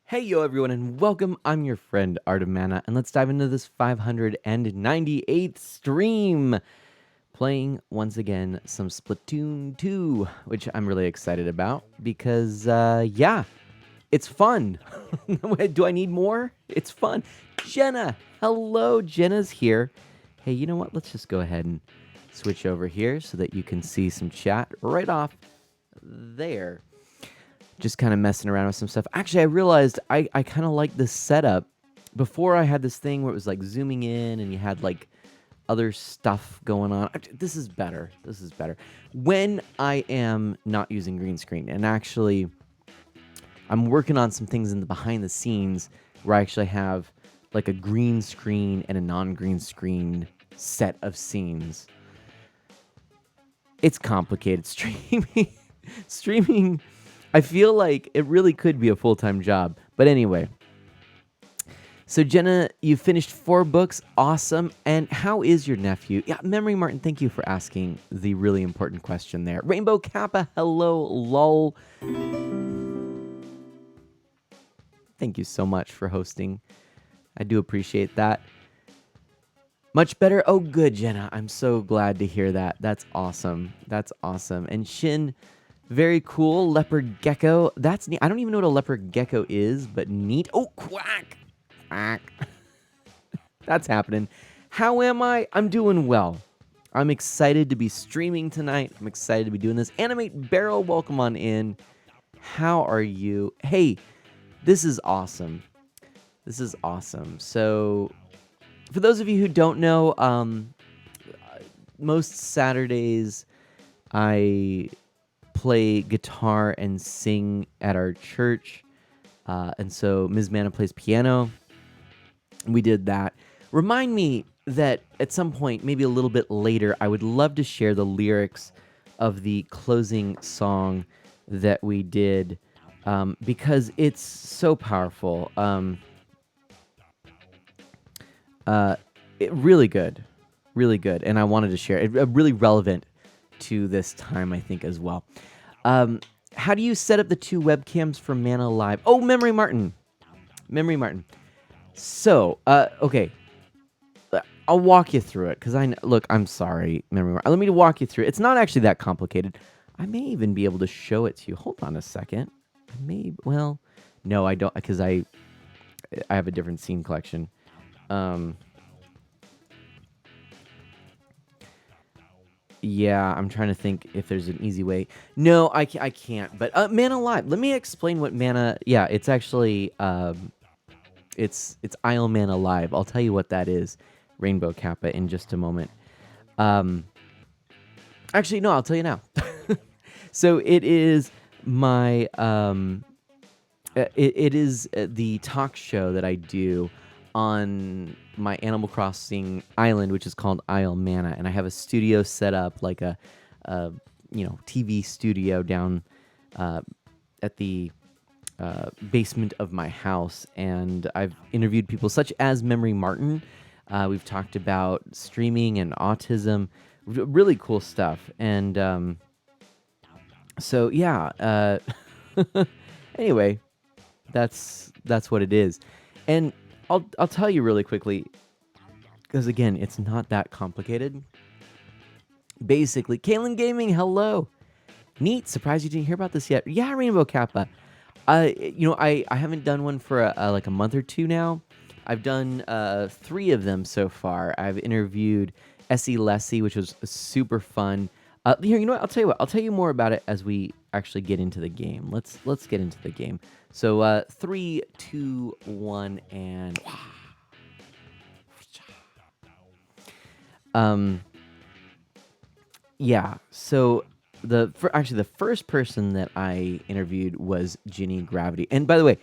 Hey yo everyone and welcome, I'm your friend Artemana, and let's dive into this 598th stream, playing once again some Splatoon 2, which I'm really excited about because, yeah, it's fun. Do I need more? It's fun. Jenna, hello, Jenna's here. Hey, you know what, let's just go ahead and switch over here so that you can see some chat right off there. Just kind of messing around with some stuff. Actually, I realized I kind of like this setup. Before I had this thing where it was like zooming in and you had like other stuff going on. This is better. This is better. When I am not using green screen, and actually I'm working on some things in the behind the scenes where I actually have like a green screen and a non-green screen set of scenes. It's complicated streaming. Streaming, I feel like it really could be a full-time job. But anyway, so Jenna, you finished 4 books. Awesome. And how is your nephew? Yeah, Memory Martin, thank you for asking the really important question there. Rainbow Kappa, hello, lol. Thank you so much for hosting. I do appreciate that. Much better? Oh, good, Jenna. I'm so glad to hear that. That's awesome. That's awesome. And Shin, very cool. Leopard gecko. That's neat. I don't even know what a leopard gecko is, but neat. Oh, quack. Quack. That's happening. How am I? I'm doing well. I'm excited to be streaming tonight. I'm excited to be doing this. Animate Barrel, welcome on in. How are you? Hey, this is awesome. This is awesome. So, for those of you who don't know, most Saturdays I play guitar and sing at our church. And so Ms. Mana plays piano. We did that. Remind me that at some point, maybe a little bit later, I would love to share the lyrics of the closing song that we did because it's so powerful. Really good. Really good. And I wanted to share it. Really relevant to this time, I think, as well. How do you set up the 2 webcams for Mana Live? Oh, Memory Martin. Memory Martin. So, okay. I'll walk you through it, because look, I'm sorry, Memory Martin. Let me walk you through it. It's not actually that complicated. I may even be able to show it to you. Hold on a second. Well, no, I don't, because I have a different scene collection. Yeah, I'm trying to think if there's an easy way. No, I can't. But Mana Live. Let me explain what Mana. Yeah, it's actually it's Isle Mana Live. I'll tell you what that is, Rainbow Kappa, in just a moment. Actually, no, I'll tell you now. So it is my it is the talk show that I do on my Animal Crossing island, which is called Isle Mana, and I have a studio set up, like a TV studio down at the basement of my house, and I've interviewed people such as Memory Martin. We've talked about streaming and autism, really cool stuff, and so yeah. Anyway, that's what it is, and I'll tell you really quickly, because again, it's not that complicated. Basically, Kalen Gaming, hello. Neat. Surprised you didn't hear about this yet. Yeah, Rainbow Kappa. I haven't done one for like a month or 2 now. I've done 3 of them so far. I've interviewed Essie Lessie, which was super fun. Here, you know what? I'll tell you what. I'll tell you more about it as we actually get into the game. Let's get into the game. So 3, 2, 1, and yeah. So actually the first person that I interviewed was Ginny Gravity. And by the way,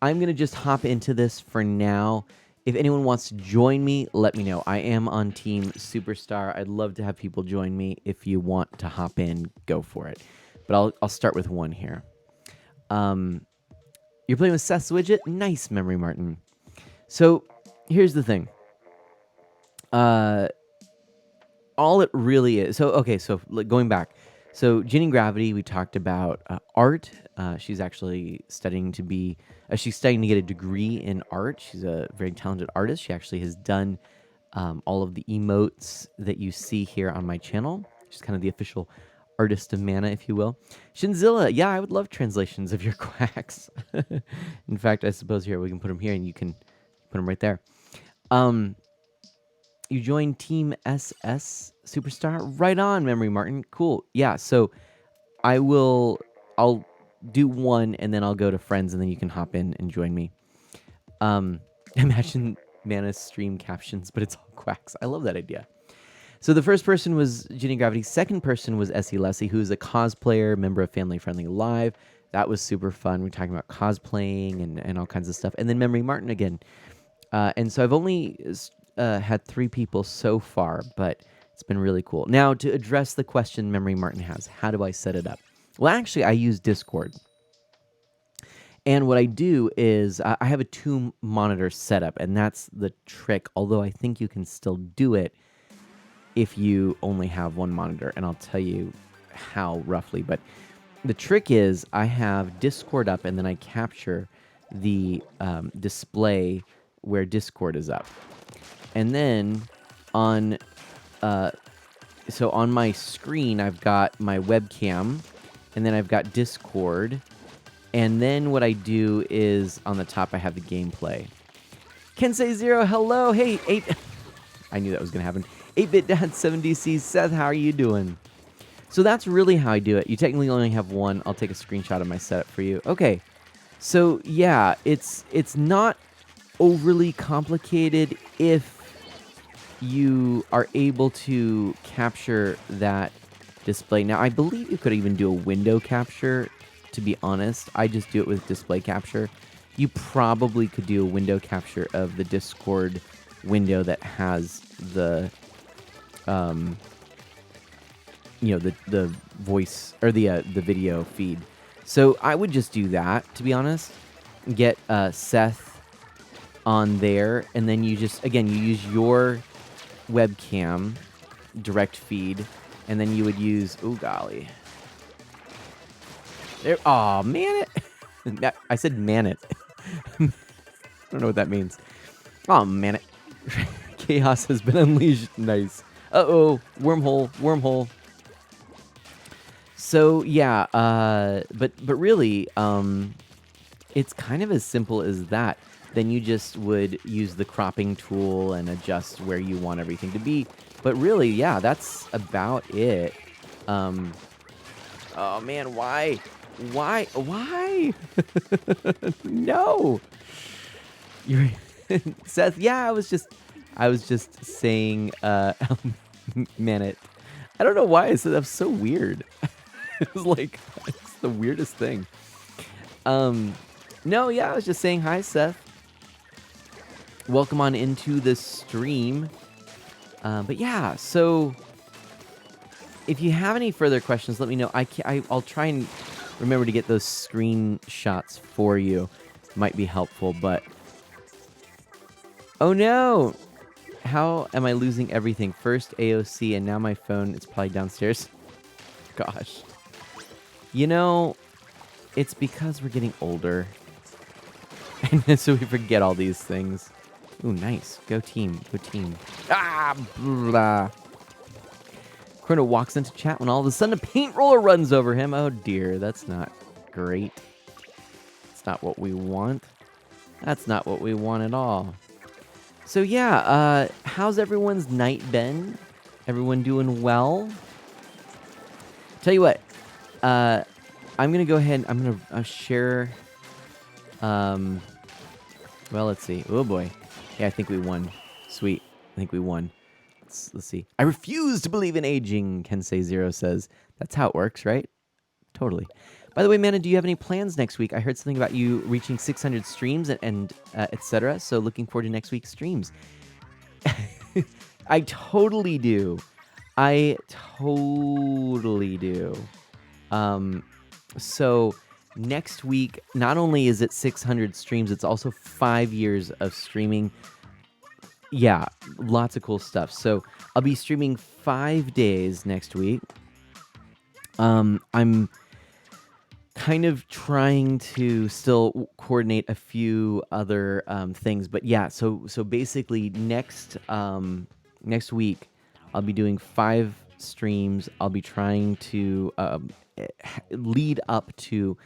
I'm gonna just hop into this for now. If anyone wants to join me, let me know. I am on Team Superstar. I'd love to have people join me. If you want to hop in, go for it. But I'll start with one here. You're playing with Seth's widget? Nice, Memory Martin. So here's the thing. All it really is. So okay. So going back. So Ginny Gravity, we talked about art. She's actually studying to be, she's studying to get a degree in art. She's a very talented artist. She actually has done all of the emotes that you see here on my channel. She's kind of the official artist of mana, if you will. Shinzilla, yeah, I would love translations of your quacks. In fact, I suppose here we can put them here and you can put them right there. You joined Team SS Superstar? Right on, Memory Martin. Cool. Yeah, so I'll do one and then I'll go to friends and then you can hop in and join me. Imagine Mana stream captions, but it's all quacks. I love that idea. So the first person was Ginny Gravity. Second person was Essie Leslie, who's a cosplayer, member of Family Friendly Live. That was super fun. We're talking about cosplaying and all kinds of stuff. And then Memory Martin again. And so I've only had 3 people so far, but it's been really cool. Now, to address the question Memory Martin has, how do I set it up? Well, actually, I use Discord. And what I do is I have a 2-monitor setup, and that's the trick, although I think you can still do it if you only have 1 monitor, and I'll tell you how roughly. But the trick is I have Discord up, and then I capture the display where Discord is up. And then on my screen, I've got my webcam, and then I've got Discord. And then what I do is on the top, I have the gameplay. Kensei Zero, hello. Hey, 8. I knew that was going to happen. 8-Bit Dad 7DC, Seth, how are you doing? So that's really how I do it. You technically only have 1. I'll take a screenshot of my setup for you. Okay. So yeah, it's not overly complicated if you are able to capture that display. Now, I believe you could even do a window capture. To be honest, I just do it with display capture. You probably could do a window capture of the Discord window that has the, the voice or the video feed. So I would just do that, to be honest. Get Seth on there, and then you just, again, you use your webcam direct feed, and then you would use, oh golly. There, oh, man it. I said man it. I don't know what that means. Oh, man it. Chaos has been unleashed. Nice. Uh-oh. Wormhole. So, yeah, but really, it's kind of as simple as that. Then you just would use the cropping tool and adjust where you want everything to be. But really, yeah, that's about it. Oh, man, why? No. You're Seth, yeah, I was just saying man it. I don't know why I said that's so weird. It was like it's the weirdest thing. No, yeah, I was just saying hi, Seth. Welcome on into the stream. But yeah, so if you have any further questions, let me know. I'll try and remember to get those screenshots for you. Might be helpful, but... Oh no! How am I losing everything? First AOC, and now my phone, it's probably downstairs. Gosh. You know, it's because we're getting older. And so we forget all these things. Ooh, nice. Go team. Go team. Ah! Blah. Chrono walks into chat when all of a sudden a paint roller runs over him. Oh dear, that's not great. That's not what we want. That's not what we want at all. So yeah, how's everyone's night been? Everyone doing well? Tell you what, I'm gonna go ahead. I'm gonna share. Well, let's see. Oh boy, yeah, I think we won. Sweet, I think we won. Let's see. I refuse to believe in aging, Kensei Zero says. That's how it works, right? Totally. By the way, Mana, do you have any plans next week? I heard something about you reaching 600 streams and etc. So looking forward to next week's streams. I totally do. So next week, not only is it 600 streams, it's also 5 years of streaming. Yeah, lots of cool stuff. So I'll be streaming 5 days next week. I'm kind of trying to still coordinate a few other things, but yeah. So basically, next week, I'll be doing 5 streams. I'll be trying to lead up to,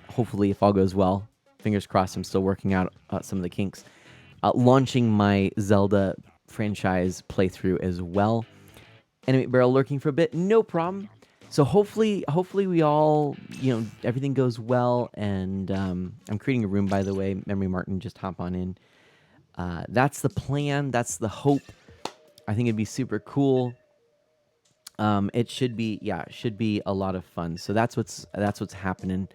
hopefully, if all goes well, fingers crossed. I'm still working out some of the kinks. Launching my Zelda franchise playthrough as well. Enemy barrel lurking for a bit, no problem. So hopefully we all, everything goes well. And I'm creating a room, by the way. Memory Martin, just hop on in. That's the plan. That's the hope. I think it'd be super cool. It should be a lot of fun. So that's what's happening.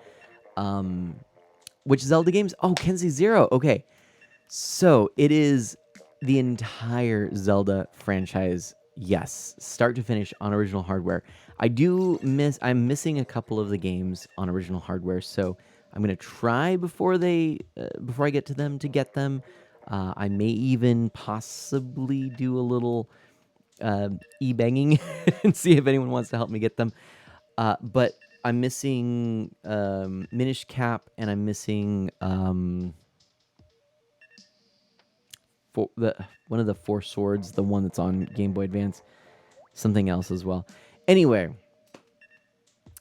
Which Zelda games? Oh, Kenzie Zero. Okay, so it is the entire Zelda franchise. Yes, start to finish on original hardware. I'm missing a couple of the games on original hardware, so I'm gonna try before I get to them to get them. I may even possibly do a little e-banging and see if anyone wants to help me get them. But I'm missing Minish Cap, and I'm missing one of the 4 swords, the one that's on Game Boy Advance. Something else as well. Anyway.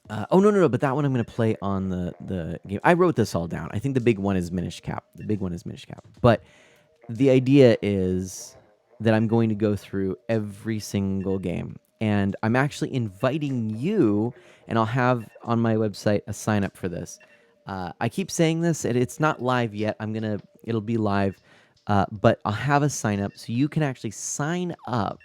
Oh, no, but that one I'm going to play on the game. I wrote this all down. I think the big one is Minish Cap. The big one is Minish Cap. But the idea is that I'm going to go through every single game. And I'm actually inviting you, and I'll have on my website a sign up for this. I keep saying this, and it's not live yet. It'll be live. But I'll have a sign up so you can actually sign up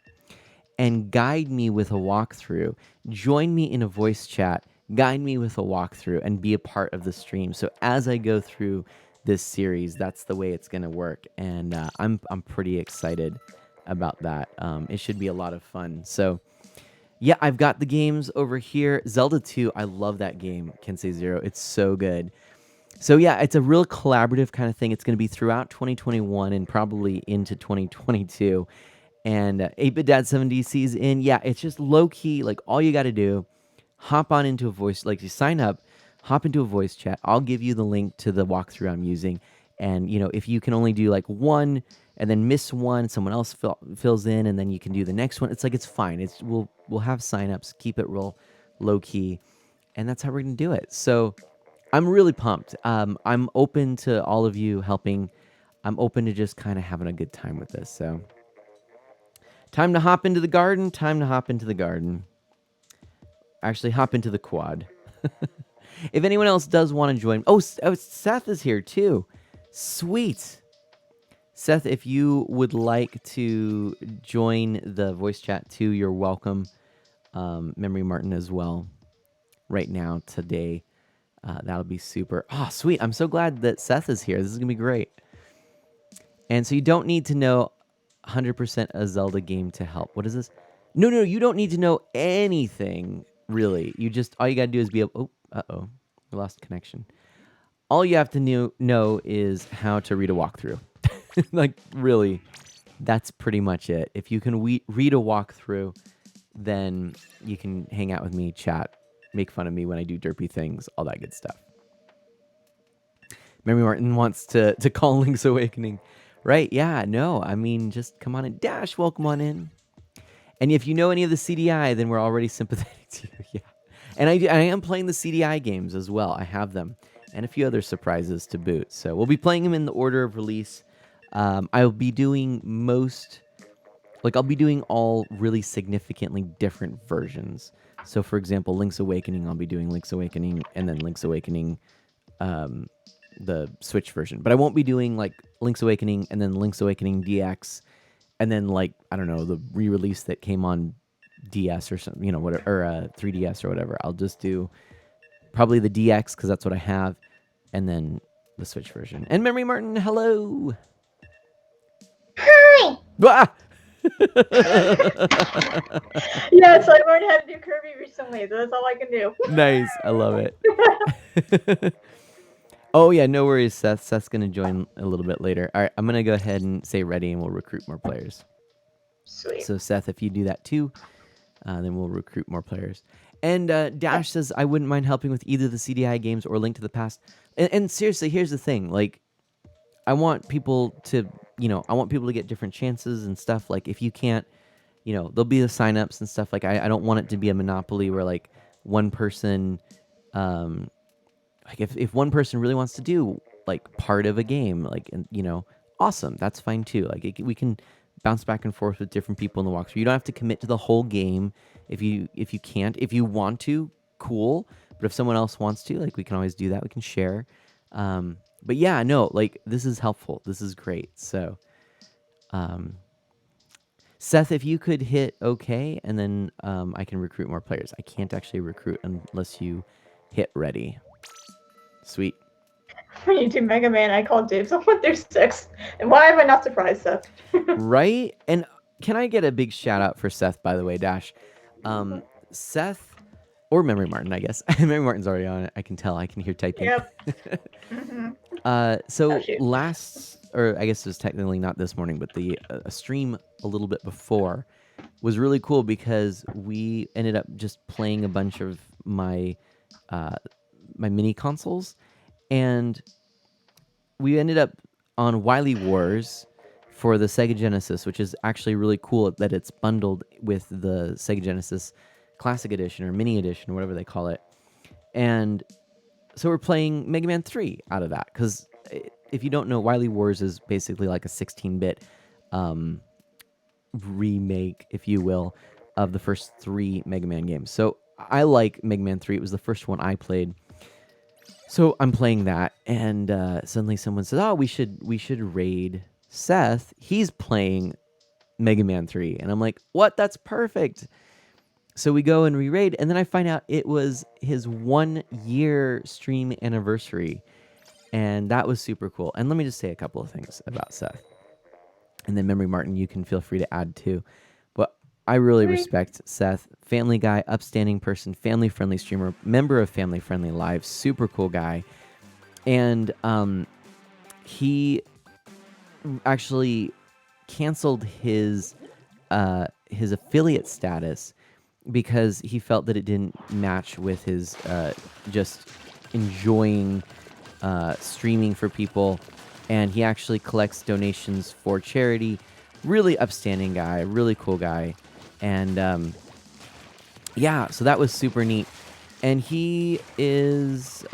and guide me with a walkthrough. Join me in a voice chat, guide me with a walkthrough, and be a part of the stream. So as I go through this series, that's the way it's going to work. And I'm pretty excited about that. It should be a lot of fun. So yeah, I've got the games over here. Zelda 2, I love that game, Kensei Zero. It's so good. So yeah, it's a real collaborative kind of thing. It's going to be throughout 2021 and probably into 2022. And 8-Bit Dad 7DC's in. Yeah, it's just low-key. Like, all you got to do, hop on into a voice, like, you sign up, hop into a voice chat. I'll give you the link to the walkthrough I'm using. And, if you can only do, like, one and then miss one, someone else fills in, and then you can do the next one. It's like, it's fine. We'll have sign-ups, keep it real low-key, and that's how we're going to do it. So I'm really pumped. I'm open to all of you helping. I'm open to just kind of having a good time with this. So time to hop into the garden. Actually, hop into the quad. If anyone else does want to join. Oh, Seth is here too. Sweet. Seth, if you would like to join the voice chat too, you're welcome. Memory Martin as well. Right now, today. That'll be super. Oh, sweet. I'm so glad that Seth is here. This is going to be great. And so you don't need to know 100% a Zelda game to help. What is this? No, you don't need to know anything, really. All you got to do is be able... Oh, uh-oh. We lost connection. All you have to know is how to read a walkthrough. Like, really, that's pretty much it. If you can read a walkthrough, then you can hang out with me, chat, make fun of me when I do derpy things, all that good stuff. Memory Martin wants to call Link's Awakening. Right, yeah, no, I mean, just come on in. Dash, welcome on in. And if you know any of the CDI, then we're already sympathetic to you. Yeah. And I am playing the CDI games as well. I have them. And a few other surprises to boot. So we'll be playing them in the order of release. I'll be doing I'll be doing all really significantly different versions. So, for example, Link's Awakening, I'll be doing Link's Awakening and then Link's Awakening, the Switch version. But I won't be doing, like, Link's Awakening and then Link's Awakening DX and then, like, I don't know, the re-release that came on DS or something, whatever, or 3DS or whatever. I'll just do probably the DX because that's what I have, and then the Switch version. And Memory Martin, hello! Hi! Ah! Yes, I learned how to do Kirby recently. That's all I can do. Nice. I love it. Oh, yeah, no worries, Seth. Seth's going to join a little bit later. All right, I'm going to go ahead and say ready, and we'll recruit more players. Sweet. So, Seth, if you do that too, then we'll recruit more players. And Dash says, I wouldn't mind helping with either the CDI games or Link to the Past. And seriously, here's the thing. Like, I want people to, I want people to get different chances and stuff. Like, if you can't, there'll be the signups and stuff. Like, I don't want it to be a monopoly where, like, one person, like, if one person really wants to do, like, part of a game, like, and, awesome. That's fine, too. Like, we can bounce back and forth with different people in the walkthrough. You don't have to commit to the whole game if you can't. If you want to, cool. But if someone else wants to, like, we can always do that. We can share. But yeah, no, like, this is helpful. This is great. So, Seth, if you could hit OK, and then I can recruit more players. I can't actually recruit unless you hit ready. Sweet. When you do Mega Man, I call dibs on 1 through 6. And why am I not surprised, Seth? Right? And can I get a big shout out for Seth, by the way, Dash? Seth, or Memory Martin, I guess. Memory Martin's already on it. I can tell. I can hear typing. Yep. So shoot. or I guess it was technically not this morning, but the a stream a little bit before was really cool because we ended up just playing a bunch of my my mini consoles, and we ended up on Wily Wars for the Sega Genesis, which is actually really cool that it's bundled with the Sega Genesis Classic Edition or Mini Edition, or whatever they call it. And so we're playing Mega Man 3 out of that, because if you don't know, Wily Wars is basically like a 16-bit remake, if you will, of the first 3 Mega Man games. So I like Mega Man 3. It was the first one I played. So I'm playing that, and suddenly someone says, "Oh, we should raid Seth. He's playing Mega Man 3." And I'm like, "What? That's perfect." So we go and we raid, and then I find out it was his 1-year stream anniversary, and that was super cool. And let me just say a couple of things about Seth, and then Memory Martin, you can feel free to add too. But I really respect Seth. Family guy, upstanding person, family-friendly streamer, member of Family Friendly Live, super cool guy. And he actually canceled his affiliate status because he felt that it didn't match with his just enjoying streaming for people. And he actually collects donations for charity. Really upstanding guy, really cool guy. And yeah, so that was super neat. And he is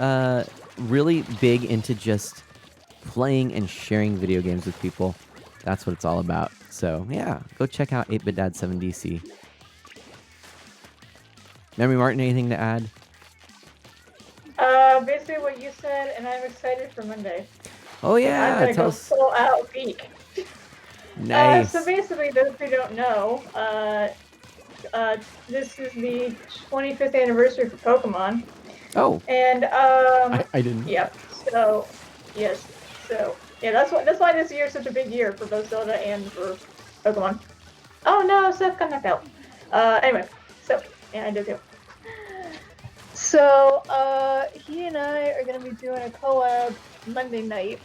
really big into just playing and sharing video games with people. That's what it's all about. So yeah, go check out 8-Bit Dad 7DC. Memory Martin, anything to add? Basically what you said, and I'm excited for Monday. Oh yeah, I'm gonna go full out geek. Nice. So basically, those who don't know, this is the 25th anniversary for Pokemon. Oh. And I didn't. Yeah. So yes. So yeah, that's why this year is such a big year for both Zelda and for Pokemon. Oh no, Seth got knocked out. Anyway, so yeah, I did too. So he and I are gonna be doing a collab Monday night.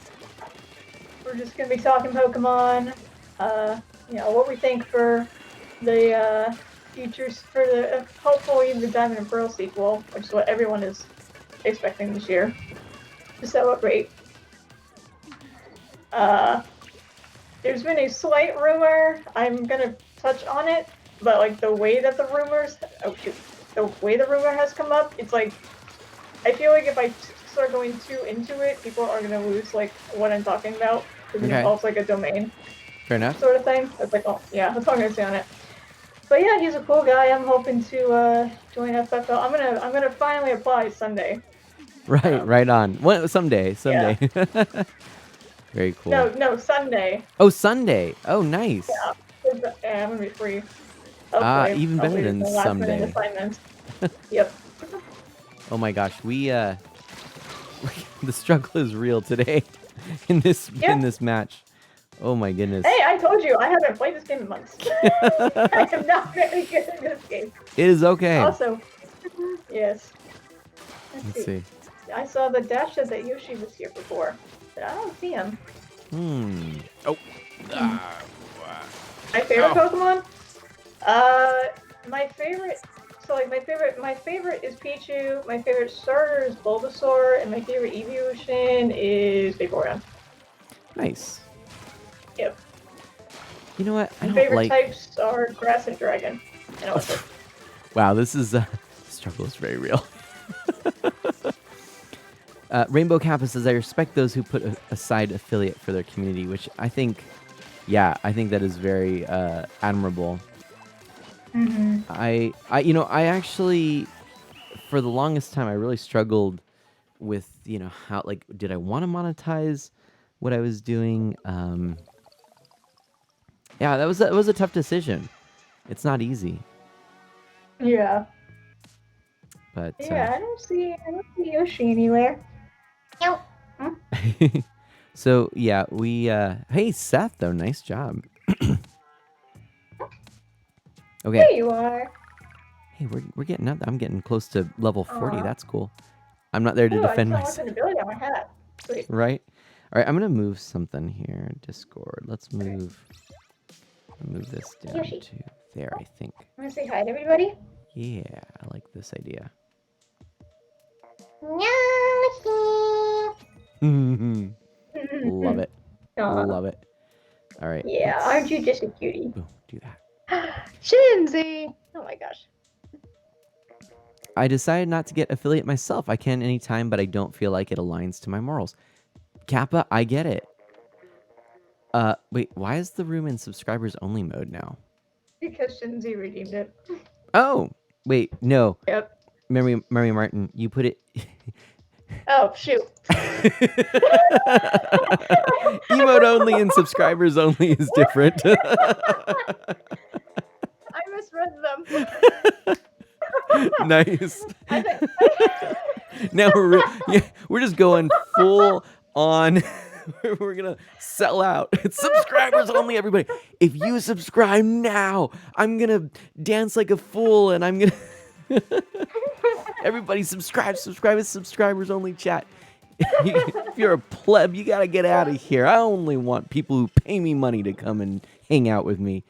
We're just gonna be talking Pokemon. What we think for the futures for the hopefully the Diamond and Pearl sequel, which is what everyone is expecting this year to celebrate. There's been a slight rumor. I'm gonna touch on it, but like the way that the rumor has come up, it's like I feel like if I start going too into it, people are gonna lose like what I'm talking about because it involves like a domain. Fair enough. Sort of thing. It's like, oh yeah, that's all I'm gonna say on it. But yeah, he's a cool guy. I'm hoping to join FFL. I'm gonna finally apply Sunday. Right on. Well, someday. Yeah. Very cool. No, Sunday. Oh, Sunday. Oh, nice. Yeah, I'm gonna be free. Hopefully. Even better than someday. Yep. Oh my gosh, we the struggle is real today in this match. Oh my goodness. Hey, I told you I haven't played this game in months. I am not very good at this game. It is okay. Also, yes. Let's see. I saw the Dash said that Yoshi was here before, but I don't see him. Oh. My favorite Pokemon? My favorite. So So like my favorite is Pichu, my favorite starter is Bulbasaur, and my favorite evolution is Vaporeon. Nice. Yep. You know what? I My don't favorite like. types are Grass and Dragon. And Electric. Wow, this is struggle is very real. Rainbow Kappa says, "I respect those who put aside affiliate for their community," which I think, yeah, I think that is very admirable. Mm-hmm. I actually, for the longest time, I really struggled with, how, like, did I want to monetize what I was doing? Yeah, that was a tough decision. It's not easy, Yeah. but Yeah, I don't see Yoshi anywhere. Nope. so yeah, we hey Seth though, nice job. Okay. There you are. Hey, we're getting up. I'm getting close to level 40. Aw. That's cool. I'm not there to Ooh, I defend still myself. want an ability on my hat. Sweet. Right? All right, I'm going to move something here. Discord. Let's move this down Yoshi. to there, I think. I'm gonna say hi to everybody. Yeah, I like this idea. Love it. Love it. All right. Yeah, aren't you just a cutie? Boom, do that. Shinzy! Oh my gosh. I decided not to get affiliate myself. I can anytime, but I don't feel like it aligns to my morals. Kappa, I get it. Wait, why is the room in subscribers only mode now? Because Shinzy redeemed it. Oh, wait, no. Yep. Mary Martin, you put it. Oh, shoot. Emote only and subscribers only is different. I misread them. Nice. I think... Now we're just going full on. We're gonna sell out. It's subscribers only, everybody. If you subscribe now, I'm gonna dance like a fool, and I'm gonna. Everybody subscribe. It's subscribers only chat. If you're a pleb, you gotta get out of here. I only want people who pay me money to come and hang out with me.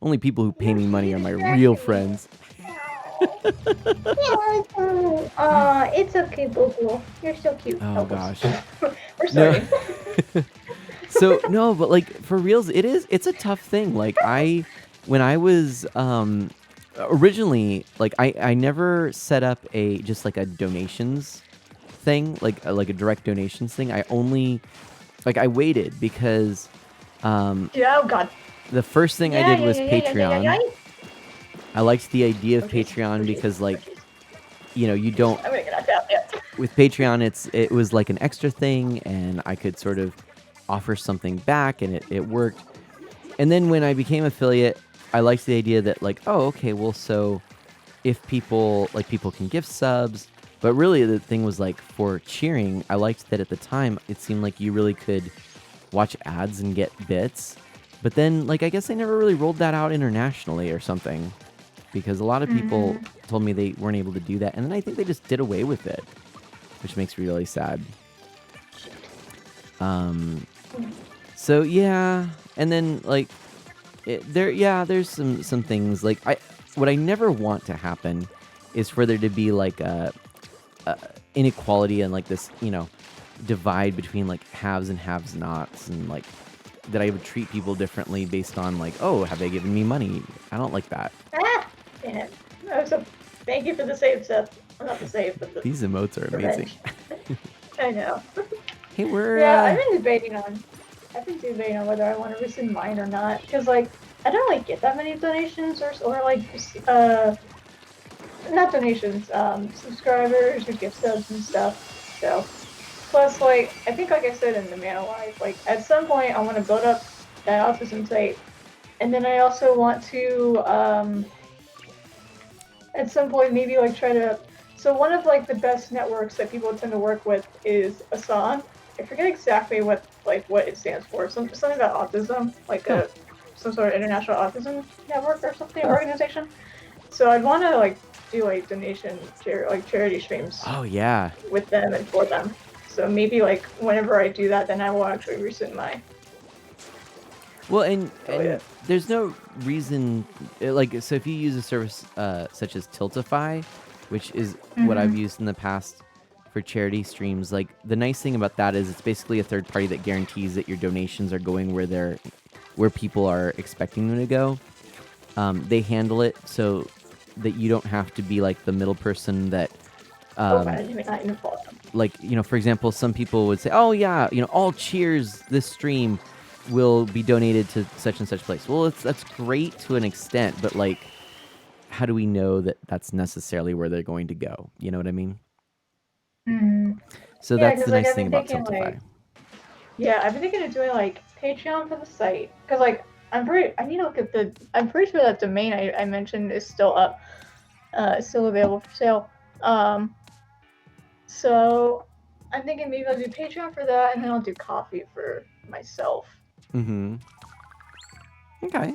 Only people who pay me money are my real friends. It's okay, Boo. You're so cute. Oh gosh. We're sorry. No. So no, but like for reals, it's a tough thing. Like when I was originally, like I never set up just like a donations thing, like a direct donations thing. I only I waited because Yeah, oh god. the first thing I did was Patreon. Yeah. I liked the idea of Patreon because like you don't I'm gonna get knocked out. Yeah. with Patreon it was like an extra thing, and I could sort of offer something back, and it worked. And then when I became affiliate, I liked the idea that like, oh, okay, well, so if people can gift subs, but really the thing was like for cheering, I liked that at the time it seemed like you really could watch ads and get bits. But then like I guess they never really rolled that out internationally or something, because a lot of people told me they weren't able to do that, and then I think they just did away with it, which makes me really sad. So yeah, and then like there's some things like what I never want to happen is for there to be like a inequality and like this divide between like haves and haves nots, and like that I would treat people differently based on like, oh, have they given me money? I don't like that. Ah, damn it. Oh, so thank you for the save, Seth. Well, not the save, but the These emotes are amazing. I know. Hey, we're Yeah, I've been debating on whether I want to rescind mine or not, because like I don't like get that many donations or like not donations, subscribers or gift subs and stuff. So plus like I think like I said in the Mana Live, like at some point I want to build up that autism site, and then I also want to at some point maybe like try to. So one of like the best networks that people tend to work with is Asan. I forget exactly what it stands for. Something about autism, like some sort of international autism network or something, organization. So I'd want to like do like charity streams. Oh yeah. With them and for them. So maybe like whenever I do that, then I will actually rescind my Well, and So yeah. there's no reason like so if you use a service such as Tiltify, which is what I've Mm-hmm. used in the past for charity streams, like the nice thing about that is it's basically a third party that guarantees that your donations are going where people are expecting them to go. They handle it so that you don't have to be like the middle person that Okay, I didn't even follow them. like for example, some people would say, oh yeah, all cheers this stream will be donated to such and such place. Well, that's great to an extent, but like how do we know that that's necessarily where they're going to go? You know what I mean? Mm-hmm. So Yeah, that's the because like nice I've thing been about thinking Tiltify. I've been thinking of doing like Patreon for the site because like I need to look at I'm pretty sure that domain I mentioned is still up, still available for sale. So I'm thinking maybe I'll do Patreon for that, and then I'll do coffee for myself. Mm-hmm. Okay.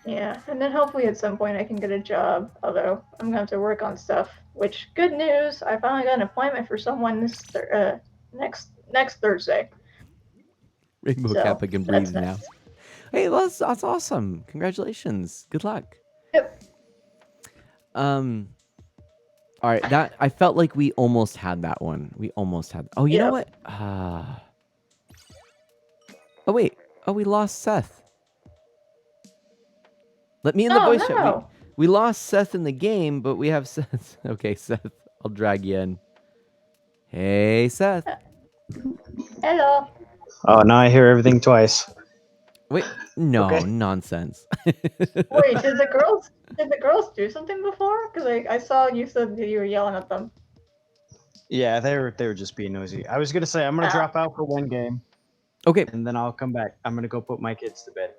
Yeah, and then hopefully at some point I can get a job. Although I'm gonna have to work on stuff. Which good news! I finally got an appointment for someone next Thursday. Rainbow So Kappa can that's breathe now. nice. Hey, that's awesome. Congratulations. Good luck. Yep. All right, that I felt like we almost had that one. We almost had. Oh, you know Yep. what? Oh wait. Oh, we lost Seth. Let me in the Oh voice chat. no. We lost Seth in the game, but we have Seth. Okay, Seth. I'll drag you in. Hey, Seth. Hello. Oh, now I hear everything twice. Wait, no Okay. nonsense. Wait, did the girls do something before? Because I saw you said that you were yelling at them. Yeah, they were just being nosy. I was gonna say I'm gonna drop out for one game, Okay. and then I'll come back. I'm gonna go put my kids to bed.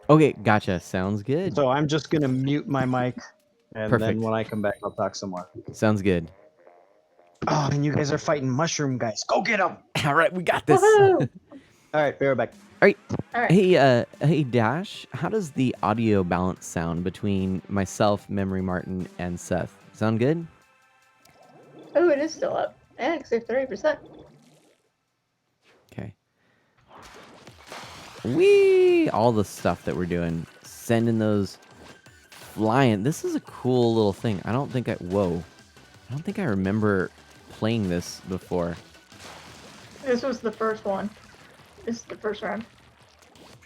Okay, gotcha. Sounds good. So I'm just gonna mute my mic, and Perfect. then when I come back, I'll talk some more. Sounds good. Oh, and you guys are fighting mushroom guys. Go get them! All right, we got this. Woohoo! All right, be right back. All right. All right. Hey, Dash. How does the audio balance sound between myself, Memory Martin, and Seth? Sound good? Oh, it is still up. Yeah, it's 30%. Okay. Whee! All the stuff that we're doing, sending those flying. This is a cool little thing. I don't think I remember playing this before. This was the first one. This is the first round.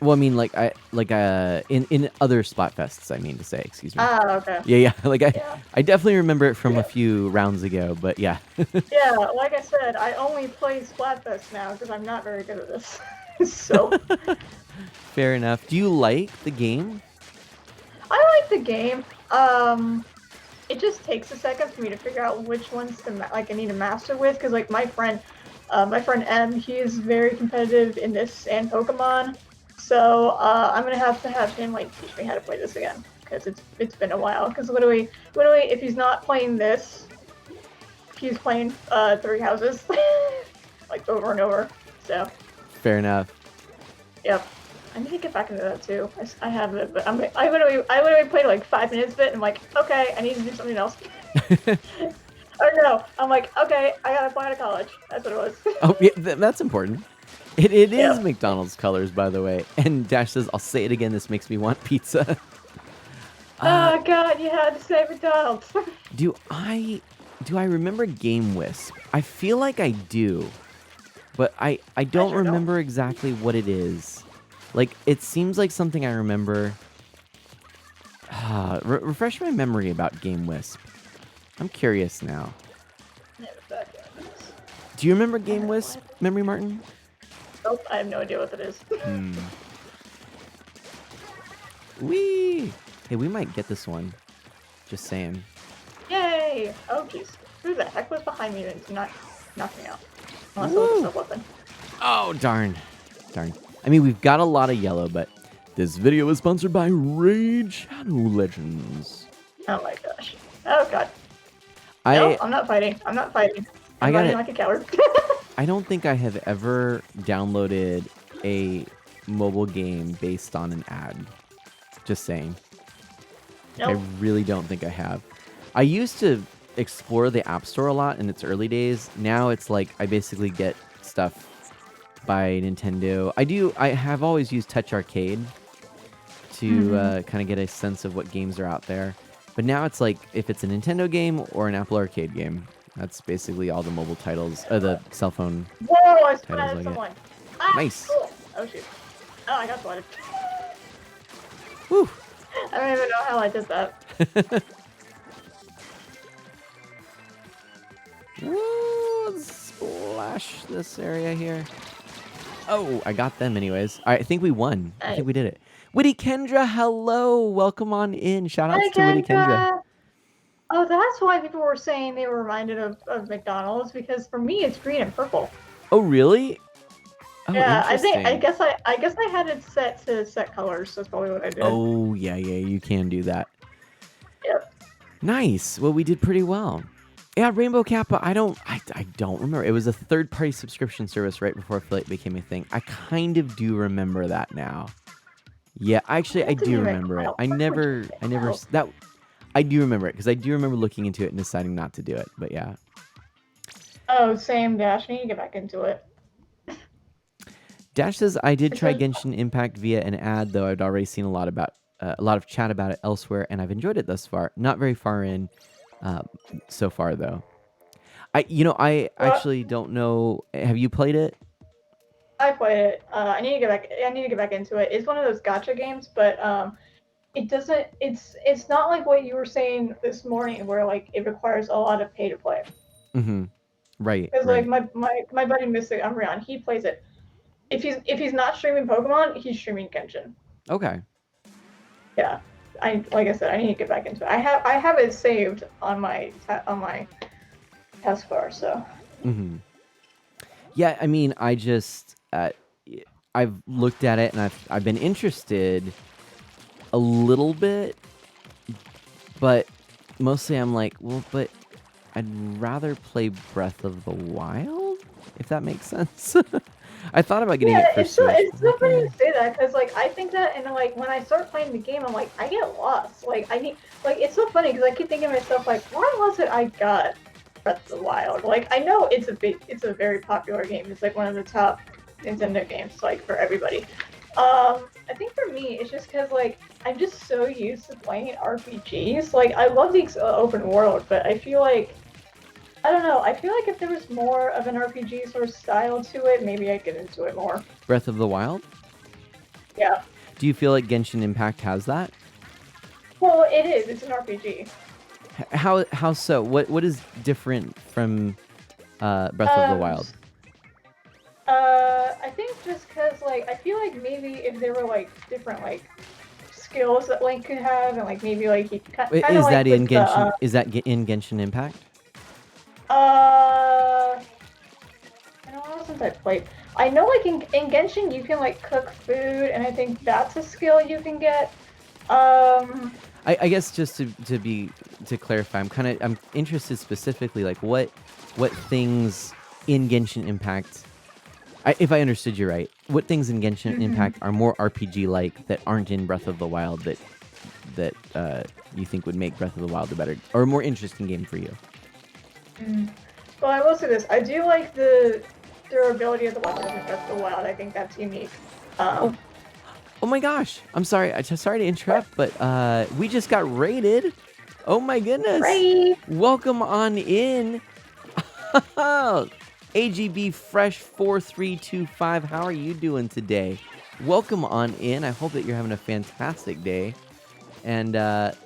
Well, I mean, in other Splatfests, I mean to say, excuse me. Ah, okay. Yeah. Yeah. I definitely remember it from a few rounds ago, but yeah. Yeah, like I said, I only play Splatfest now because I'm not very good at this. So Fair enough. Do you like the game? I like the game. It just takes a second for me to figure out which ones to I need to master with, because like my friend M, he is very competitive in this and Pokemon. So I'm gonna have to have him like teach me how to play this again, because it's been a while. Because literally, if he's not playing this, he's playing 3 houses, like over and over. So. Fair enough. Yep. I need to get back into that too. I have it, but I literally played like 5 minutes of it, and I'm like, okay, I need to do something else. Or no, I'm like, okay, I gotta apply to college. That's what it was. Oh, yeah, that's important. It is Yeah. McDonald's colors, by the way. And Dash says, I'll say it again, this makes me want pizza. Oh god, you had to say McDonald's. Do I remember Game Wisp? I feel like I do, but I don't sure don't. remember exactly what it is. Like, it seems like something I remember. Refresh my memory about Game Wisp. I'm curious now. Do you remember Game Wisp, Memory Martin? Nope, I have no idea what that is. Whee! Hey, we might get this one. Just saying. Yay! Oh jeez. Who the heck was behind me and not knock me out? Unless it was a weapon. Oh, darn. I mean, we've got a lot of yellow, but this video is sponsored by Raid Shadow Legends. Oh my gosh. Oh god. I No, I'm not fighting. I'm I got running it. like a coward. I don't think I have ever downloaded a mobile game based on an ad. Just saying. Nope. I really don't think I have. I used to explore the App Store a lot in its early days. Now it's like I basically get stuff by Nintendo. I have always used Touch Arcade to kind of get a sense of what games are out there. But now it's like if it's a Nintendo game or an Apple Arcade game. That's basically all the mobile titles, the cell phone Whoa, I titles spotted I someone. get. Ah, Nice. cool. Oh, shoot. Oh, I got spotted. Whew. I don't even know how I did that. Ooh, let's splash this area here. Oh, I got them anyways. All right, I think we won. I think we did it. Witty Kendra, hello. Welcome on in. Shout outs to Witty Kendra. Oh, that's why people were saying they were reminded of McDonald's, because for me it's green and purple. Oh, really? Oh, Yeah, interesting. I guess I had it set to set colors. So that's probably what I did. Oh, yeah, you can do that. Yep. Nice. Well, we did pretty well. Yeah, Rainbow Kappa, I don't remember. It was a third-party subscription service right before Affiliate became a thing. I kind of do remember that now. Yeah, actually, I do remember it. I do remember it because I do remember looking into it and deciding not to do it. But yeah. Oh, same, Dash. I need to get back into it. Dash says I did try Genshin Impact via an ad, though I'd already seen a lot of chat about it elsewhere, and I've enjoyed it thus far. Not very far in, so far though. I actually don't know. Have you played it? I played it. I need to get back into it. It's one of those gacha games, but it doesn't. It's not like what you were saying this morning, where like it requires a lot of pay to play. Mm-hmm. Right. Because like my buddy Mystic Umbreon, he plays it. If he's not streaming Pokemon, he's streaming Genshin. Okay. Yeah, like I said, I need to get back into it. I have it saved on my taskbar, so. Mm-hmm. Yeah, I mean, I've looked at it and I've been interested a little bit, but mostly I'm like, well, but I'd rather play Breath of the Wild, if that makes sense. I thought about getting it for Switch. It's so funny to say that, because like I think that, and like when I start playing the game, I'm like, I get lost. Like it's so funny because I keep thinking to myself, like, why was it I got Breath of the Wild? Like, I know it's a very popular game. It's like one of the top Nintendo games, like for everybody. I think for me, it's just because like I'm just so used to playing RPGs. Like I love the open world, but I feel like, I don't know. I feel like if there was more of an RPG sort of style to it, maybe I'd get into it more. Breath of the Wild? Yeah. Do you feel like Genshin Impact has that? Well, it is. It's an RPG. How so? What is different from Breath of the Wild? I think just because like I feel like maybe if there were like different like skills that Link could have, and like maybe like he kind of is like that in with Genshin? Is that in Genshin Impact? I don't know since I played. I know like in Genshin you can like cook food, and I think that's a skill you can get. I guess just to clarify, I'm interested specifically like what things in Genshin Impact, if I understood you right, what things in Genshin Impact are more RPG like that aren't in Breath of the Wild that you think would make Breath of the Wild a better or a more interesting game for you? Well, I will say this: I do like the durability of the weapons in Breath of the Wild. I think that's unique. Oh my gosh! I'm sorry. Sorry to interrupt, but we just got raided. Oh my goodness! Raid. Welcome on in. AGB Fresh 4325. How are you doing today? Welcome on in. I hope that you're having a fantastic day. And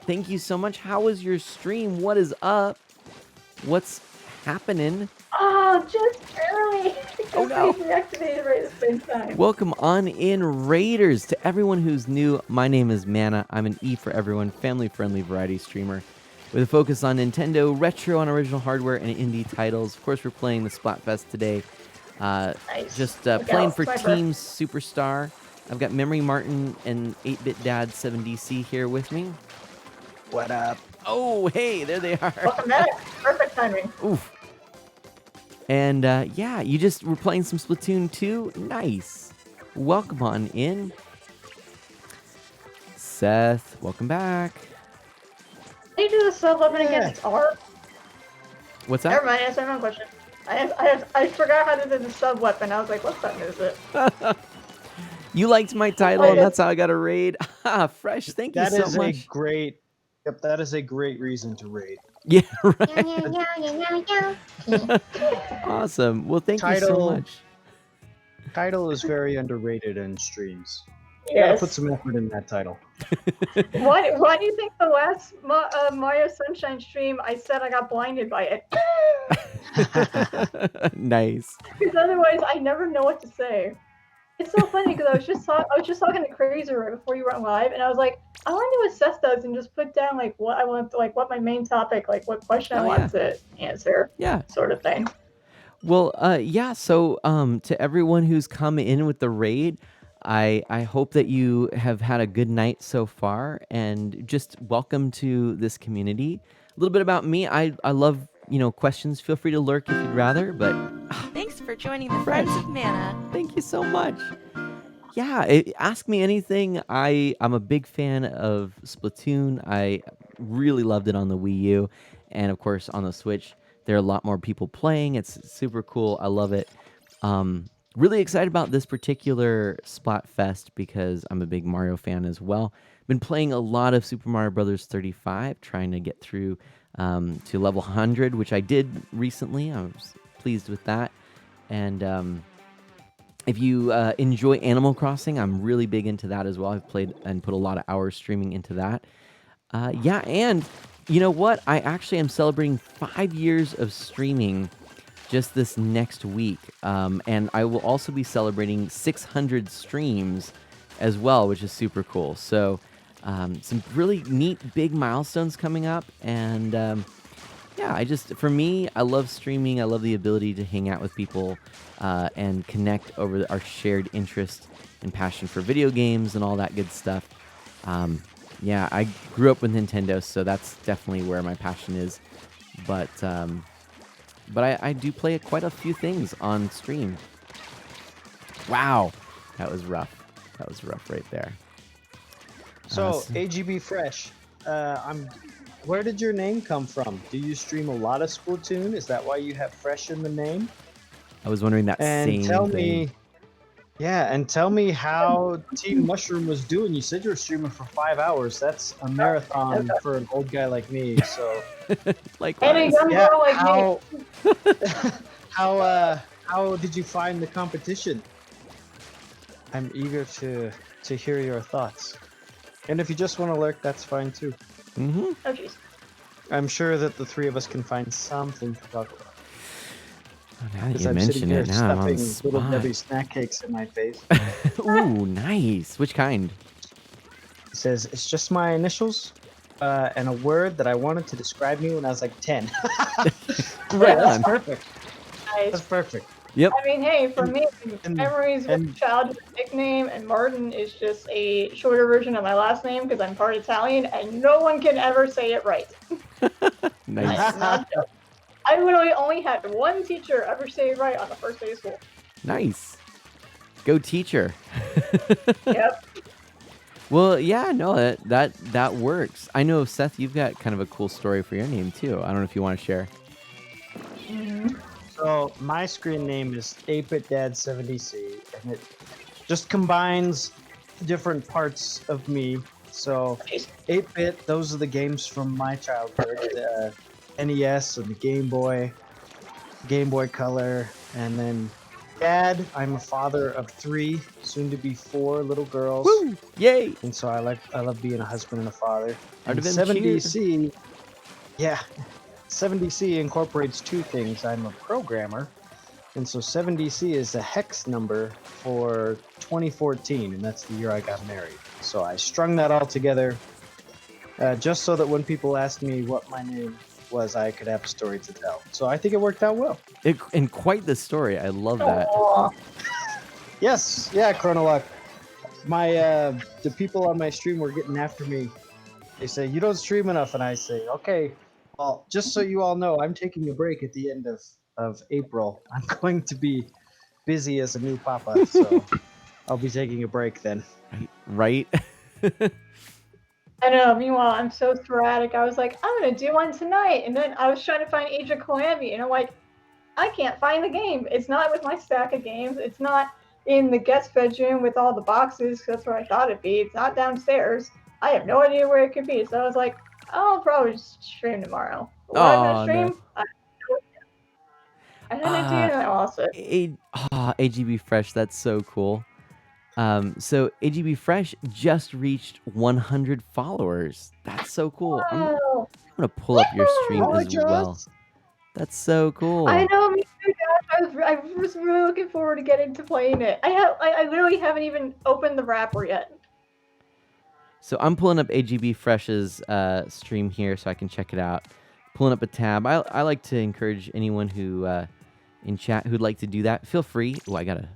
thank you so much. How was your stream? What is up? What's happening? Oh, just barely. Oh no! Reactivated right at the same time. Welcome on in, Raiders. To everyone who's new, my name is Mana. I'm an E for everyone, family-friendly variety streamer with a focus on Nintendo, retro and original hardware, and indie titles. Of course, we're playing the Splatfest today. Nice. Just playing for Team Superstar. I've got Memory Martin and 8-Bit Dad 7DC here with me. What up? Oh, hey, there they are. Welcome back. Perfect timing. Oof. And yeah, you just were playing some Splatoon 2. Nice. Welcome on in. Seth, welcome back. Can you do the sub weapon again? It's R. What's Never that? mind. Answer my own question. I forgot how to do the sub weapon. I was like, what button is it? You liked my title, and that's how I got a raid. Fresh. Thank you That so is a much. great. Yep, that is a great reason to raid. Yeah, Meow, right. meow, meow, meow, meow, meow. Awesome. Well, thank you so Title much. title is very underrated in streams. You gotta put Yes. some effort in that title. Why do you think the last Mario Sunshine stream I said I got blinded by it? Nice. Because otherwise I never know what to say. It's so funny because I was just talking to Crazy right before you went live, and I was like, I want to do what Seth does and just put down like what I want, like what my main topic, like what question I Oh, want to answer, Yeah. sort of thing. Well, yeah. So, to everyone who's come in with the raid, I hope that you have had a good night so far, and just welcome to this community. A little bit about me. I love questions. Feel free to lurk if you'd rather, but Thanks for joining the Fresh. Friends of Mana. thank you so much. Yeah, ask me anything. I'm a big fan of Splatoon. I really loved it on the Wii U, and of course on the Switch. There are a lot more people playing. It's super cool. I love it. Really excited about this particular Splatfest because I'm a big Mario fan as well. Been playing a lot of Super Mario Brothers 35, trying to get through to level 100, which I did recently. I was pleased with that, and if you enjoy Animal Crossing, I'm really big into that as well. I've played and put a lot of hours streaming into that. Yeah, and you know what? I actually am celebrating 5 years of streaming just this next week. And I will also be celebrating 600 streams as well, which is super cool. So some really neat big milestones coming up. And yeah, for me, I love streaming. I love the ability to hang out with people and connect over our shared interest and passion for video games and all that good stuff. Yeah, I grew up with Nintendo, so that's definitely where my passion is. But I do play quite a few things on stream. Wow, that was rough. That was rough right there. So Awesome. AGB Fresh, where did your name come from? Do you stream a lot of Splatoon? Is that why you have Fresh in the name? I was wondering that And same tell thing. tell me how Team Mushroom was doing. You said you were streaming for 5 hours. That's a marathon for an old guy like me. So And a Likewise. young yeah, girl like me. how did you find the competition? I'm eager to hear your thoughts. And if you just want to lurk, that's fine too. Mm-hmm. Oh jeez. I'm sure that the three of us can find something to talk about. Oh, now that Because you I'm sitting mention here it, now I'm on the stuffing little spot. Debbie snack cakes in my face. Ooh, nice. Which kind? It says, it's just my initials and a word that I wanted to describe me when I was like 10. Right That's on. perfect. That's Nice. perfect. Yep. I mean, hey, for me, and- memories and- with childhood nickname, and Martin is just a shorter version of my last name because I'm part Italian, and no one can ever say it right. Nice. I'm not joking. I literally only had one teacher ever say it right on the first day of school. Nice. Go teacher. Yep. Well, yeah, no, that works. I know, Seth, you've got kind of a cool story for your name too. I don't know if you want to share. Mm-hmm. So my screen name is 8-Bit Dad 70C, and it just combines different parts of me. So 8-Bit, those are the games from my childhood, NES and the Game Boy Color, and then Dad, I'm a father of 3, soon to be 4 little girls. Woo! Yay! And so I love being a husband and a father. Art And of them cheer. 7DC, yeah, 7DC incorporates 2 things. I'm a programmer, and so 7DC is a hex number for 2014, and that's the year I got married. So I strung that all together, just so that when people asked me what my name was, I could have a story to tell. So I think it worked out well. And quite the story. I love that. Aw. Yes, yeah, Chronolog. The people on my stream were getting after me. They say, you don't stream enough, and I say, okay, well, just so you all know, I'm taking a break at the end of April. I'm going to be busy as a new papa, so I'll be taking a break then. Right? I know. Meanwhile, I'm so sporadic. I was like, I'm gonna do one tonight, and then I was trying to find Age of Calamity, and I'm like, I can't find the game. It's not with my stack of games. It's not in the guest bedroom with all the boxes. 'Cause that's where I thought it'd be. It's not downstairs. I have no idea where it could be. So I was like, I'll probably just stream tomorrow. But what I'm gonna Oh no. stream, I had an idea Ah, and I lost it. AGB Fresh, that's so cool. So AGB Fresh just reached 100 followers. That's so cool. I'm Wow. gonna pull up your stream Oh, as well. That's so cool. I know, me too, Josh. I was really looking forward to getting to playing it. I literally haven't even opened the wrapper yet. So I'm pulling up AGB Fresh's stream here so I can check it out. Pulling up a tab. I like to encourage anyone who in chat who'd like to do that. Feel free. Oh, I gotta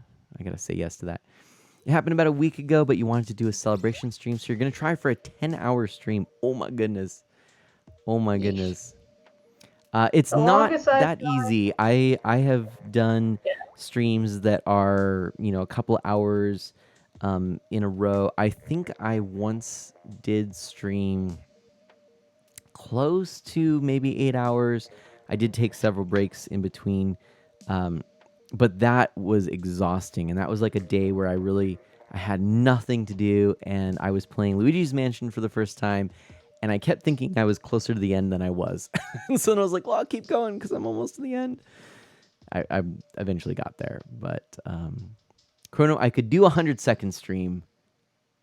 say yes to that. It happened about a week ago, but you wanted to do a celebration stream, so you're gonna try for a 10-hour stream. Oh my goodness. Oh my goodness. It's The not longest I've that easy. I have done streams that are, you know, a couple hours in a row. I think I once did stream close to maybe 8 hours. I did take several breaks in between, but that was exhausting, and that was like a day where I had nothing to do, and I was playing Luigi's Mansion for the first time, and I kept thinking I was closer to the end than I was. So then I was like, well, I'll keep going because I'm almost to the end. I eventually got there, but Chrono, I could do a 100-second stream.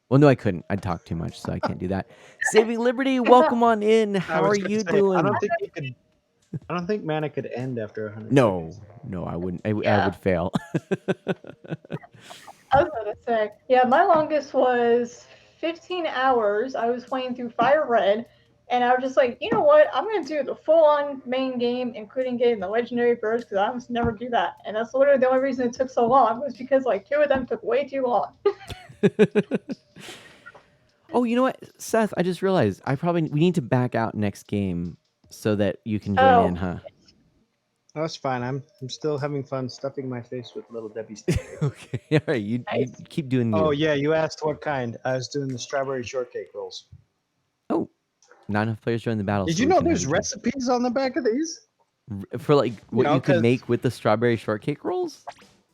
Well, no, I couldn't. I'd talk too much, so I can't do that. Saving Liberty, welcome on in. How are you doing? I don't think you could. I don't think mana could end after 100. No, I wouldn't. I would fail. I was gonna say, yeah, my longest was 15 hours. I was playing through Fire Red, and I was just like, you know what? I'm gonna do the full-on main game, including getting the legendary birds, because I almost never do that. And that's literally the only reason it took so long was because like 2 of them took way too long. Oh, you know what, Seth? I just realized we need to back out next game so that you can join in, huh? That's fine. I'm still having fun stuffing my face with little Debbie's. Okay, all right. You keep doing you. Oh yeah, you asked what kind. I was doing the strawberry shortcake rolls. Oh, not enough players joined the battle. Did so you we know can there's have a recipes on the back of these? for like what you could 'cause- make with the strawberry shortcake rolls?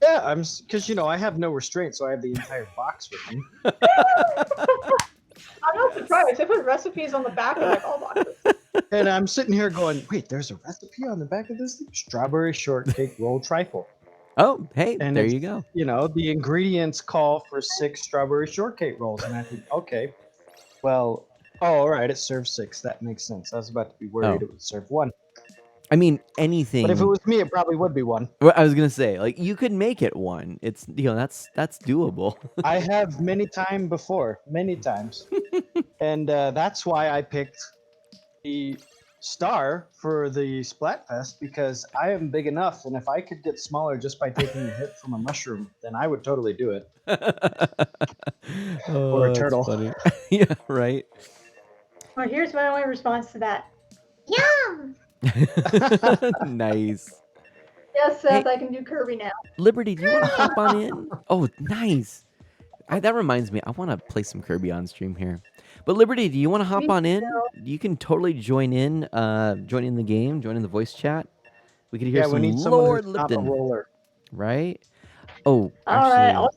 Yeah, because I have no restraint, so I have the entire box with me. I'm not surprised. They put recipes on the back of like all boxes. And I'm sitting here going, wait, there's a recipe on the back of this thing? Strawberry shortcake roll trifle. Oh, hey, And there it's- you go. The ingredients call for 6 strawberry shortcake rolls. And I think, okay, well, all right, it serves 6. That makes sense. I was about to be worried Oh. it would serve 1. I mean, anything. But if it was me, it probably would be 1. Well, I was gonna say, like, you could make it one. It's that's doable. I have many times before, many times. And that's why I picked the star for the Splatfest, because I am big enough, and if I could get smaller just by taking a hit from a mushroom, then I would totally do it. Oh, Or a that's turtle. funny. Yeah, right. Well, here's my only response to that. Yum! Nice. Yes, Seth, I can do Kirby now. Liberty, do you want to hop on in? Oh, nice. That reminds me, I want to play some Kirby on stream here. But Liberty, do you want to hop Me on in? too. You can totally join in the game, join in the voice chat. We could hear Yeah, some we need someone Lord who's not a Lipton, roller. right? Oh, All right,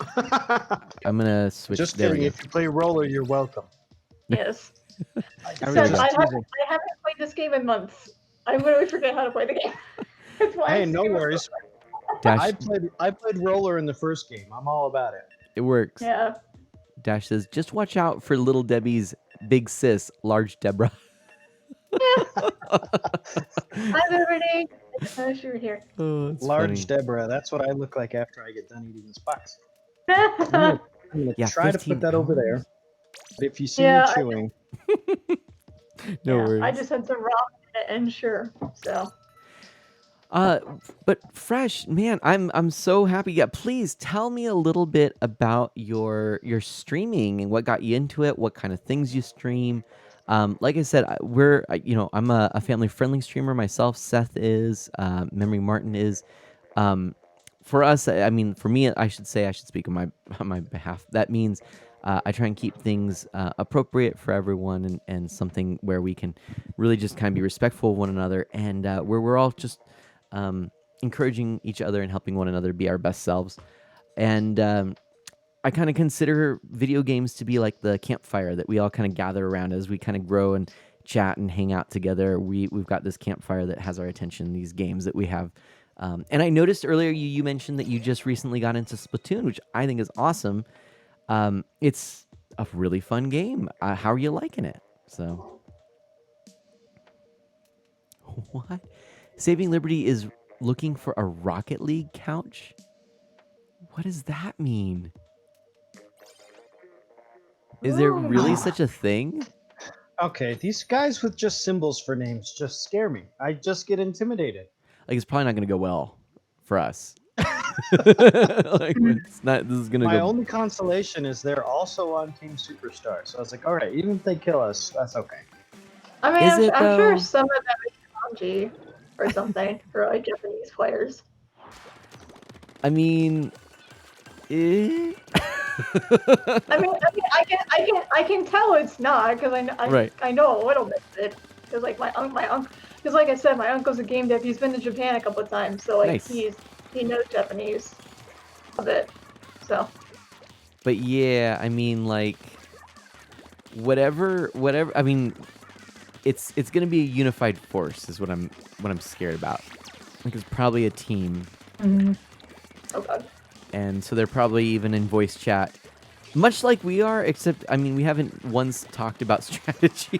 actually, I'm gonna switch. Just there kidding. we go. If you play roller, you're welcome. yes. I was Seth, just I teasing. haven't played this game in months. I literally forget how to play the game. That's why Hey, I'm no super- worries. Dash, I played roller in the first game. I'm all about it. it works. Yeah. Dash says, just watch out for little Debbie's big sis, large Deborah. Hi, everybody. I just noticed you were here. Oh, that's Large funny. Deborah. That's what I look like after I get done eating this box. I'm gonna Yeah, try to 15 put that over there. hours. But if you see Yeah, me chewing, No Yeah, worries. I just had some ramen and sure. So But Fresh, man, I'm so happy. Yeah, please tell me a little bit about your streaming and what got you into it, what kind of things you stream. Like I said, I'm a family friendly streamer myself. Seth is, Memory Martin is. For us, I mean, for me, I should speak on my behalf. That means I try and keep things appropriate for everyone and something where we can really just kind of be respectful of one another and where we're all just encouraging each other and helping one another be our best selves. And I kind of consider video games to be like the campfire that we all kind of gather around as we kind of grow and chat and hang out together. We've got this campfire that has our attention, these games that we have. And I noticed earlier you mentioned that you just recently got into Splatoon, which I think is awesome. It's a really fun game. How are you liking it? So, what? Saving Liberty is looking for a Rocket League couch? What does that mean? Is there really such a thing? Okay, these guys with just symbols for names just scare me. I just get intimidated. Like, it's probably not going to go well for us. Like, it's not. This is going to My go. only consolation is they're also on Team Superstar, so I was like, all right, even if they kill us, that's okay. I mean, Is it, I'm sure though? some of them is kanji or something for like Japanese players. I mean, eh? I can tell it's not because Right. I know a little bit of it because like my uncle because like I said my uncle's a game dev. He's been to Japan a couple of times, so like Nice. he knows Japanese a bit. So But yeah, I mean, like, whatever. I mean, it's going to be a unified force, is what I'm scared about. Like, it's probably a team, oh god. and so they're probably even in voice chat, much like we are. Except, I mean, we haven't once talked about strategy.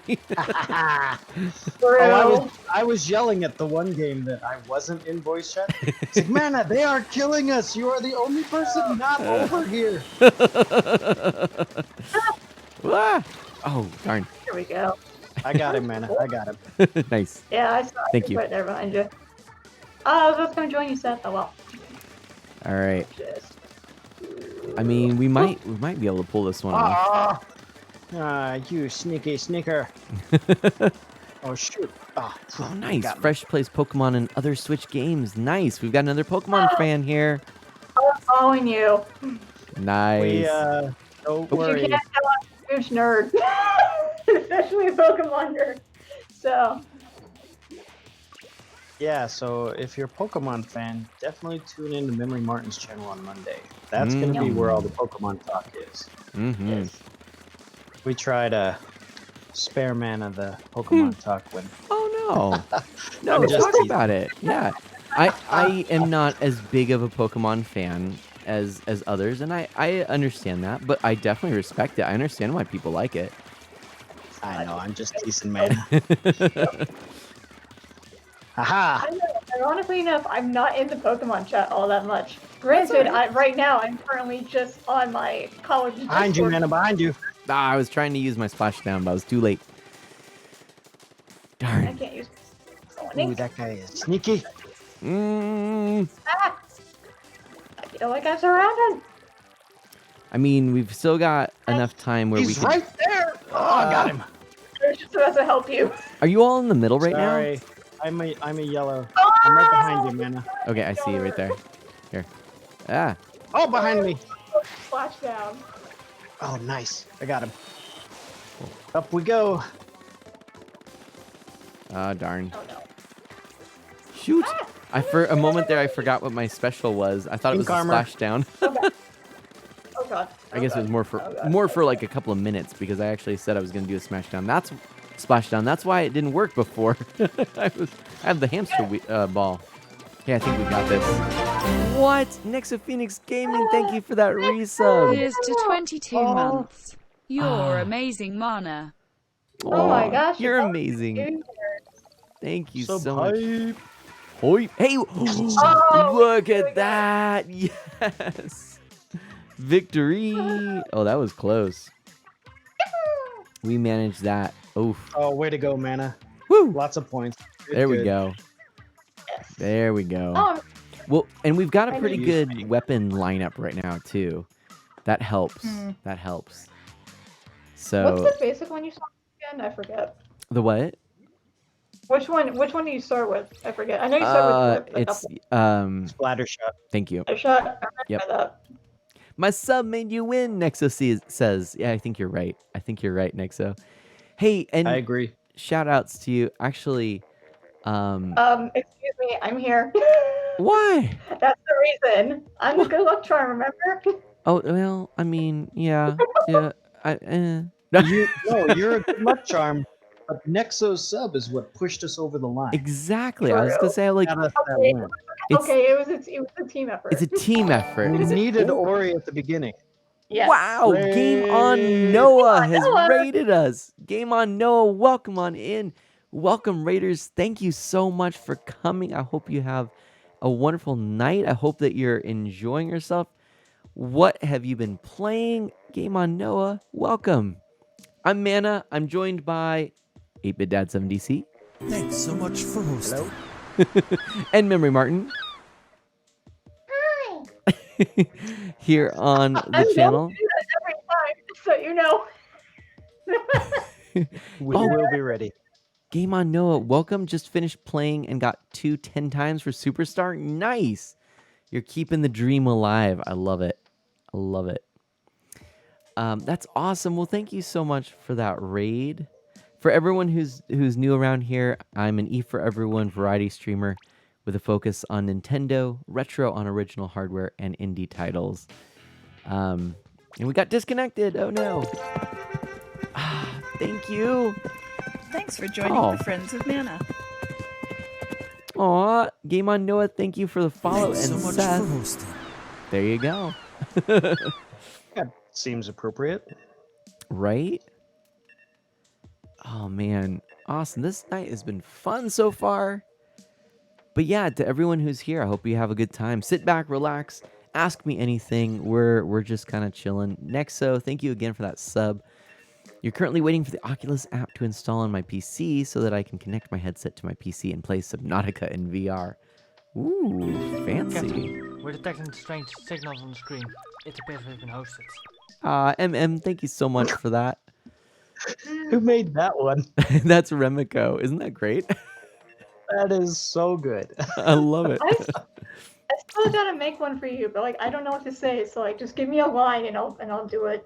For Oh, real. I was yelling at the one game that I wasn't in voice chat. It's like, Mana, they are killing us. You are the only person not over here. Ah! Oh, darn! Here we go. I got him, Mana. I got him. Nice. Yeah, I saw Thank it you. right there behind you. I was just gonna join you, Seth. Oh well. All right. Just... I mean, we might be able to pull this one off. You sneaky sneaker. Oh, shoot. Oh, nice. got me. Fresh plays Pokemon and other Switch games. Nice. We've got another Pokemon fan here. I'm following you. Nice. We, don't You worry. can't tell I'm a huge nerd, especially a Pokemon nerd. So Yeah, so if you're a Pokemon fan, definitely tune in to Memory Martin's channel on Monday. That's going to be where all the Pokemon talk is. Mm-hmm. yes. We try to spare Mana the Pokemon talk when... Oh, no. No, I'm just talk teasing. about it. Yeah. I am not as big of a Pokemon fan as others, and I understand that, but I definitely respect it. I understand why people like it. I know, I'm just teasing, man. Haha! I don't know, ironically enough, I'm not in the Pokemon chat all that much. Granted, right now I'm currently just on my college. Behind you, Discord. Mana, behind you! I was trying to use my splashdown, but I was too late. I Darn. can't use. Ooh, that guy is sneaky. Ah! I feel like I'm surrounded. I mean, we've still got enough time where we He's can... right there! Oh, I got him! I was just about to help you. Are you all in the middle right Sorry, I'm a yellow. I'm right behind you, Mana. now? Okay, I see you right there. Here. Ah. Oh, behind me! Splash down. Oh, nice. I got him. Up we go. Ah, darn. Oh no. Shoot! For a moment there, I forgot what my special was. I thought it was Pink a armor. splashdown. Oh god. I guess it was more for like a couple of minutes because I actually said I was going to do a smashdown. That's splashdown. That's why it didn't work before. I have the hamster ball. Okay, I think we got this. What? Nexa Phoenix Gaming, thank you for that resub. Here's to 22 months. You're amazing, Mana. Oh my Aw, gosh, you're you're amazing. Thank you so So much. hype. Oi. Hey, Oh, look here we at go. that. Yes. Victory. Oh, that was close. We managed that. Oof. Oh, way to go, Mana. Woo. Lots of points. Good, There we good. go. Yes. There we go. Oh, Well, and we've got a I pretty need- good weapon lineup right now too. That helps. That helps. what's So the basic one you start with again? I forget. the what? Which one do you start with? I forget. I know you start with a It's couple. Splatter shot. thank you. I shot. I Yep. remember that. My sub made you win, says. Yeah, I think you're right. I think you're right, Nexo. Hey, I and agree. shout outs to you. Actually, Excuse me, I'm here. why? That's the reason. I'm the What? good luck charm, remember? Oh, well, I mean, yeah. No. You're a good luck charm, but Nexo's sub is what pushed us over the line. Exactly. I was gonna True. say, like, Got us that Okay, win. it's it was a team effort. it's a team effort. We Is it? needed Oh, Ori at the beginning. Yes. wow! Game on Raid. Noah has Noah. raided us. Game on Noah, welcome on in. Welcome, Raiders. Thank you so much for coming. I hope you have a wonderful night. I hope that you're enjoying yourself. What have you been playing? Game on Noah, welcome. I'm Mana. I'm joined by 8-Bit Dad 7DC. Thanks so much for hosting. And Memory Martin. Here on the I'm channel. going to do that every time, just so you know. We Oh. will be ready. Game on Noah, welcome. Just finished playing and got 10 times for Superstar. Nice. You're keeping the dream alive. I love it. I love it. That's awesome. Well, thank you so much for that raid. For everyone who's new around here, I'm an E for Everyone variety streamer with a focus on Nintendo, retro on original hardware, and indie titles. And we got disconnected. Oh no. Thank you. Thanks for joining Oh. the Friends of Mana. Aw, Game on Noah, thank you for the follow. Thanks so And much Seth, for hosting. there you go. That seems appropriate. Right? Oh man, awesome. This night has been fun so far. But yeah, to everyone who's here, I hope you have a good time. Sit back, relax, ask me anything. We're just kind of chilling. Nexo, thank you again for that sub. You're currently waiting for the Oculus app to install on my PC so that I can connect my headset to my PC and play Subnautica in VR. Ooh, fancy. We're detecting strange signals on the screen. It appears we've been hosted. MM, thank you so much for that. Who made that one? That's Remiko. Isn't that great? That is so good. I love it. I still gotta make one for you, but like I don't know what to say, so like just give me a line and I'll do it.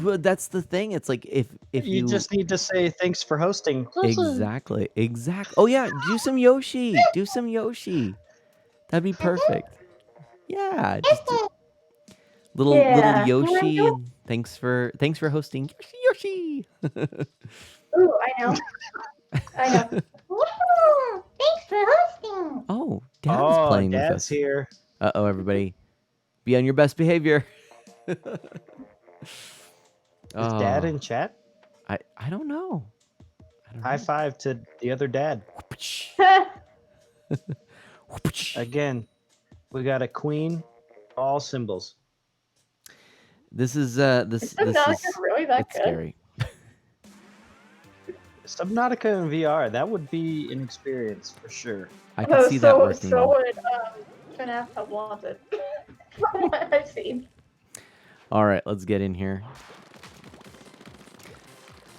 Well, that's the thing. It's like if You just need to say thanks for hosting. exactly. Oh yeah, do some Yoshi. That'd be perfect. Yeah, just little Yeah. Yoshi. And thanks for hosting, Yoshi. Ooh, I know. I know. Woohoo! Thanks for hosting. Oh, Dad's playing with Dad's us. here. Uh-oh, everybody, be on your best behavior. Is Dad Oh, in chat? I don't know. High five to the other dad. Again, we got a queen, all symbols. This is this Is is Subnautica really that it's good? scary. Subnautica in VR, that would be an experience for sure. I can see that so working. so would FNAF have wanted. From what I've seen. All right, let's get in here.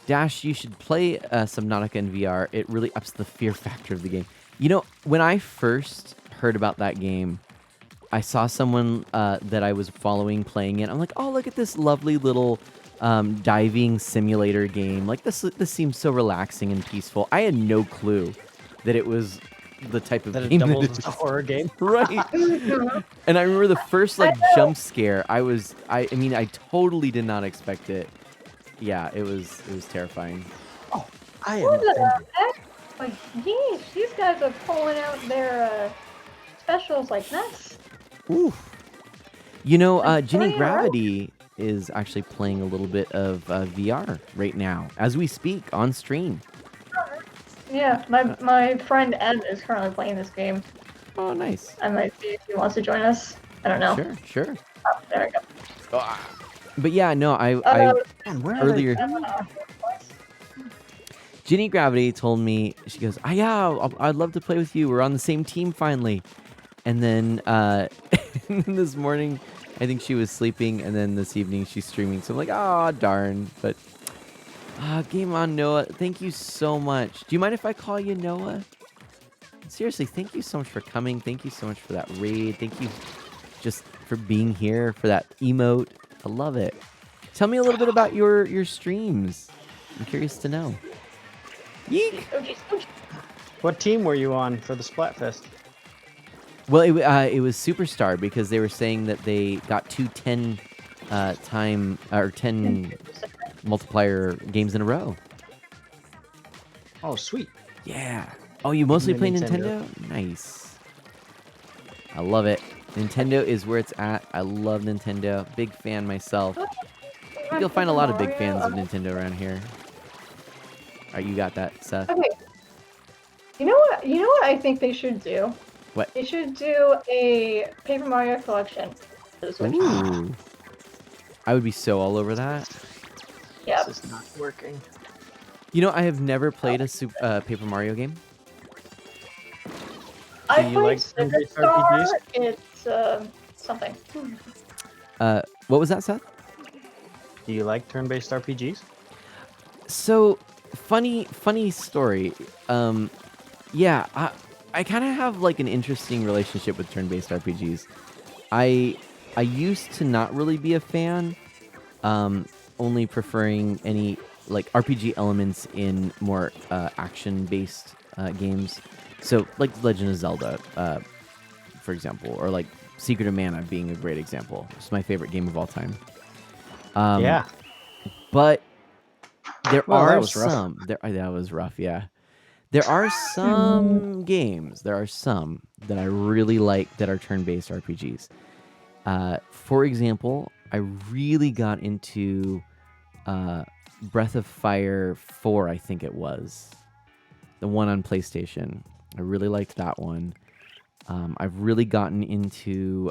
Dash, you should play Subnautica in VR. It really ups the fear factor of the game. You know, when I first heard about that game, I saw someone that I was following playing it. I'm like, oh, look at this lovely little diving simulator game. Like, this seems so relaxing and peaceful. I had no clue that it was the type of That it game doubles that as it a horror game. right. And I remember the first like jump scare. I mean, I totally did not expect it. Yeah, it was terrifying. Oh, I am What the offended. heck? Like, geez, these guys are pulling out their specials like nuts. Ooh. You know, Like, Ginny playing around. Gravity is actually playing a little bit of VR right now as we speak on stream. Yeah, my friend Ed is currently playing this game. Oh, nice. I might see if he wants to join us. I don't know. Sure. Oh, there we go. But yeah, no, I Man, where are they? earlier Ginny Gravity told me, she goes, yeah, I'd love to play with you. We're on the same team finally. And then this morning, I think she was sleeping, and then this evening she's streaming. So I'm like, oh, darn. But game on, Noah. Thank you so much. Do you mind if I call you Noah? Seriously, thank you so much for coming. Thank you so much for that raid. Thank you, just for being here, for that emote. I love it. Tell me a little bit about your streams. I'm curious to know. Yeek. What team were you on for the Splatfest? Well, it was Superstar because they were saying that they got 10 multiplier games in a row. Oh, sweet. Yeah. Oh, you mostly The play Nintendo? Nice. I love it. Nintendo is where it's at. I love Nintendo. Big fan myself. I think you'll find a lot of big fans of Nintendo around here. All right, you got that, Seth. Okay. You know what? You know what I think they should do? What? They should do a Paper Mario collection for the Switch. Ooh. I would be so all over that. Yep. This is not working. You know, I have never played a Paper Mario game. I Do you played like turn-based Superstar. RPGs? It's something. What was that, Seth? Do you like turn-based RPGs? So funny story. Yeah, I kind of have like an interesting relationship with turn-based RPGs. I used to not really be a fan, only preferring any like RPG elements in more action-based games. So like Legend of Zelda, for example, or like Secret of Mana being a great example. It's my favorite game of all time. Yeah. But there Well, are that was rough. some. That was rough, yeah. There are some games. There are some that I really like that are turn-based RPGs. For example, I really got into Breath of Fire 4, I think it was. The one on PlayStation. I really liked that one. I've really gotten into...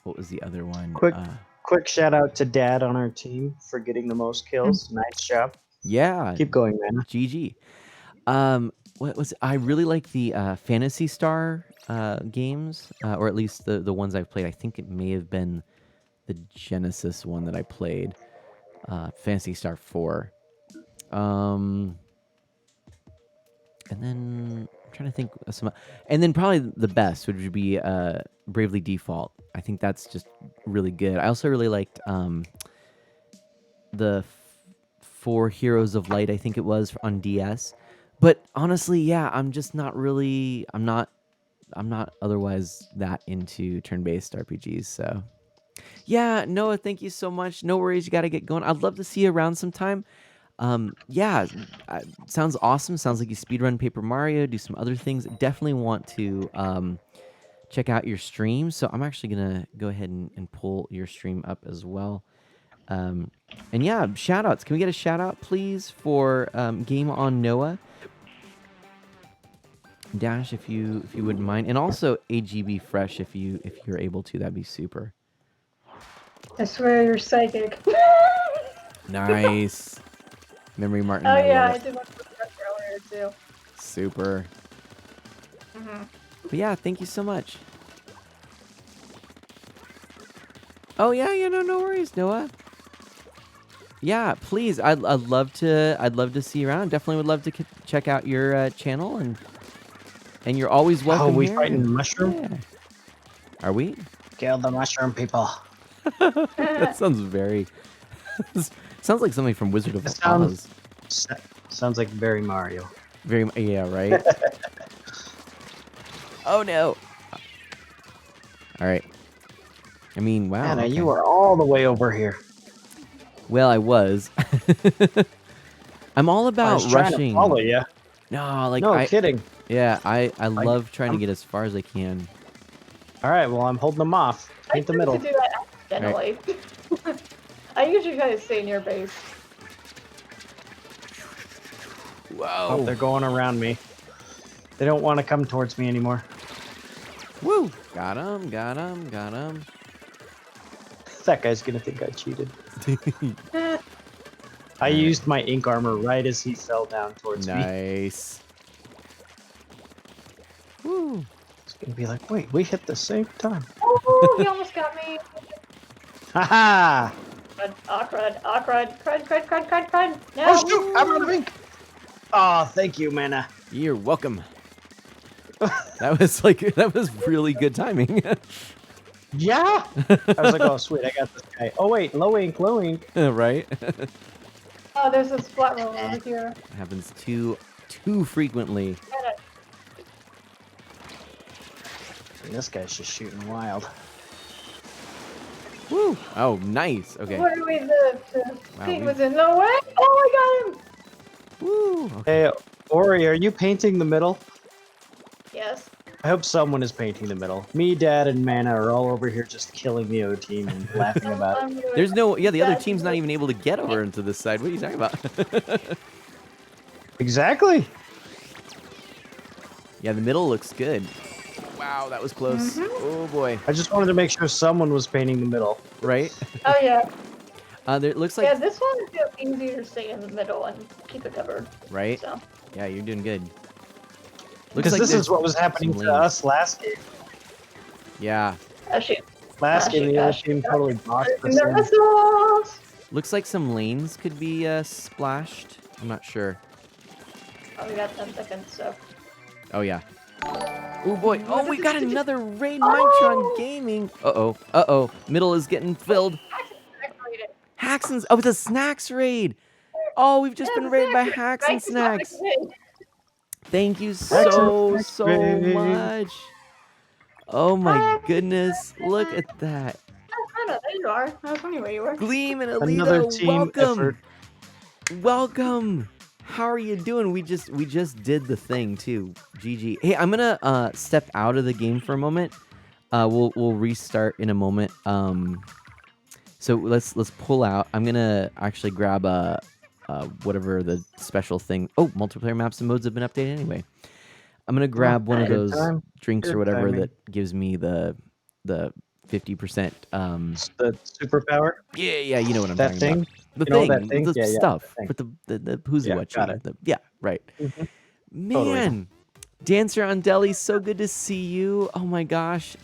what was the other one? Quick shout out to Dad on our team for getting the most kills. Nice job. Yeah. Keep going, man. GG. What was I really like the Phantasy Star games, or at least the ones I've played. I think it may have been the Genesis one that I played. Phantasy Star 4. And then I'm trying to think of some, and then probably the best would be Bravely Default. I think that's just really good. I also really liked the 4 Heroes of Light, I think it was, on DS. But honestly, yeah, I'm just not really. I'm not otherwise that into turn-based RPGs. So, yeah, Noah, thank you so much. No worries, you got to get going. I'd love to see you around sometime. Yeah, sounds awesome. Sounds like you speedrun Paper Mario, do some other things. Definitely want to check out your stream. So I'm actually gonna go ahead and pull your stream up as well. And yeah, shout outs. Can we get a shout out, please, for Game on Noah? Dash, if you wouldn't mind, and also AGB Fresh, if you're able to, that'd be super. I swear you're psychic. Nice. Memory Martin. Oh yeah, love I it. did one for Fresh earlier too. Super. But yeah, thank you so much. Oh yeah, no worries, Noah. Yeah, please, I'd love to see you around. Definitely would love to check out your channel, and you're always welcome. we here. fighting mushroom? Yeah. Are we? Kill the mushroom people. That sounds very. Sounds like something from Wizard of It Oz. Sounds like very Mario. Very, yeah, right. Oh no! All right. I mean, wow. Anna, okay. you are all the way over here. Well, I was. I'm all I about was trying rushing. to follow you. No, like No kidding. Yeah, I love trying to get as far as I can. All right, well, I'm holding them off. I Paint the tend middle. to do that accidentally. I usually try to stay near base. Whoa! Oh, they're going around me. They don't want to come towards me anymore. Woo! Got him! Got him! Got him! That guy's gonna think I cheated. I used my ink armor right as he fell down towards me. Nice. Woo! He's gonna be like, wait, we hit the same time. Oh, he almost got me. Haha! Crud. Crud. No. Oh shoot! I'm out of ink! Oh, thank you, Mana. You're welcome. That was really good timing. Yeah. I was like, oh sweet, I got this guy. Oh wait, low ink, low ink. Right? Oh, there's a splat roll over here. Happens too frequently. And this guy's just shooting wild. Woo! Oh, nice. Okay. What are we? The Wow, pink we- was in the way. Oh, I got him. Woo! Okay. Hey, Ori, are you painting the middle? Yes. I hope someone is painting the middle. Me, Dad, and Mana are all over here just killing the O team and laughing about it. I'm doing There's no the other that. team's not even able to get over into this side. What are you talking about? Exactly. Yeah, the middle looks good. Wow, that was close. Oh boy. I just wanted to make sure someone was painting the middle. Right? Oh yeah. There it looks like Yeah, this one feels easier to stay in the middle and keep it covered. right? So. Yeah, you're doing good. Looks Because like this there's is what was happening some to lanes. us last game. Yeah. Oh shoot. Last game, the other Gosh. team totally boxed And us the in. missiles! Looks like some lanes could be splashed. I'm not sure. Oh, we got 10 seconds, so. Oh yeah. Oh boy. Oh, we got another raid Oh! Mitron Gaming. Uh-oh. Uh-oh. Middle is getting filled. Haxon's. Oh, it's a snacks raid. Oh, we've just Yeah, been the raided by snacks Hacks raid. and Snacks. Thank you Snacks so, and so Snacks raid. much. Oh my Hacks goodness. and Look at that. Oh, no, there you are. I was wondering where you were. Gleam and Another Alito, team welcome. effort. Welcome. How are you doing? We just did the thing too. GG. Hey, I'm gonna step out of the game for a moment. We'll restart in a moment. So let's pull out. I'm gonna actually grab whatever the special thing. Oh, multiplayer maps and modes have been updated anyway. I'm gonna grab one of good those time. drinks or Good whatever timing. that gives me the 50%. The superpower. Yeah, you know what I'm That talking thing. about. The You know thing, that thing? the Yeah, yeah, stuff that thing. with the who's Yeah, what got it. yeah, right. Mhm. Man, Dancer on Deli, so good to see you. Oh my gosh,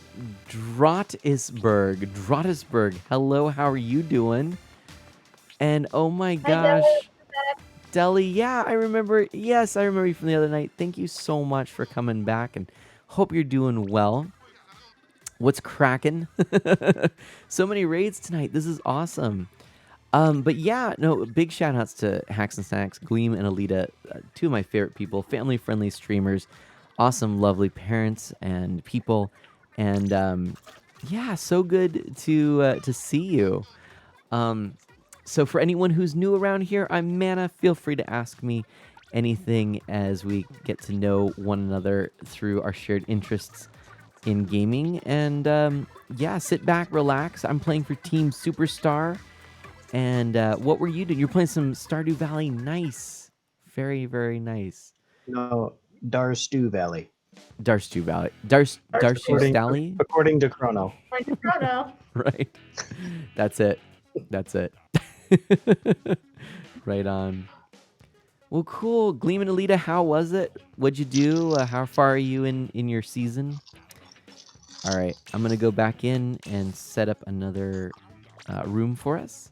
Drotisberg, hello, how are you doing? And oh my gosh, Deli, yeah, I remember. Yes, I remember you from the other night. Thank you so much for coming back, and hope you're doing well. What's cracking? So many raids tonight. This is awesome. But yeah, no, big shout outs to Hacks and Snacks, Gleam and Alita, two of my favorite people, family friendly streamers, awesome, lovely parents and people. And yeah, so good to see you. So for anyone who's new around here, I'm Mana. Feel free to ask me anything as we get to know one another through our shared interests in gaming. And yeah, sit back, relax. I'm playing for Team Superstar. And what were you doing? You're playing some Stardew Valley. Nice. Very, very nice. No, Darstew Valley. Darstew Valley. Darstew Valley? According to Chrono. Chrono. Right. That's it. That's it. Right on. Well, cool. Gleam and Alita, how was it? What'd you do? How far are you in your season? All right. I'm going to go back in and set up another room for us.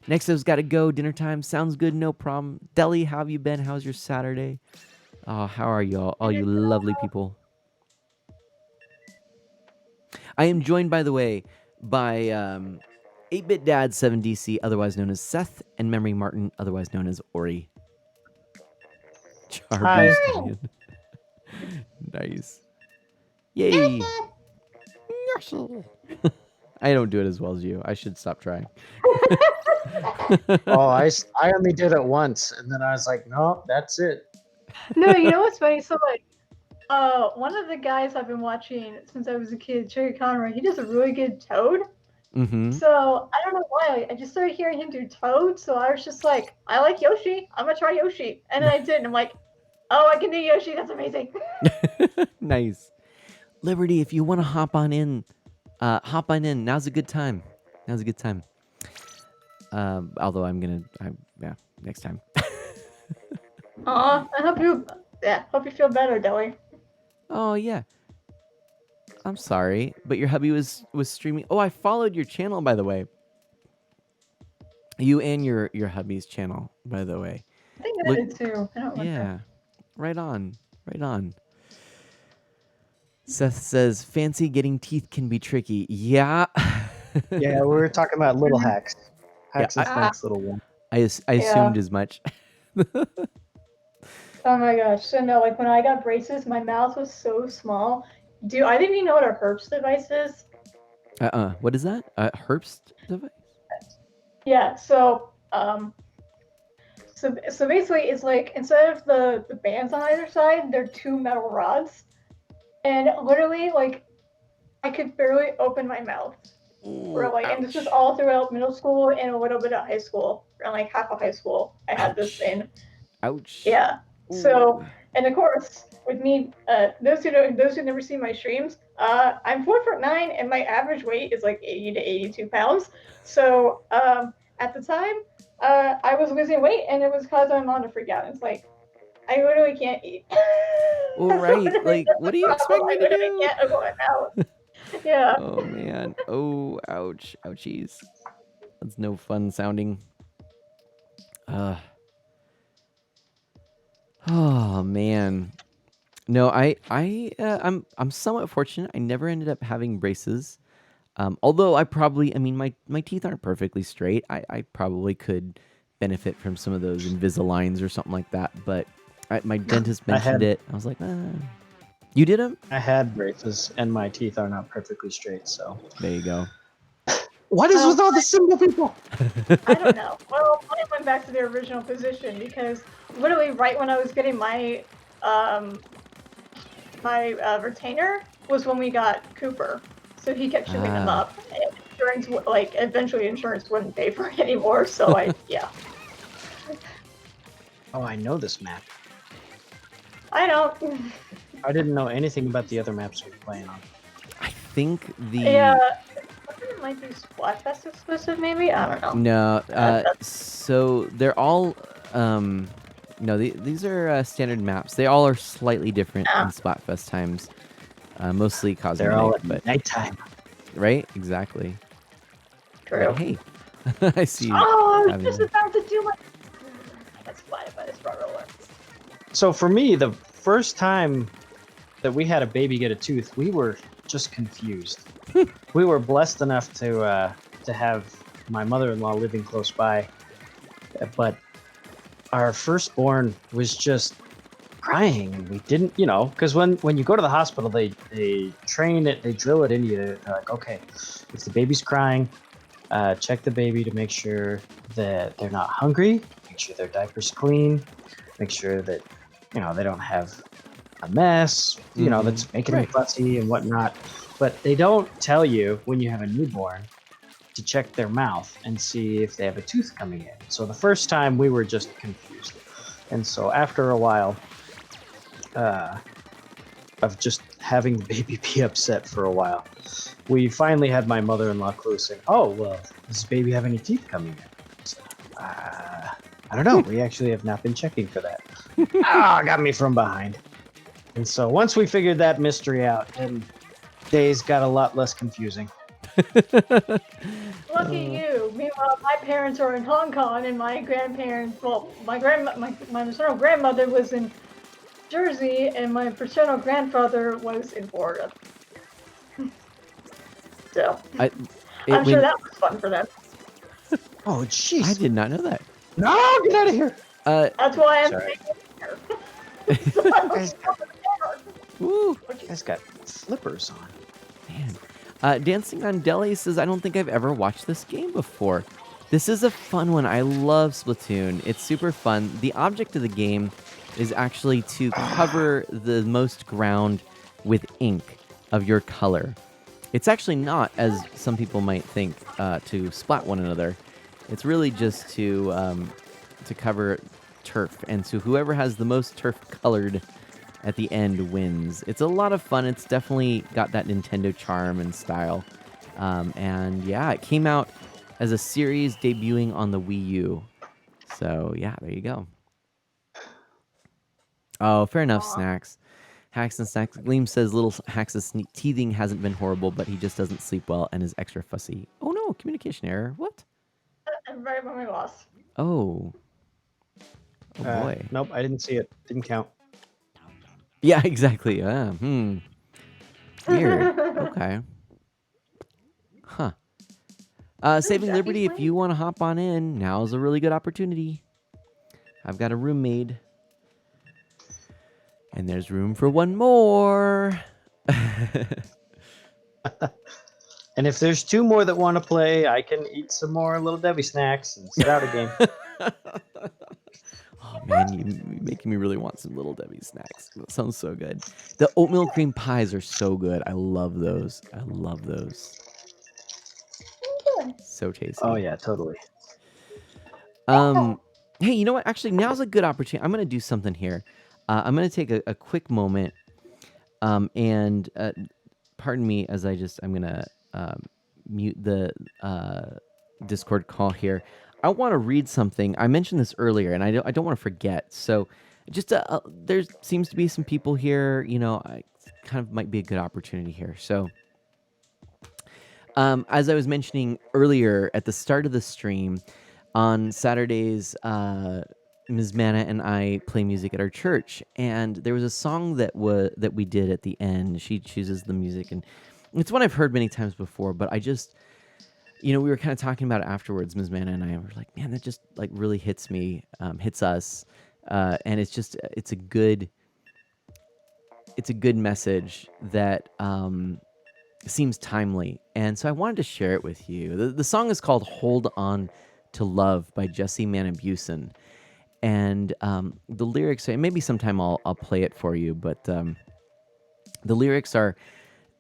Next, I've got to go. Dinner time. Sounds good. No problem. Deli, how have you been? How's your Saturday? Oh, how are you all you lovely people? I am joined, by the way, by 8-Bit Dad 7DC, otherwise known as Seth, and Memory Martin, otherwise known as Ori. Hi. Charboost. Nice. Yay. I don't do it as well as you. I should stop trying. Oh, I only did it once, and then I was like, no, that's it. No, you know what's funny? So, like, one of the guys I've been watching since I was a kid, Cherry Conroy, he does a really good Toad. Mm-hmm. So, I don't know why. I just started hearing him do Toad, so I was just like, I like Yoshi. I'm gonna try Yoshi. And then I did, and I'm like, oh, I can do Yoshi. That's amazing. Nice. Liberty, if you want to hop on in. Now's a good time. Although yeah, next time. Aw, I hope you feel better, Deli. Oh yeah. I'm sorry, but your hubby was streaming. Oh, I followed your channel, by the way. You and your hubby's channel, by the way. I think I did too. I don't remember. Yeah. Right on. Seth says, "Fancy getting teeth can be tricky." Yeah. Yeah, we were talking about little hacks. Yeah, Hacks and snacks, little one. I Yeah. assumed as much. Oh my gosh. So no, like when I got braces, my mouth was so small. Do either of you know what a Herbst device is? What is that? Herbst device? Yeah. So basically, it's like instead of the bands on either side, they're two metal rods, and literally like I could barely open my mouth. For like, and this was all throughout middle school and a little bit of high school, around like half of high school. I had this thing. Ouch. Yeah. So, and of course, with me, those who never see my streams, I'm 4'9" and my average weight is like 80 to 82 pounds. So, at the time, I was losing weight, and it was causing my mom to freak out. It's like, I literally can't eat. Well, right. Like, what do you expect me to do? Can't open my mouth. Yeah. Oh man. Oh, ouch. Ouchies. That's no fun sounding. Oh man. No, I'm somewhat fortunate. I never ended up having braces. Although I mean, my teeth aren't perfectly straight. I probably could benefit from some of those Invisaligns or something like that. But my dentist mentioned it. I was like, you did them? I had braces, and my teeth are not perfectly straight, so. There you go. What is with all the simple people? I don't know. Well, I went back to their original position because literally right when I was getting my retainer was when we got Cooper. So he kept chewing them up. And insurance, like eventually insurance wouldn't pay for it anymore. So yeah. Oh, I know this map. I don't. I didn't know anything about the other maps we were playing on. I think the Yeah. It might be Splatfest exclusive, maybe. I don't know. No, so they're all no, these are standard maps. They all are slightly different in Splatfest times. Mostly cosmetic, They're all at but nighttime. right? Exactly. True. But hey, I see. Oh, I was having- just about to do my. That's splatted by this front roller. So for me, the first time that we had a baby get a tooth, we were just confused. We were blessed enough to have my mother-in-law living close by, but our firstborn was just crying, and we didn't, because when you go to the hospital, they train it, they drill it into you. They're like, okay, if the baby's crying, check the baby to make sure that they're not hungry, make sure their diaper's clean, make sure that they don't have a mess, that's making them fussy and whatnot. But they don't tell you when you have a newborn to check their mouth and see if they have a tooth coming in. So the first time we were just confused. And so after a while of just having the baby be upset for a while, we finally had my mother-in-law clue saying, oh, well, does this baby have any teeth coming in? So, I don't know. We actually have not been checking for that. Got me from behind. And so once we figured that mystery out, then days got a lot less confusing. Lucky you. Meanwhile, my parents are in Hong Kong, and my grandparents. Well, my maternal grandmother was in Jersey, and my paternal grandfather was in Florida. So I'm sure that was fun for them. Oh, jeez! I did not know that. No, get out of here! That's why I'm Sorry. here. Woo. You guys got flippers on. Man. Dancing on Deli says, I don't think I've ever watched this game before. This is a fun one. I love Splatoon. It's super fun. The object of the game is actually to cover the most ground with ink of your color. It's actually not, as some people might think, to splat one another. It's really just to cover turf. And so whoever has the most turf colored at the end wins. It's a lot of fun. It's definitely got that Nintendo charm and style. And yeah, it came out as a series debuting on the Wii U. So yeah, there you go. Oh, fair enough, Snacks. Hacks and Snacks. Gleam says little Hacks' teething hasn't been horrible, but he just doesn't sleep well and is extra fussy. Oh no, communication error. What? I'm right by my loss. Oh. Oh boy. Nope, I didn't see it. Didn't count. Yeah, exactly. Weird. Okay. Huh. Saving Jackie's Liberty, if playing? you want to hop on in, now is a really good opportunity. I've got a room made. And there's room for one more. And if there's 2 more that want to play, I can eat some more Little Debbie snacks and sit out a game. Oh man, you're making me really want some Little Debbie snacks. That sounds so good. The oatmeal cream pies are so good. I love those. I love those. So tasty. Oh yeah, totally. Hey, you know what? Actually, now's a good opportunity. I'm gonna do something here. I'm gonna take a quick moment. And pardon me as I'm gonna mute the Discord call here. I want to read something. I mentioned this earlier, and I don't want to forget. So, just there seems to be some people here. You know, I kind of might be a good opportunity here. So, as I was mentioning earlier at the start of the stream, on Saturdays, Ms. Manna and I play music at our church, and there was a song that we did at the end. She chooses the music, and it's one I've heard many times before, but I just, we were kind of talking about it afterwards. Ms. Manna and I were like, man, that just like really hits me, hits us, and it's a good message that seems timely, and so I wanted to share it with you. The song is called "Hold On to Love" by Jesse Manabusen. And the lyrics, maybe sometime I'll play it for you, but the lyrics are,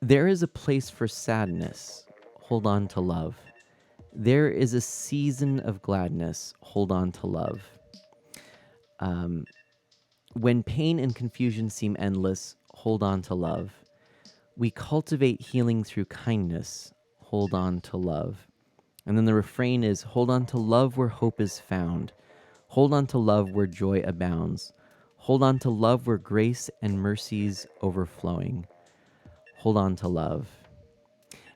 there is a place for sadness, hold on to love. There is a season of gladness, hold on to love. When pain and confusion seem endless, hold on to love. We cultivate healing through kindness, hold on to love. And then the refrain is, hold on to love where hope is found. Hold on to love where joy abounds. Hold on to love where grace and mercy's overflowing. Hold on to love.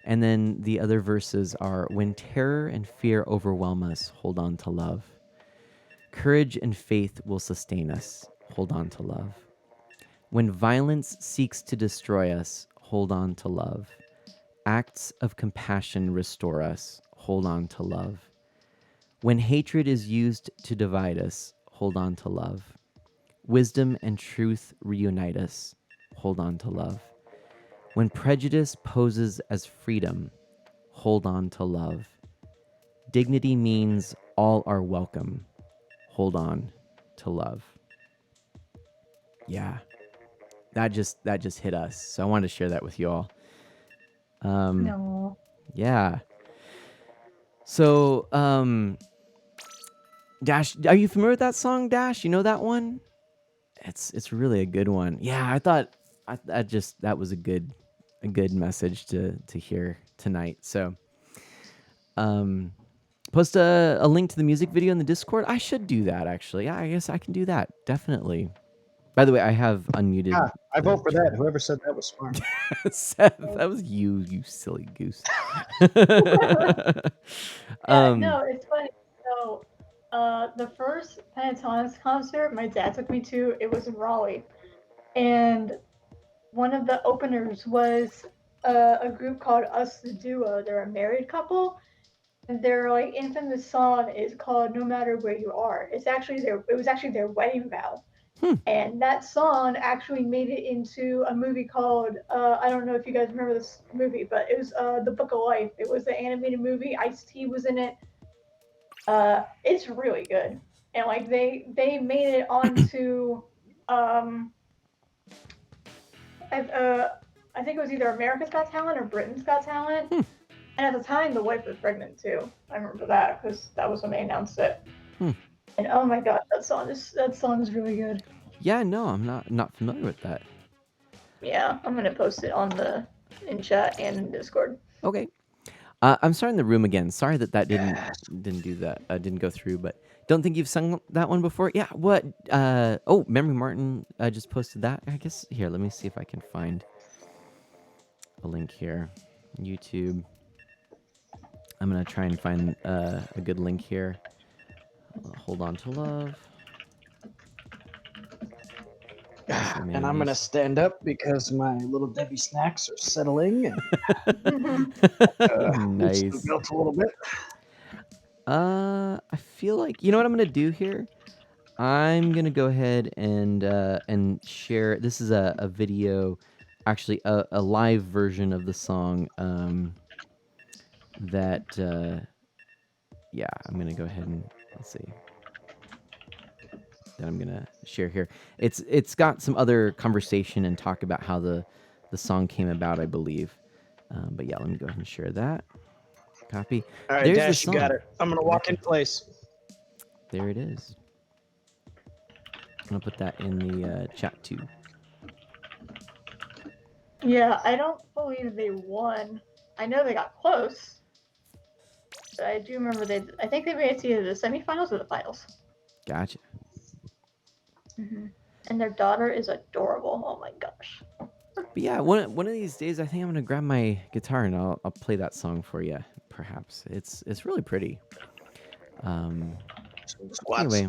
And then the other verses are, when terror and fear overwhelm us, hold on to love. Courage and faith will sustain us. Hold on to love. When violence seeks to destroy us, hold on to love. Acts of compassion restore us. Hold on to love. When hatred is used to divide us, hold on to love. Wisdom and truth reunite us. Hold on to love. When prejudice poses as freedom, hold on to love. Dignity means all are welcome. Hold on to love. Yeah, that just hit us. So I wanted to share that with you all. No. Yeah. So, Dash, are you familiar with that song, Dash? You know that one? It's really a good one. Yeah, I thought that was a good message to hear tonight. So, post a link to the music video in the Discord. I should do that, actually. Yeah, I guess I can do that. Definitely. By the way, I have unmuted. Yeah, I vote for that. Whoever said that was smart. Seth, that was you silly goose. No, it's funny. So, the first Pentatonics concert my dad took me to, it was in Raleigh, and one of the openers was a group called Us the Duo. They're a married couple, and their like infamous song is called "No Matter Where You Are." It was actually their wedding vow. And that song actually made it into a movie called, I don't know if you guys remember this movie, but it was The Book of Life. It was the animated movie. Ice-T was in it. It's really good. And like they made it onto, I think it was either America's Got Talent or Britain's Got Talent. And at the time, the wife was pregnant too. I remember that because that was when they announced it. And oh my god, that song is really good. Yeah, no, I'm not familiar with that. Yeah, I'm gonna post it in chat and in Discord. Okay. I'm starting the room again. Sorry that didn't do that. Didn't go through, but don't think you've sung that one before. Yeah. What? Oh, Memory Martin just posted that. I guess here. Let me see if I can find a link here. YouTube. I'm gonna try and find a good link here. Hold on to love. And I'm gonna stand up because my little Debbie snacks are settling and Nice. the belt a little bit. I feel like you know what I'm gonna do here. I'm gonna go ahead and share. This is a video, actually a live version of the song. That yeah, I'm gonna go ahead and let's see. That I'm gonna share here. It's got some other conversation and talk about how the song came about, I believe. But yeah, let me go ahead and share that. Copy. All right, There's the Dash, you got song. it. I'm gonna walk in place. There it is. I'm gonna put that in the chat too. Yeah, I don't believe they won. I know they got close. But I do remember I think they made it to either the semifinals or the finals. Gotcha. And their daughter is adorable. Oh my gosh. But yeah, one of these days, I think I'm gonna grab my guitar and I'll play that song for you. Perhaps it's really pretty. Anyway,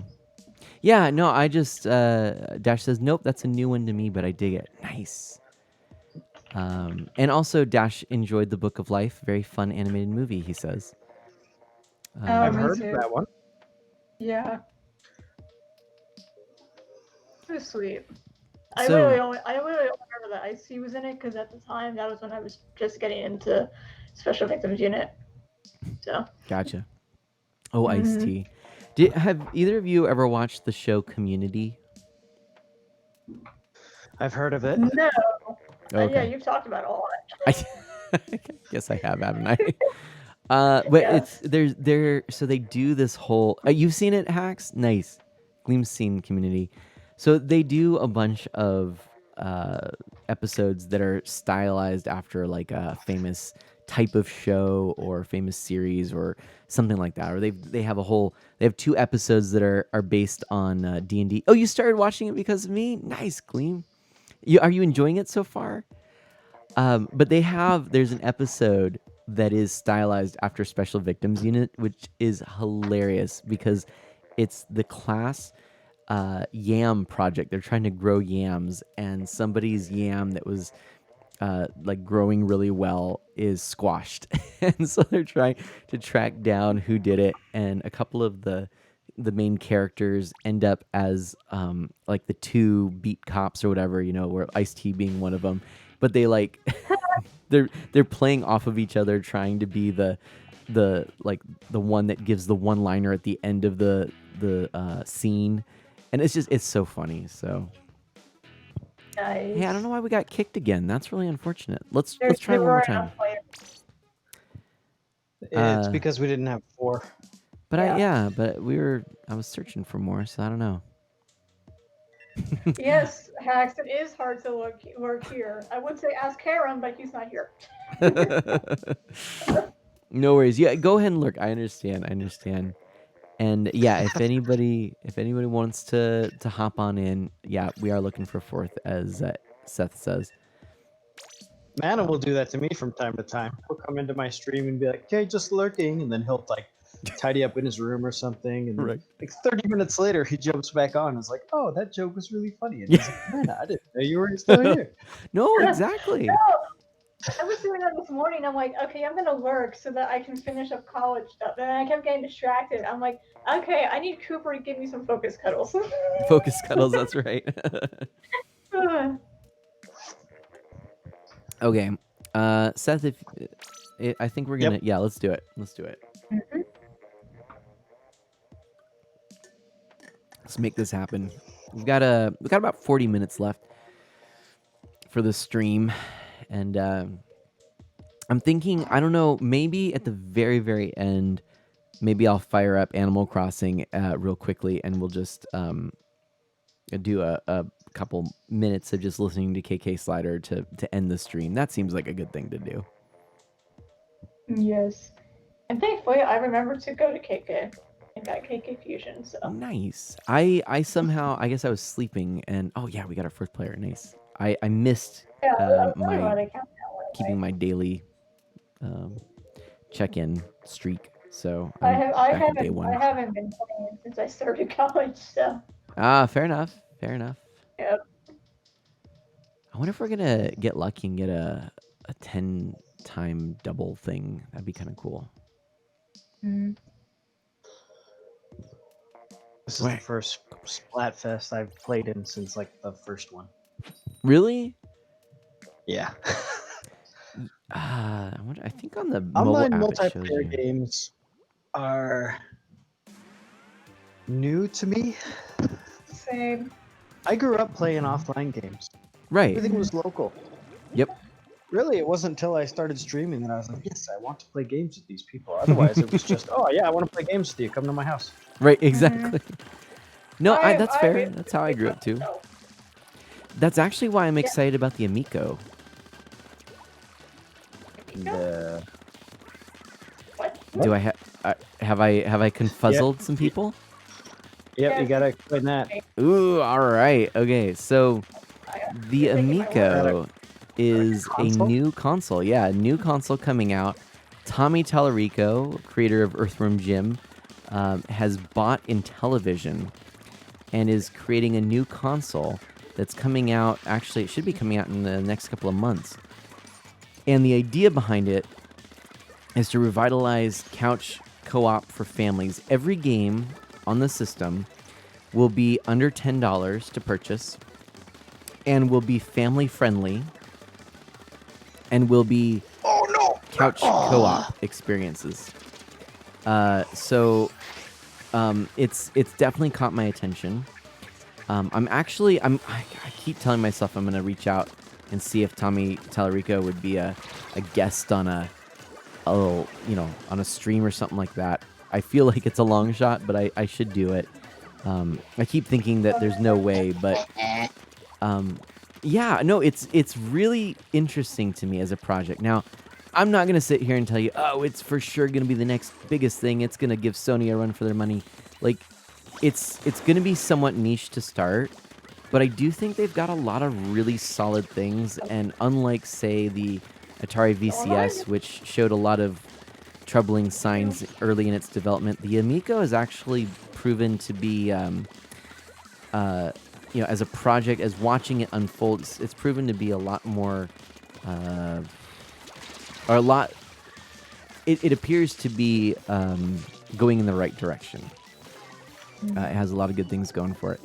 yeah, no, I just Dash says nope, that's a new one to me, but I dig it. Nice. And also Dash enjoyed the Book of Life, very fun animated movie. He says. I've Me heard too. of that one. Yeah. It was sweet. I So- literally only remember that Ice-T was in it because at the time that was when I was just getting into Special Victims Unit. So. Gotcha. Oh, Ice-T. Have either of you ever watched the show Community? I've heard of it. No. Okay. Yeah, you've talked about it a lot. I guess I have, haven't I? But Yes. so they do this whole. You've seen it, Hacks? Nice. Gleam's seen Community. So they do a bunch of episodes that are stylized after like a famous type of show or famous series or something like that. Or they have 2 episodes that are based on D&D. Oh, you started watching it because of me? Nice, Gleam. Are you enjoying it so far? But there's an episode that is stylized after Special Victims Unit, which is hilarious because it's the class yam project. They're trying to grow yams, and somebody's yam that was like growing really well is squashed. And so they're trying to track down who did it, and a couple of the main characters end up as like the 2 beat cops or whatever, where Ice-T being one of them. But they like they're playing off of each other, trying to be the one that gives the one-liner at the end of the scene, and it's so funny. So Nice. hey, I don't know why we got kicked again. That's really unfortunate. Let's There try one more weren't time. enough players. It's because we didn't have 4. But Yeah. I was searching for more, so I don't know. Yes, Hacks, it is hard to work here. I would say ask Karen, but he's not here. No worries. Yeah, go ahead and look. I understand. And yeah, if anybody wants to hop on in, yeah, we are looking for 4th, as Seth says. Mana will do that to me from time to time. He'll come into my stream and be like, "Okay, just lurking," and then he'll like tidy up in his room or something. And then, Right. like 30 minutes later, he jumps back on and is like, "Oh, that joke was really funny." And he's like, "Mana, I didn't know you were still here." No, exactly. No, I was doing that this morning. I'm like, okay, I'm gonna work so that I can finish up college stuff. And I kept getting distracted. I'm like, okay, I need Cooper to give me some focus cuddles. Focus cuddles. That's right. Okay, Seth, I think we're gonna. Yep. Yeah, let's do it. Let's make this happen. We got about 40 minutes left for the stream, and I'm thinking, I don't know, maybe at the very, very end, maybe I'll fire up Animal Crossing real quickly, and we'll just do a couple minutes of just listening to KK Slider to end the stream. That seems like a good thing to do. Yes. And thankfully, I remembered to go to KK and got KK Fusion, so. Nice. I somehow, I guess I was sleeping, and oh yeah, we got our 1st player. Nice. I missed Yeah, that's my what I count now. keeping my daily check-in streak. So I I'm back at day 1. haven't been playing since I started college, so. Ah, fair enough. Yep. I wonder if we're gonna get lucky and get a 10-time double thing. That'd be kind of cool. Mm. This is the first Splatfest I've played in since like the first one. Really? Yeah. I wonder. I think on the Online mobile app it shows multiplayer you. games are new to me. Same. I grew up playing offline games. Right. Everything was local. Yep. Really, it wasn't until I started streaming that I was like, yes, I want to play games with these people. Otherwise, it was just, oh yeah, I want to play games with you. Come to my house. Right. Exactly. No, I- that's I fair. mean- That's how I grew up too. No. That's actually why I'm excited about the Amico. The... What? Do I have I confuzzled some people? Yep, you gotta explain that. Ooh, all right. Okay, so the You're taking my Amico is a console? new console. Yeah, a new console coming out. Tommy Tallarico, creator of Earthworm Jim, has bought Intellivision and is creating a new console that's coming out. Actually, it should be coming out in the next couple of months. And the idea behind it is to revitalize couch co-op for families. Every game on the system will be under $10 to purchase and will be family friendly and will be couch co-op experiences. So it's definitely caught my attention. I keep telling myself I'm gonna reach out and see if Tommy Tallarico would be a guest on a on a stream or something like that. I feel like it's a long shot, but I should do it. I keep thinking that there's no way, but yeah, no, it's really interesting to me as a project. Now, I'm not gonna sit here and tell you, oh, it's for sure gonna be the next biggest thing. It's gonna give Sony a run for their money. Like, it's gonna be somewhat niche to start, but I do think they've got a lot of really solid things. And unlike, say, the Atari VCS, which showed a lot of troubling signs early in its development, the Amico has actually proven to be, as a project, as watching it unfold, it's proven to be a lot more, it appears to be going in the right direction. It has a lot of good things going for it.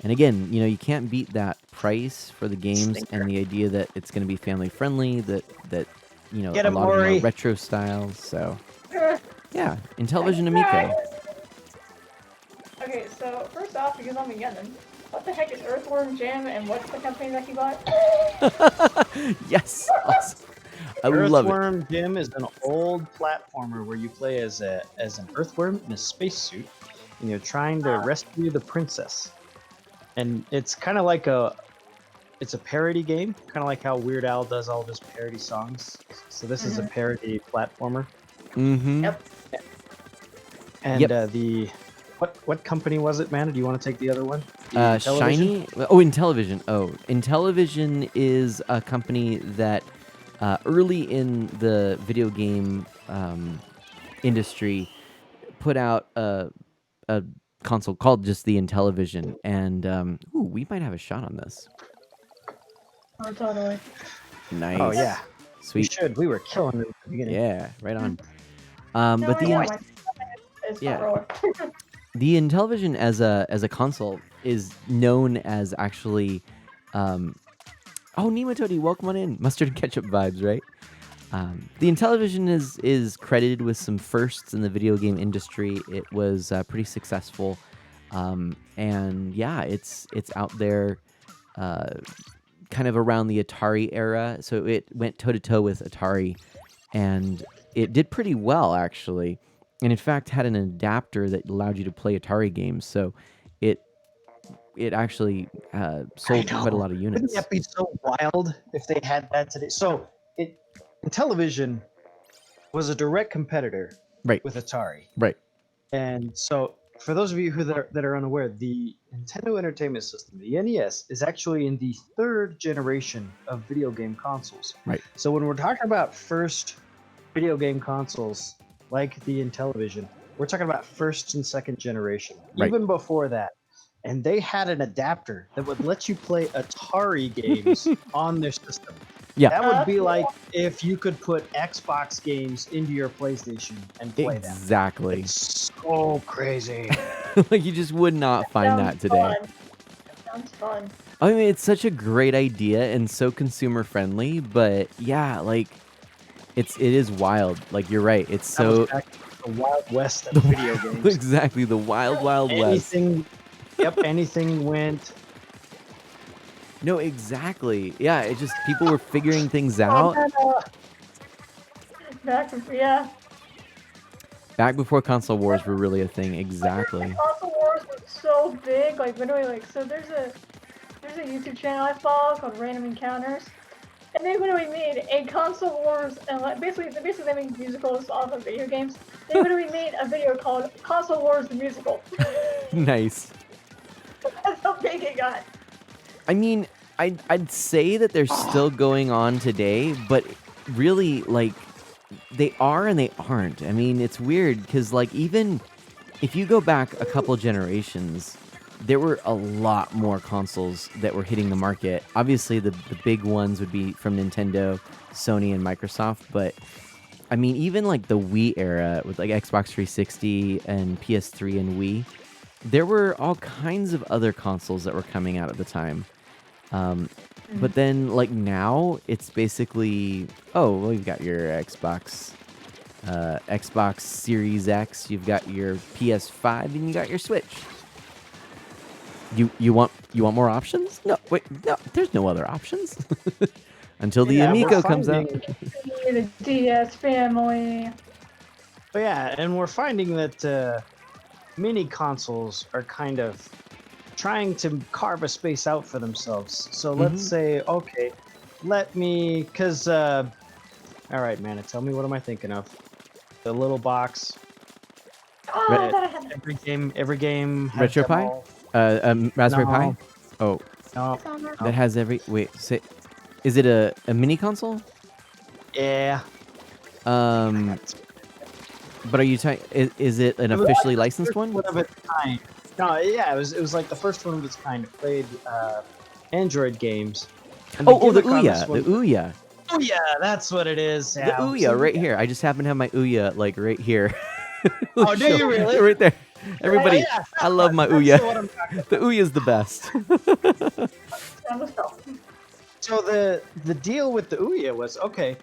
And again, you can't beat that price for the games and the idea that it's going to be family friendly, that Get a him, lot of more Ori. retro styles. So yeah, Intellivision Amico. Okay, so first off, because I'm a youngin', what the heck is Earthworm Jim and what's the company that you bought? Yes, awesome. I love it. Earthworm Jim is an old platformer where you play as an earthworm in a spacesuit, and you're trying to rescue the princess. And it's kind of like it's a parody game, kind of like how Weird Al does all of his parody songs. So this is a parody platformer. Mm-hmm. Yep. And what company was it, man? Do you want to take the other one? Shiny? Oh, Intellivision. Oh, Intellivision is a company that early in the video game industry put out a console called just the Intellivision, and we might have a shot on this. Oh, totally. Nice. Oh yeah, we Sweet. should. We were killing it at the beginning. Yeah, right on. No, But I know, the it's yeah. roller. the Intellivision as a console is known as actually oh, Nematody, welcome on in. Mustard and ketchup vibes, right? The Intellivision is credited with some firsts in the video game industry. It was pretty successful, and yeah, it's out there, kind of around the Atari era. So it went toe to toe with Atari, and it did pretty well actually. And in fact, had an adapter that allowed you to play Atari games. So it actually sold quite a lot of units. Wouldn't that be so wild if they had that today? So Intellivision was a direct competitor Right. with Atari. Right. And so for those of you that are unaware, the Nintendo Entertainment System, the NES, is actually in the third generation of video game consoles. Right. So when we're talking about first video game consoles like the Intellivision, we're talking about first and second generation. Right. Even before that, and they had an adapter that would let you play Atari games on their system. Yeah. That would be like if you could put Xbox games into your PlayStation and play them. Exactly. It's so crazy. Like you just would not find that today. Fun. That sounds fun. I mean, it's such a great idea and so consumer friendly, but yeah, like it is wild. Like you're right. It's That was so back in the Wild West of video games. exactly the wild west. Anything, yep, anything went. No, exactly. Yeah, it just people were figuring things out Yeah. back before console wars were really a thing. Exactly. Console Wars was so big. Like literally, like so. There's a YouTube channel I follow called Random Encounters, and they literally made a Console Wars and like basically they make musicals off of video games. They literally made a video called Console Wars the Musical. Nice. That's how big it got. I mean, I'd say that they're still going on today, but really, like, they are and they aren't. I mean, it's weird because, like, even if you go back a couple generations, there were a lot more consoles that were hitting the market. Obviously, the big ones would be from Nintendo, Sony, and Microsoft, but I mean, even like the Wii era with like Xbox 360 and PS3 and Wii, there were all kinds of other consoles that were coming out at the time. But then, like now, it's basically, oh, well, you've got your Xbox Series X, you've got your PS5, and you got your Switch. You want more options? No, wait, no, there's no other options until the Amico comes out. The DS family. But yeah, and we're finding that mini consoles are kind of trying to carve a space out for themselves. So let's say, okay, let me, because, all right, man, tell me what am I thinking of? The little box. Oh, I thought I had that. Every game. has Retro them Pi? all. Raspberry No. Pi? Oh, No. that has every, wait, say, is it a mini console? Yeah. But are you is it an officially licensed one? One of its kind. No, yeah, it was like the first one of its kind. It played Android games. And Oh, the gimmick on this Ouya, the one- Ouya. Oh yeah, that's what it is. The Yeah. Ouya right here. I just happen to have my Ouya like right here. Oh, do you really? Right there. Everybody, Oh, yeah, I love my that's Ouya. what I'm talking about. The Ouya's the best. So the deal with the Ouya was, okay,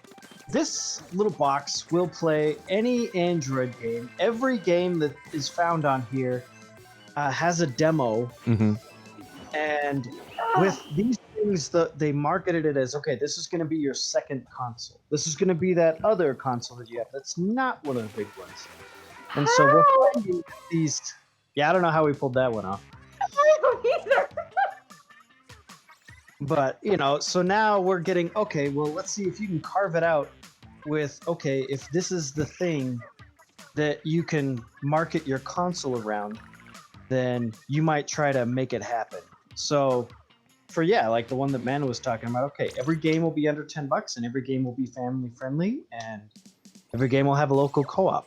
this little box will play any Android game. Every game that is found on here has a demo, and with these things, they marketed it as, okay, this is going to be your second console. This is going to be that other console that you have. That's not one of the big ones. And so we're finding these. Yeah, I don't know how we pulled that one off. I don't either. But, you know, so now we're getting, okay, well, let's see if you can carve it out with, okay, if this is the thing that you can market your console around, then you might try to make it happen. So, like the one that Man was talking about, okay, every game will be under $10 and every game will be family friendly and every game will have a local co-op.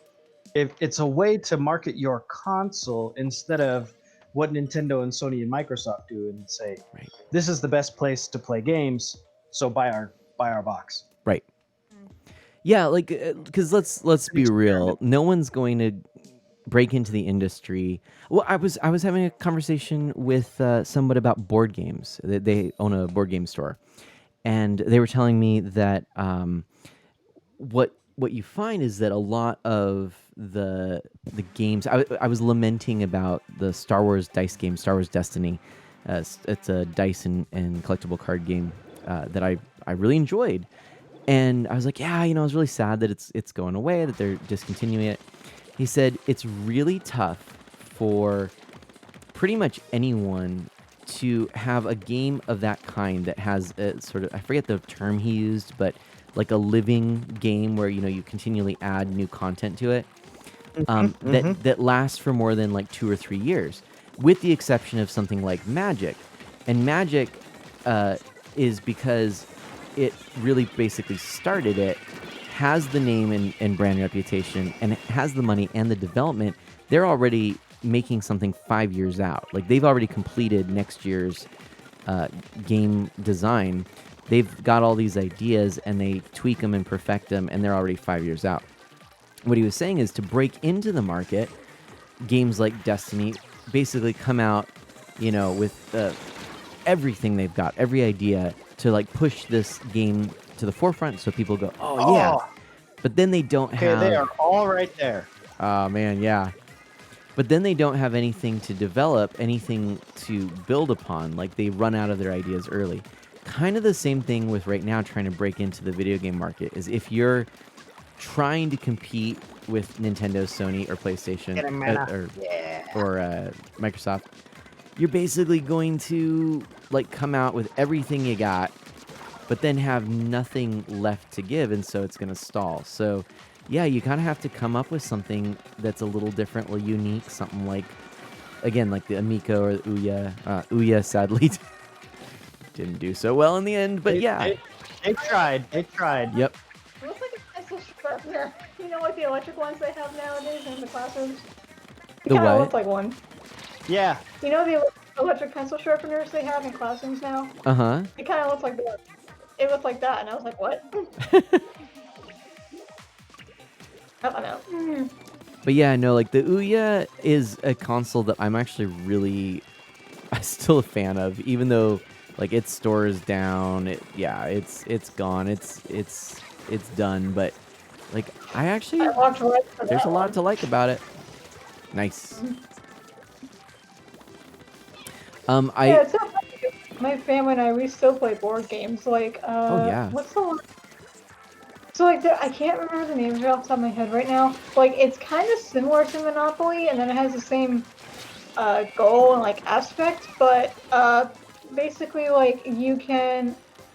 If it's a way to market your console instead of what Nintendo and Sony and Microsoft do and say, Right. this is the best place to play games, so buy our box. Right. Yeah, like because let's be real. No one's going to break into the industry. Well, I was having a conversation with somebody about board games. They own a board game store, and they were telling me that what you find is that a lot of the games. I was lamenting about the Star Wars dice game, Star Wars Destiny. It's a dice and collectible card game that I really enjoyed. And I was like, yeah, I was really sad that it's going away, that they're discontinuing it. He said it's really tough for pretty much anyone to have a game of that kind that has a sort of, I forget the term he used, but like a living game where, you continually add new content to it, that lasts for more than like 2 or 3 years, with the exception of something like Magic. And Magic is because it really basically started it, has the name and brand reputation, and it has the money and the development. They're already making something 5 years out. Like they've already completed next year's game design. They've got all these ideas and they tweak them and perfect them, and they're already 5 years out. What he was saying is to break into the market, games like Destiny basically come out, with everything they've got, every idea to like push this game to the forefront, so people go, oh yeah. But then they don't have. Okay, they are all right there. Oh man, yeah. But then they don't have anything to develop, anything to build upon. Like they run out of their ideas early. Kind of the same thing with right now trying to break into the video game market is if you're trying to compete with Nintendo, Sony, or PlayStation, or Microsoft, you're basically going to like come out with everything you got, but then have nothing left to give, and so it's going to stall. So, yeah, you kind of have to come up with something that's a little different or unique, something like, again, like the Amico or the Ouya. Ouya, sadly, didn't do so well in the end, but yeah. They tried. They tried. Yep. It looks like a pencil sharpener. You know, like the electric ones they have nowadays in the classrooms? It The kind of what? looks like one. Yeah. You know the electric pencil sharpeners they have in classrooms now? Uh-huh. It kind of looks like that. It looked like that, and I was like, what? I don't know. But yeah, no, like the Ouya is a console that I'm actually I'm still a fan of, even though like its store is down. It's gone. It's done. But like I walked right for there's that a lot one. to like about it. Nice. Yeah, it's so funny. My family and I, we still play board games. Like, Oh, yeah. what's the one? So, like, I can't remember the names right off the top of my head right now. Like, it's kind of similar to Monopoly, and then it has the same goal and, like, aspect, but basically, like, you can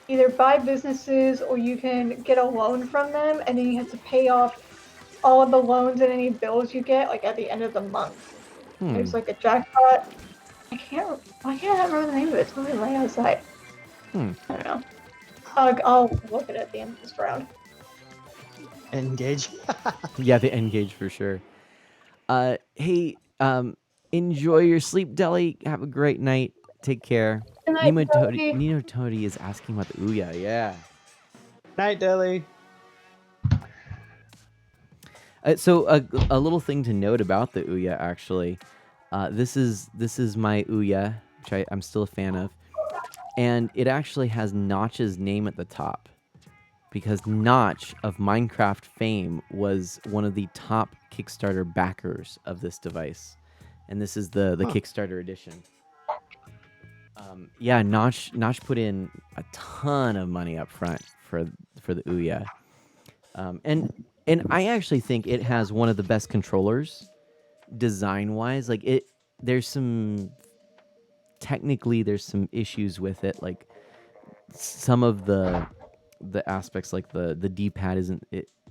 either buy businesses or you can get a loan from them, and then you have to pay off all of the loans and any bills you get, like, at the end of the month. There's, like, a jackpot. Why can't I remember the name of it? It's really late outside. I don't know. I'll look at it at the end of this round. Engage. Yeah, the N-Gage for sure. Hey, enjoy your sleep, Deli. Have a great night. Take care. Good night, Nino Todi is asking about the Ouya. Yeah. Night, Deli. So a little thing to note about the Ouya, actually. This is my Ouya, which I'm still a fan of, and it actually has Notch's name at the top, because Notch of Minecraft fame was one of the top Kickstarter backers of this device, and this is the Kickstarter edition. Yeah, Notch put in a ton of money up front for the Ouya, and I actually think it has one of the best controllers. Design-wise, like there's some issues with it, like some of the aspects, like the D-pad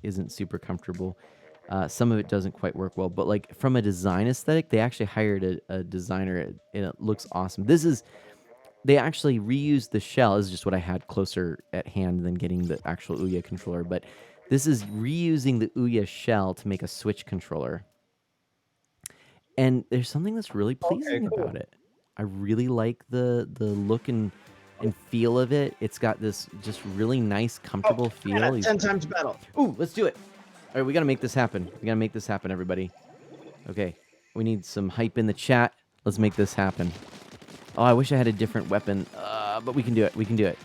isn't super comfortable. Some of it doesn't quite work well, but like from a design aesthetic, they actually hired a designer, and it looks awesome. They actually reused the shell. This is just what I had closer at hand than getting the actual Ouya controller, but this is reusing the Ouya shell to make a Switch controller. And there's something that's really pleasing about it. I really like the look and feel of it. It's got this just really nice, comfortable feel. 10 times battle. Ooh, let's do it. All right, we got to make this happen. We got to make this happen, everybody. Okay, we need some hype in the chat. Let's make this happen. Oh, I wish I had a different weapon, but we can do it. We can do it.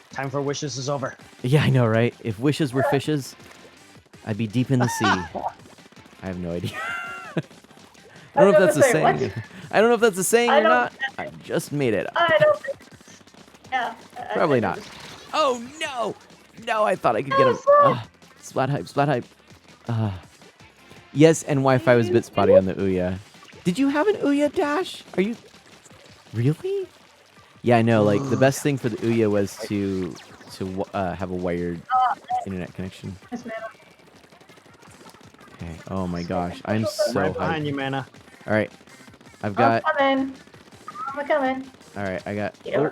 Time for wishes is over. Yeah, I know, right? If wishes were fishes, I'd be deep in the sea. I have no idea. I don't know if that's a saying. I don't know if that's a saying or not. I just made it up. I don't think. Yeah. Probably not. Oh no! No, I thought I could get him. Splat hype. Yes, and Wi-Fi was a bit spotty on the Ouya. Did you have an Ouya, Dash? Are you really? Yeah, I know. Like the best thing for the Ouya was to have a wired internet connection. Okay. Oh my gosh, I'm so Right hyped. behind you, Mana. All right, I've got. I'm coming. All right, I got. Yeah.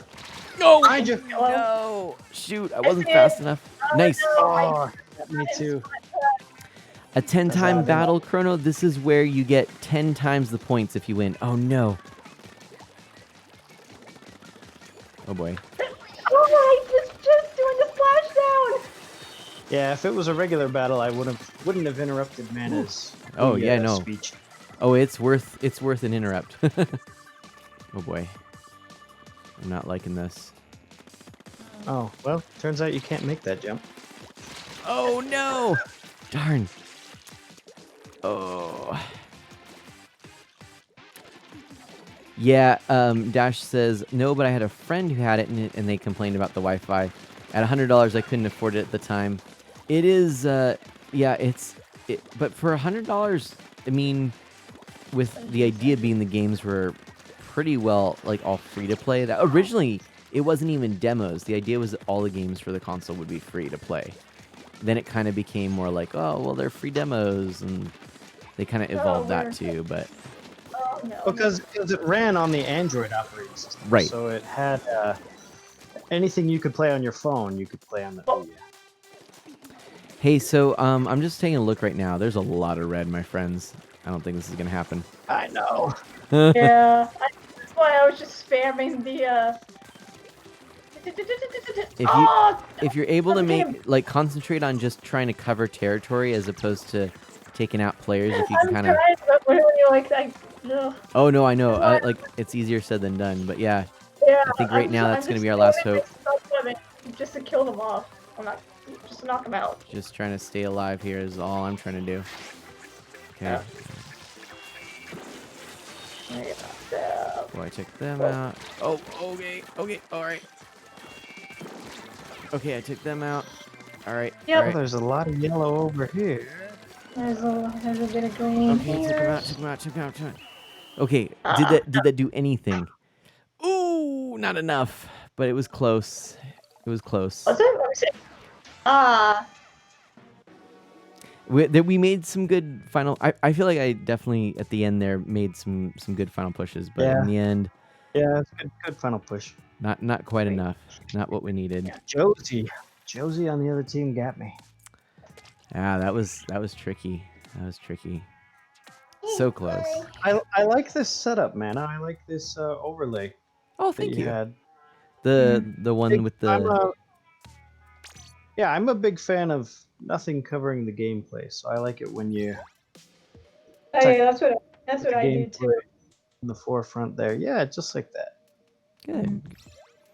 No! Behind you. No! Shoot, I wasn't fast enough. Nice. Oh, me too. A 10-time that battle, Chrono. This is where you get 10 times the points if you win. Oh no. Oh boy. Oh, I was just doing the splashdown. Yeah, if it was a regular battle, I wouldn't have interrupted Mana's Oh, yeah, no. speech. Oh, it's worth an interrupt. Oh boy. I'm not liking this. Oh, well, turns out you can't make that jump. Oh no! Darn. Oh. Yeah, Dash says, no, but I had a friend who had it and they complained about the Wi-Fi. At $100, I couldn't afford it at the time. It is, yeah, but for $100, I mean, with the idea being the games were pretty well, like, all free to play. That originally, it wasn't even demos. The idea was that all the games for the console would be free to play. Then it kind of became more like, oh, well, they're free demos, and they kind of evolved that too, but... Oh, no. Because it ran on the Android operating system. Right. So it had anything you could play on your phone, you could play on the Wii. Hey, so I'm just taking a look right now. There's a lot of red, my friends. I don't think this is going to happen. I know. Yeah, that's why I was just spamming the, If you're able to concentrate on just trying to cover territory as opposed to taking out players, if you can kind of... No. Oh, no, I know. It's easier said than done, but yeah. Yeah, I think right now that's going to be our last hope. Just to kill them off. Just to knock them out. Just trying to stay alive here is all I'm trying to do. Okay. Yeah. Boy, I took them out. Oh, okay, alright. Okay, I took them out. Alright, Yep. alright. There's a lot of yellow over here. There's a bit of green Okay, here. took them out. Okay, did that do anything? Ooh, not enough, but it was close. It was close. Was it? Let me see. We made some good final... I feel like I definitely, at the end there, made some good final pushes, but in the end... Yeah, it's good final push. Not quite enough. Not what we needed. Josie on the other team got me. Ah, that was tricky. That was tricky. So close. I like this setup, man. I like this overlay. Oh, thank you. Had. The one with the... I'm a big fan of nothing covering the gameplay, so I like it when you... Oh, yeah, that's what I do too. In the forefront there. Yeah, just like that. Good.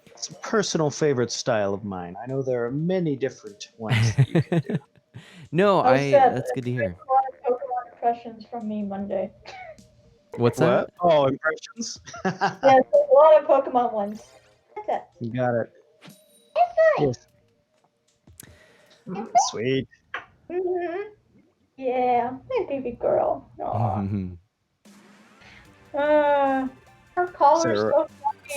It's a personal favorite style of mine. I know there are many different ones that you can do. No, that's good to hear. A lot of Pokemon impressions from me Monday. What's that? Oh, impressions? Yeah, a lot of Pokemon ones. That's it. You got it. Yes. Sweet. Yeah, my baby girl. Aww. Her collar's so funny.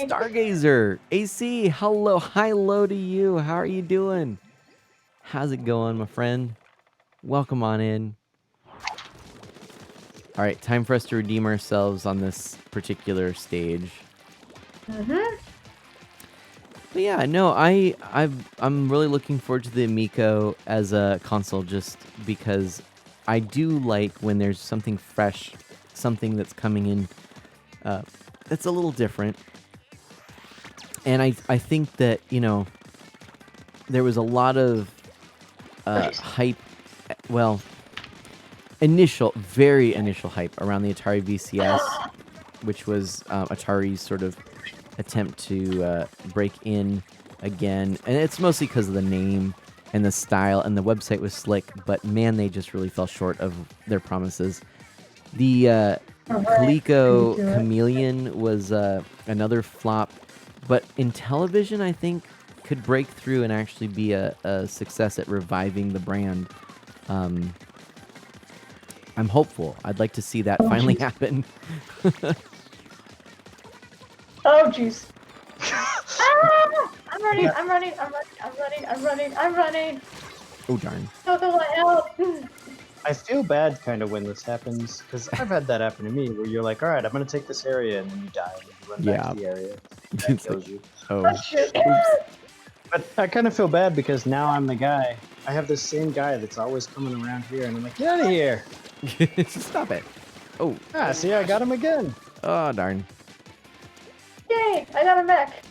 Stargazer, AC, hello to you. How are you doing? How's it going, my friend? Welcome on in. All right, time for us to redeem ourselves on this particular stage. But yeah, no, I'm really looking forward to the Amico as a console just because I do like when there's something fresh, something that's coming in that's a little different. And I think that, there was a lot of hype, well, very initial hype around the Atari VCS, which was Atari's sort of attempt to break in again. And it's mostly because of the name and the style, and the website was slick, but man, they just really fell short of their promises. The Coleco Chameleon was another flop, but Intellivision, I think, could break through and actually be a success at reviving the brand. I'm hopeful. I'd like to see that finally happen. Oh, jeez. I'm running. Oh, darn. No, the help. I feel bad kind of when this happens, because I've had that happen to me, where you're like, all right, I'm going to take this area, and then you die, and you run back to the area. That kills you. Oh, Oh, shit. But I kind of feel bad because now I'm the guy. I have this same guy that's always coming around here, and I'm like, get out of here! Stop it. Oh. Ah, see, I got him again. Oh, darn. Yay! I got a mech.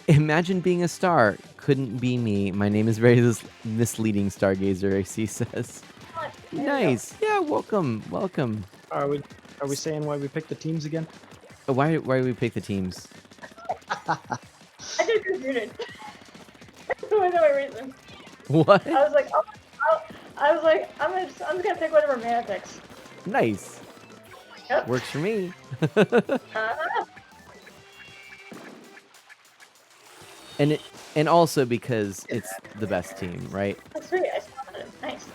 Imagine being a star. Couldn't be me. My name is very misleading, Stargazer, AC says. There you Nice. Yeah, welcome. Welcome. Are we saying why we picked the teams again? Oh, why do we pick the teams? go. I just recruited. That's the only reason. What? I was like, I'm just gonna pick whatever mana picks. Nice. Yep. Works for me. Uh-huh. And also because it's the best team, right? That's sweet. I spotted him. Nice.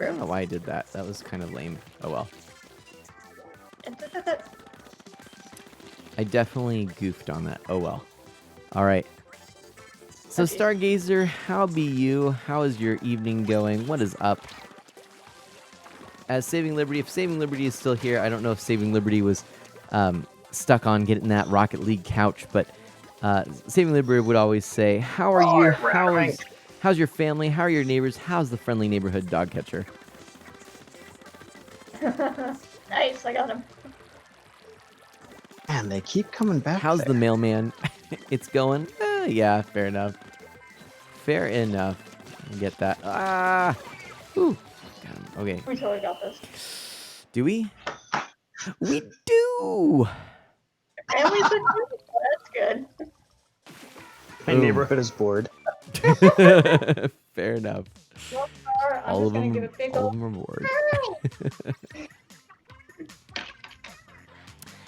I don't know why I did that. That was kind of lame. Oh well. I definitely goofed on that. Oh well. All right. So Stargazer, how be you? How is your evening going? What is up? As Saving Liberty, if Saving Liberty is still here, I don't know if Saving Liberty was stuck on getting that Rocket League couch, but Saving Liberty would always say, "How are you? How's your family? How are your neighbors? How's the friendly neighborhood dog catcher?" Nice, I got him. Man, they keep coming back. How's the there. mailman? It's going. Yeah, fair enough. Fair enough. Get that. Ah. Ooh. Got him. Okay. We totally got this. Do we? We do. And we said, that's good. My Boom. neighborhood is bored. Fair enough. Well, Star, I'm All just of gonna them. give a big All of old them are bored.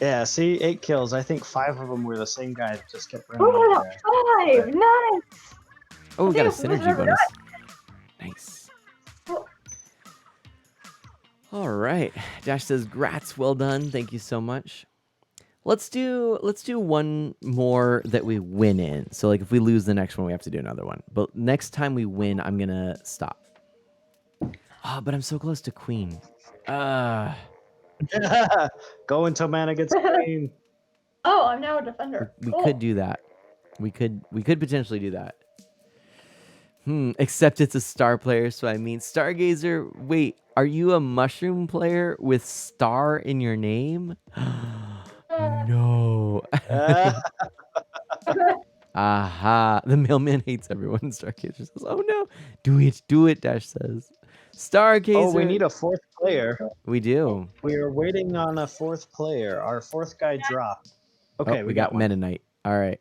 Yeah, see, 8 kills. I think 5 of them were the same guy that just kept running. Oh, over there. 5! Nice! Oh, we got a I think it was synergy over bonus. Nice. Cool. All right. Dash says, "Grats, well done. Thank you so much." Let's do one more that we win in. So like if we lose the next one, we have to do another one. But next time we win, I'm gonna stop. Ah, but I'm so close to Queen. Go until mana gets clean. Oh, I'm now a defender. We Cool. could do that. We could potentially do that. Except it's a star player, so I mean Stargazer, wait, are you a mushroom player with star in your name? No. Aha. The mailman hates everyone. Stargazer says, "Oh no. Do it, Dash says. Stargazer. Oh, we need a 4th player. We do. We are waiting on a 4th player. Our 4th guy dropped. Okay, Oh, we got one. Meta Knight. All right.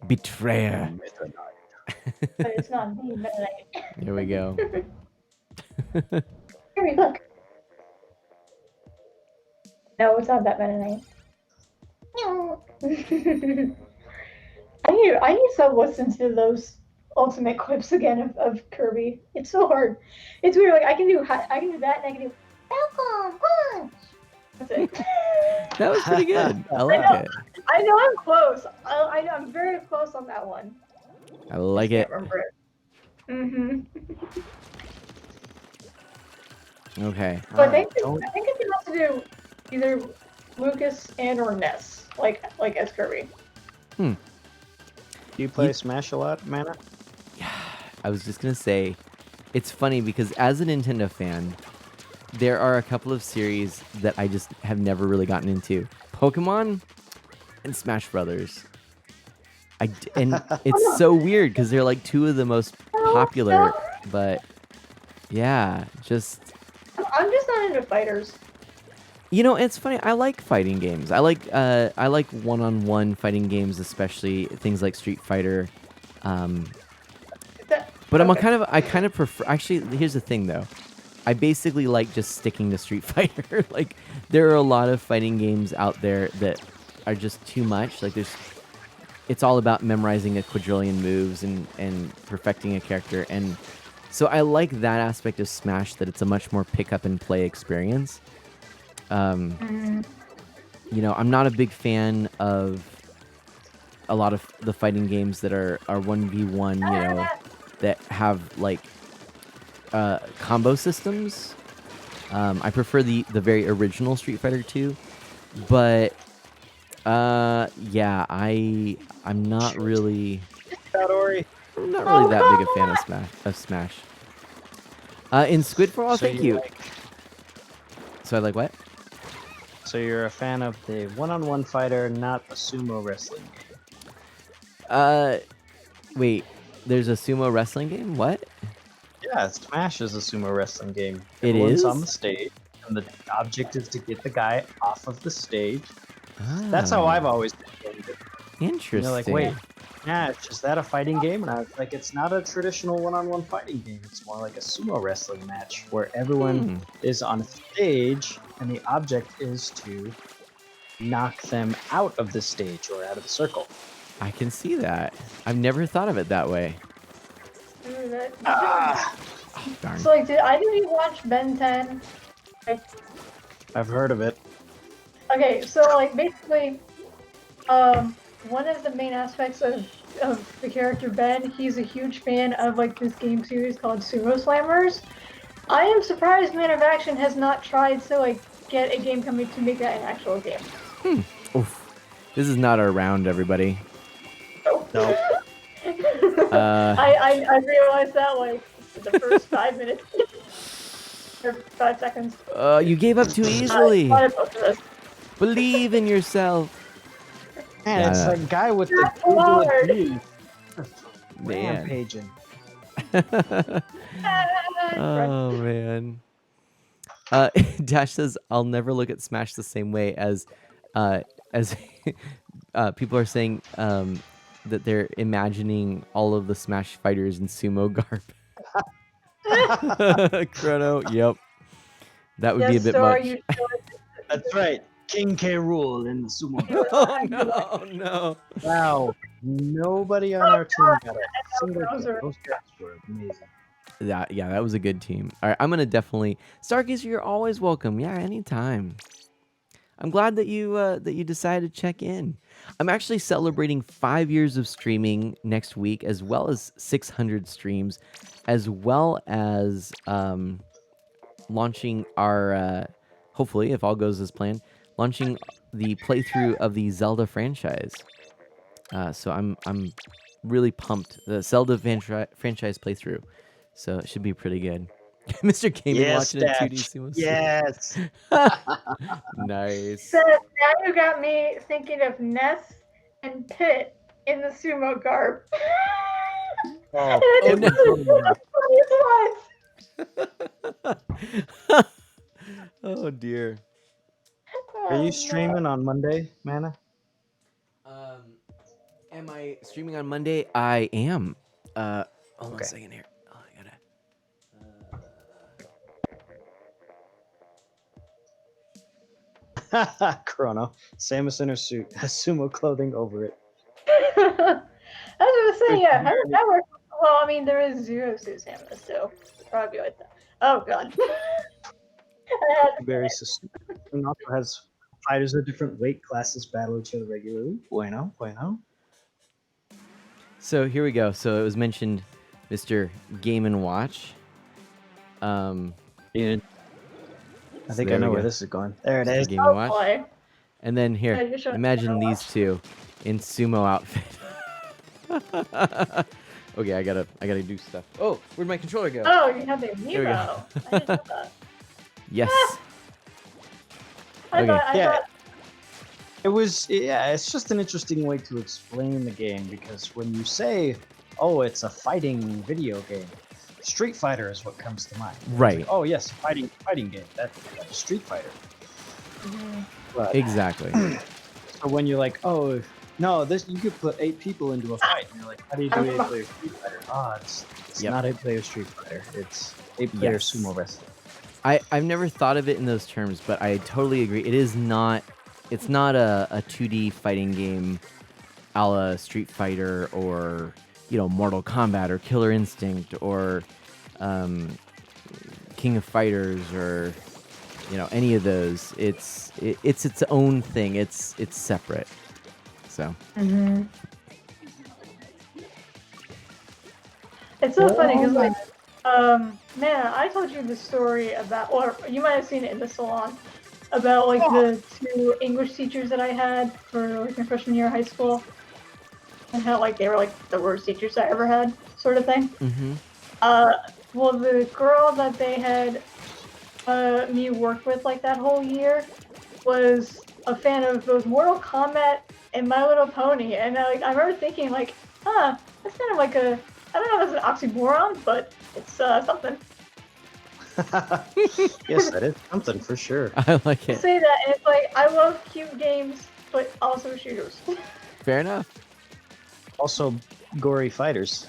Betrayer. But it's not me, Mennonite. Here we go. Here, look. No, it's not that Mennonite. No. I need to listen to those ultimate clips again of Kirby. It's so hard. It's weird. Like I can do that, and I can do. Falcon punch. That's it. That was pretty good. I like it. I know I'm close. I know I'm very close on that one. I like I it. can't remember it. Mm-hmm. Okay. So I think it has to do either Lucas and or Ness, like as Kirby. Do you play Smash a lot, Mana? I was just gonna say, it's funny because as a Nintendo fan, there are a couple of series that I just have never really gotten into: Pokemon and Smash Brothers. And it's so weird because they're like two of the most popular, but yeah, just. I'm just not into fighters. You know, it's funny. I like fighting games. I like one-on-one fighting games, especially things like Street Fighter. But I kind of prefer. Actually, here's the thing, though. I basically like just sticking to Street Fighter. Like, there are a lot of fighting games out there that are just too much. Like, it's all about memorizing a quadrillion moves and perfecting a character. And so I like that aspect of Smash, that it's a much more pick up and play experience. You know, I'm not a big fan of a lot of the fighting games that are 1v1, you know, that have like combo systems. I prefer the very original Street Fighter 2, but yeah, I'm not really. out, Ori. I'm not really that big a fan of Smash. In Squid for all, So thank you you. like- So I like what? So you're a fan of the one-on-one fighter, not the sumo wrestling game. Wait. There's a sumo wrestling game? What? Yeah, Smash is a sumo wrestling game. It Everyone's is? on the stage, and the object is to get the guy off of the stage. That's how Ah, I've always played it. Interesting. And you're like, wait, Match, is that a fighting game? And I was like, it's not a traditional one-on-one fighting game. It's more like a sumo wrestling match where everyone is on a stage and the object is to knock them out of the stage or out of the circle. I can see that. I've never thought of it that way. Ooh, that- Ah, Oh, darn. So like, did either of you watch Ben 10? Like, I've heard of it. okay, so like basically, one of the main aspects of the character Ben, he's a huge fan of like this game series called Sumo Slammers. I am surprised Man of Action has not tried to like get a game company to make that an actual game. Oof. This is not our round, everybody. No. I realized that like the first 5 minutes or 5 seconds. You gave up too easily. I both of us. Believe in yourself. Man, it's Yeah. a guy with the That's Google hard. View. Man. Rampaging. Oh man. Dash says I'll never look at Smash the same way as people are saying that they're imagining all of the Smash fighters in sumo garb. Chrono, yep. That would be a Yes, bit so are much. you That's right. King K. Rool in the sumo. Oh no, no. Wow. Nobody on our team got a single kill. Bowser. Those guys were amazing. Yeah, that was a good team. All right, I'm gonna definitely Stargazer. You're always welcome. Yeah, anytime. I'm glad that you decided to check in. I'm actually celebrating 5 years of streaming next week, as well as 600 streams, as well as launching our hopefully, if all goes as planned, launching the playthrough of the Zelda franchise. So I'm really pumped. The Zelda franchise playthrough. So it should be pretty good. Mr. Gaming Yes, watching a Dash. 2D sumo. Yes. Nice. So now you got me thinking of Ness and Pit in the sumo garb. Oh, And no. it's one of the funniest ones. Oh dear. Are Oh, you streaming on Monday, Mana? Am I streaming on Monday? I am. Hold on a Okay. second here. Oh, I gotta. Chrono. Samus in her suit has sumo clothing over it. I was gonna say, yeah, how does that work? Well, I mean, there is Zero Suit Samus, so it's probably like that. Oh god. Very succinct. And also has fighters of different weight classes battle each other regularly. Bueno, bueno. So here we go. So it was mentioned, Mr. Game and Watch. Dude. I think there I know we where go. this is going. There it Mr. is. Game and Oh Watch. boy. And then Yeah, here, you're showing imagine Game and these two in sumo outfit. Okay, I gotta do stuff. Oh, where'd my controller go? Oh, you have the we amiibo. go. I didn't know that. Yes. I Okay. thought, Yeah. thought, It was, yeah, it's just an interesting way to explain the game because when you say, oh, it's a fighting video game, Street Fighter is what comes to mind. It's Right. like, oh, yes, fighting game. That's Street Fighter. But, Exactly. so when you're like, oh, no, this you could put 8 people into a fight. And you're like, how do you do 8-player Street Fighter? It's Yep. not 8-player Street Fighter. It's 8-player Yes. sumo wrestling. I've never thought of it in those terms, but I totally agree. It is not. It's not a 2D fighting game, a la Street Fighter or Mortal Kombat or Killer Instinct or King of Fighters or any of those. It's its own thing. It's separate. So it's so funny because like, man, I told you the story about, or you might have seen it in the salon, about like the 2 English teachers that I had for like my freshman year of high school. and how like they were like the worst teachers I ever had, sort of thing. Mm-hmm. Well, the girl that they had me work with like that whole year was a fan of both Mortal Kombat and My Little Pony, and I remember thinking like, that's kind of like a, I don't know if it's an oxymoron, but it's something. Yes, that is something for sure. I like I it. say that, and it's like I love cute games, but also shooters. Fair enough. Also, gory fighters.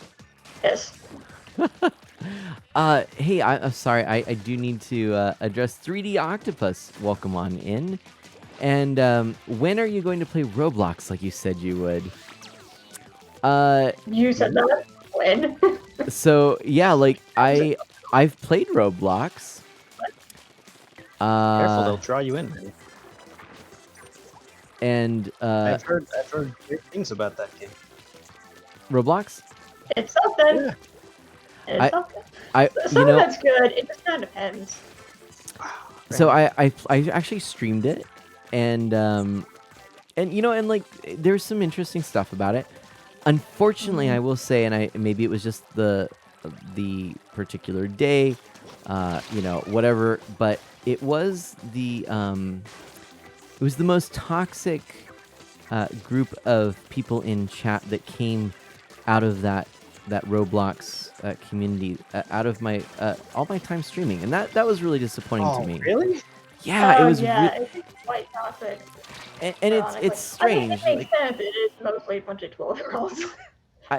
Yes. Hey, I'm sorry. I do need to address 3D Octopus. Welcome on in. And when are you going to play Roblox like you said you would? You said that. When? So yeah, like I've played Roblox. Careful, they'll draw you in. Man. And I've heard great things about that game. Roblox. It's something. Yeah. It's something. You Some know, of it's good. It just kind of depends. so I actually streamed it, and you know, and like there's some interesting stuff about it. Unfortunately, I will say, and maybe it was just the particular day, you know, whatever, but it was the most toxic group of people in chat that came out of that Roblox community, out of my all my time streaming, and that was really disappointing to me. Really? Yeah, it was. Yeah, it's quite toxic. And Honestly. it's strange. I think it makes sense. It is mostly a bunch of 12-year-olds.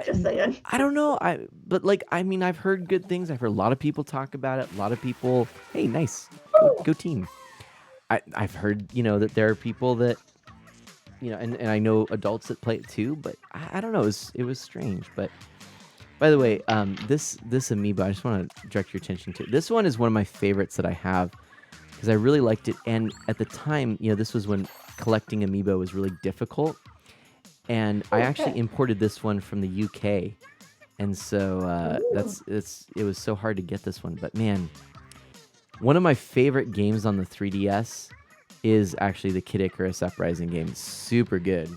Just saying. I don't know. But like, I mean, I've heard good things. I've heard a lot of people talk about it. A lot of people, hey, nice, go team. I've heard, you know, that there are people that, you know, and I know adults that play it too. But I don't know. It was strange. But by the way, this amiibo, I just want to direct your attention to. This one is one of my favorites that I have because I really liked it. And at the time, you know, this was when collecting amiibo was really difficult. And I actually imported this one from the UK, and so it was so hard to get this one. But man, one of my favorite games on the 3DS is actually the Kid Icarus Uprising game. It's super good.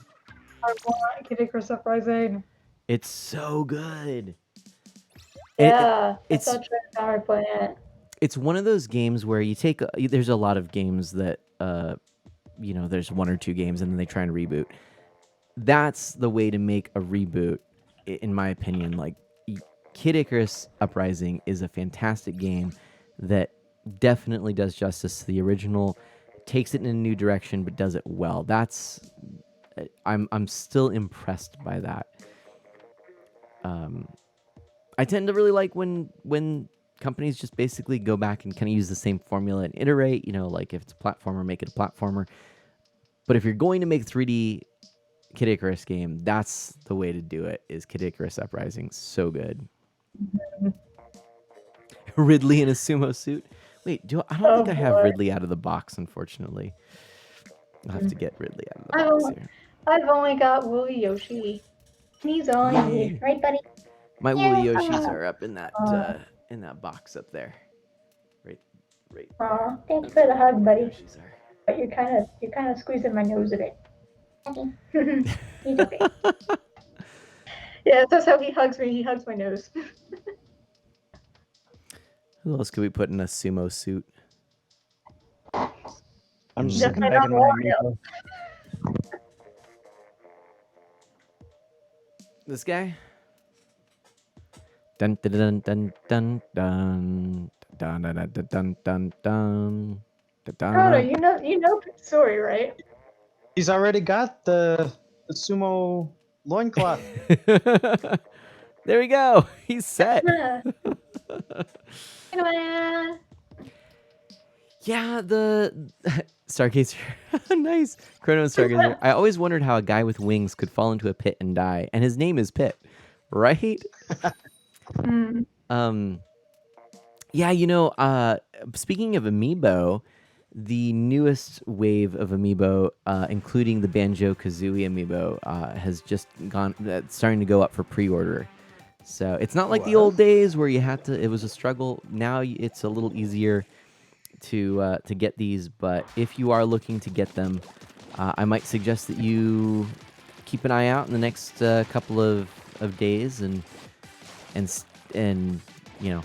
I want Kid Icarus Uprising. It's so good. Yeah, it's such a power plant. It's one of those games where you take. There's a lot of games that you know, there's one or two games and then they try and reboot. That's the way to make a reboot, in my opinion. Like, Kid Icarus Uprising is a fantastic game that definitely does justice to the original, takes it in a new direction, but does it well. I'm still impressed by that. I tend to really like when companies just basically go back and kind of use the same formula and iterate. You know, like if it's a platformer, make it a platformer. But if you're going to make 3D Kid Icarus game, that's the way to do it, is Kid Icarus Uprising. So good. Ridley in a sumo suit. Wait, I don't think I have Ridley out of the box, unfortunately. I'll have to get Ridley out of the box here. I've only got Woolly Yoshi. He's on you, right, buddy? My Woolly Yoshis are up in that box up there. Right. Aw, thanks for the hug, buddy. Yoshis are. But you're kind of squeezing my nose a bit. Okay. He's okay. Yeah, that's how he hugs me. He hugs my nose. Who else could we put in a sumo suit? I'm just Definitely looking back not at my Wario. amiibo. This guy? Dun dun dun dun dun dun dun dun dun dun dun dun dun. Proto, you know Pitsuri, right? He's already got the sumo loincloth. There we go. He's set. Yeah, the Stargazer. Nice. Chrono and Stargazer. I always wondered how a guy with wings could fall into a pit and die, and his name is Pit, right? Yeah, you know, speaking of amiibo, the newest wave of amiibo, including the Banjo-Kazooie amiibo, has just gone, starting to go up for pre-order. So it's not like the old days where you had to, it was a struggle. Now it's a little easier to get these, but if you are looking to get them, I might suggest that you keep an eye out in the next couple of days and you know,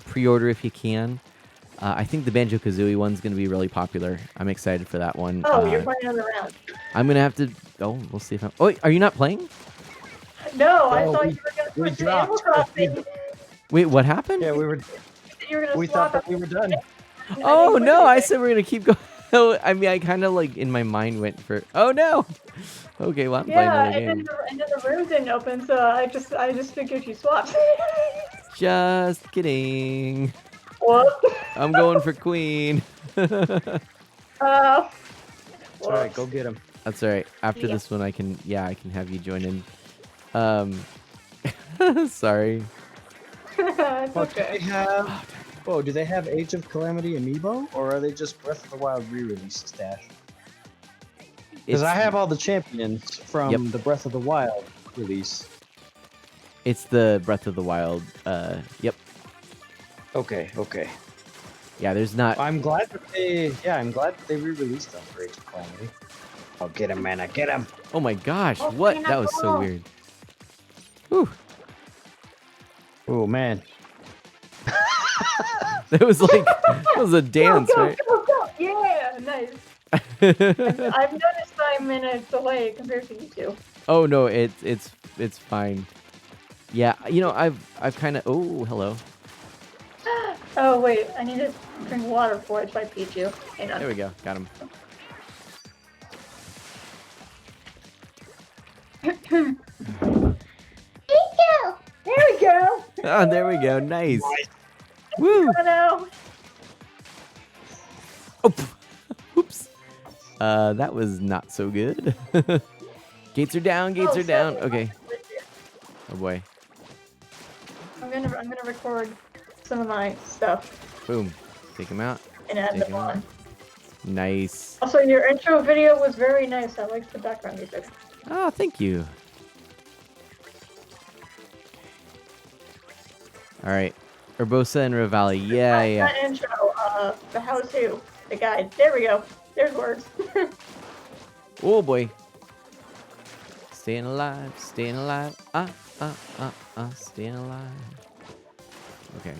pre-order if you can. I think the Banjo-Kazooie one's going to be really popular. I'm excited for that one. Oh, you're playing another round. I'm going to have to... Oh, we'll see if I'm... Oh, are you not playing? No, I No, thought we- you were going to we switch to Animal dropped. Crossing. Wait, what happened? Yeah, You were going we to thought swap that we were done. Oh, no, I said we're going to keep going. I mean, I kind of like in my mind went for... Oh, no. Okay, well, I'm playing Yeah, another and game. then the room didn't open, so I just figured you swapped. Just kidding. What? I'm going for Queen. Uh, It's all right, go get him. That's all right. After Yeah. this one, I can have you join in. Sorry. it's Oh, do they okay. have? Oh, do they have Age of Calamity amiibo, or are they just Breath of the Wild re-release stash? Because I have all the champions from Yep. the Breath of the Wild release. It's the Breath of the Wild. Yep. Okay, okay. Yeah, there's not. I'm glad that they re-released them for Age of Calamity. Oh, get him, man! Get him! Oh my gosh! Oh, What? man, That was so oh. weird. Whew. Oh man! It was like it was a dance, Go, right? go, go. Yeah, nice. I've noticed I'm in a delay compared to you two. Oh no, it's fine. Yeah, you know, I've kind of. Oh, hello. Oh wait, I need to drink water before I try Pichu. Hang on. There we go. Got him. There we go. Oh, there we go. Nice. Woo. Oh no. Oh, pff. Oops. That was not so good. Gates are down. Gates Oh, are down. sorry. Okay. Oh boy. I'm gonna record some of my stuff Boom. Take him out. and add Take them him out. on. Nice. Also, your intro video was very nice. I liked the background music. Oh, thank you. All right. Urbosa and Revali. Yeah, yeah. That intro, the how-to, the guide. There we go. There's words. Oh boy. Staying alive. Staying alive. Staying alive. Okay.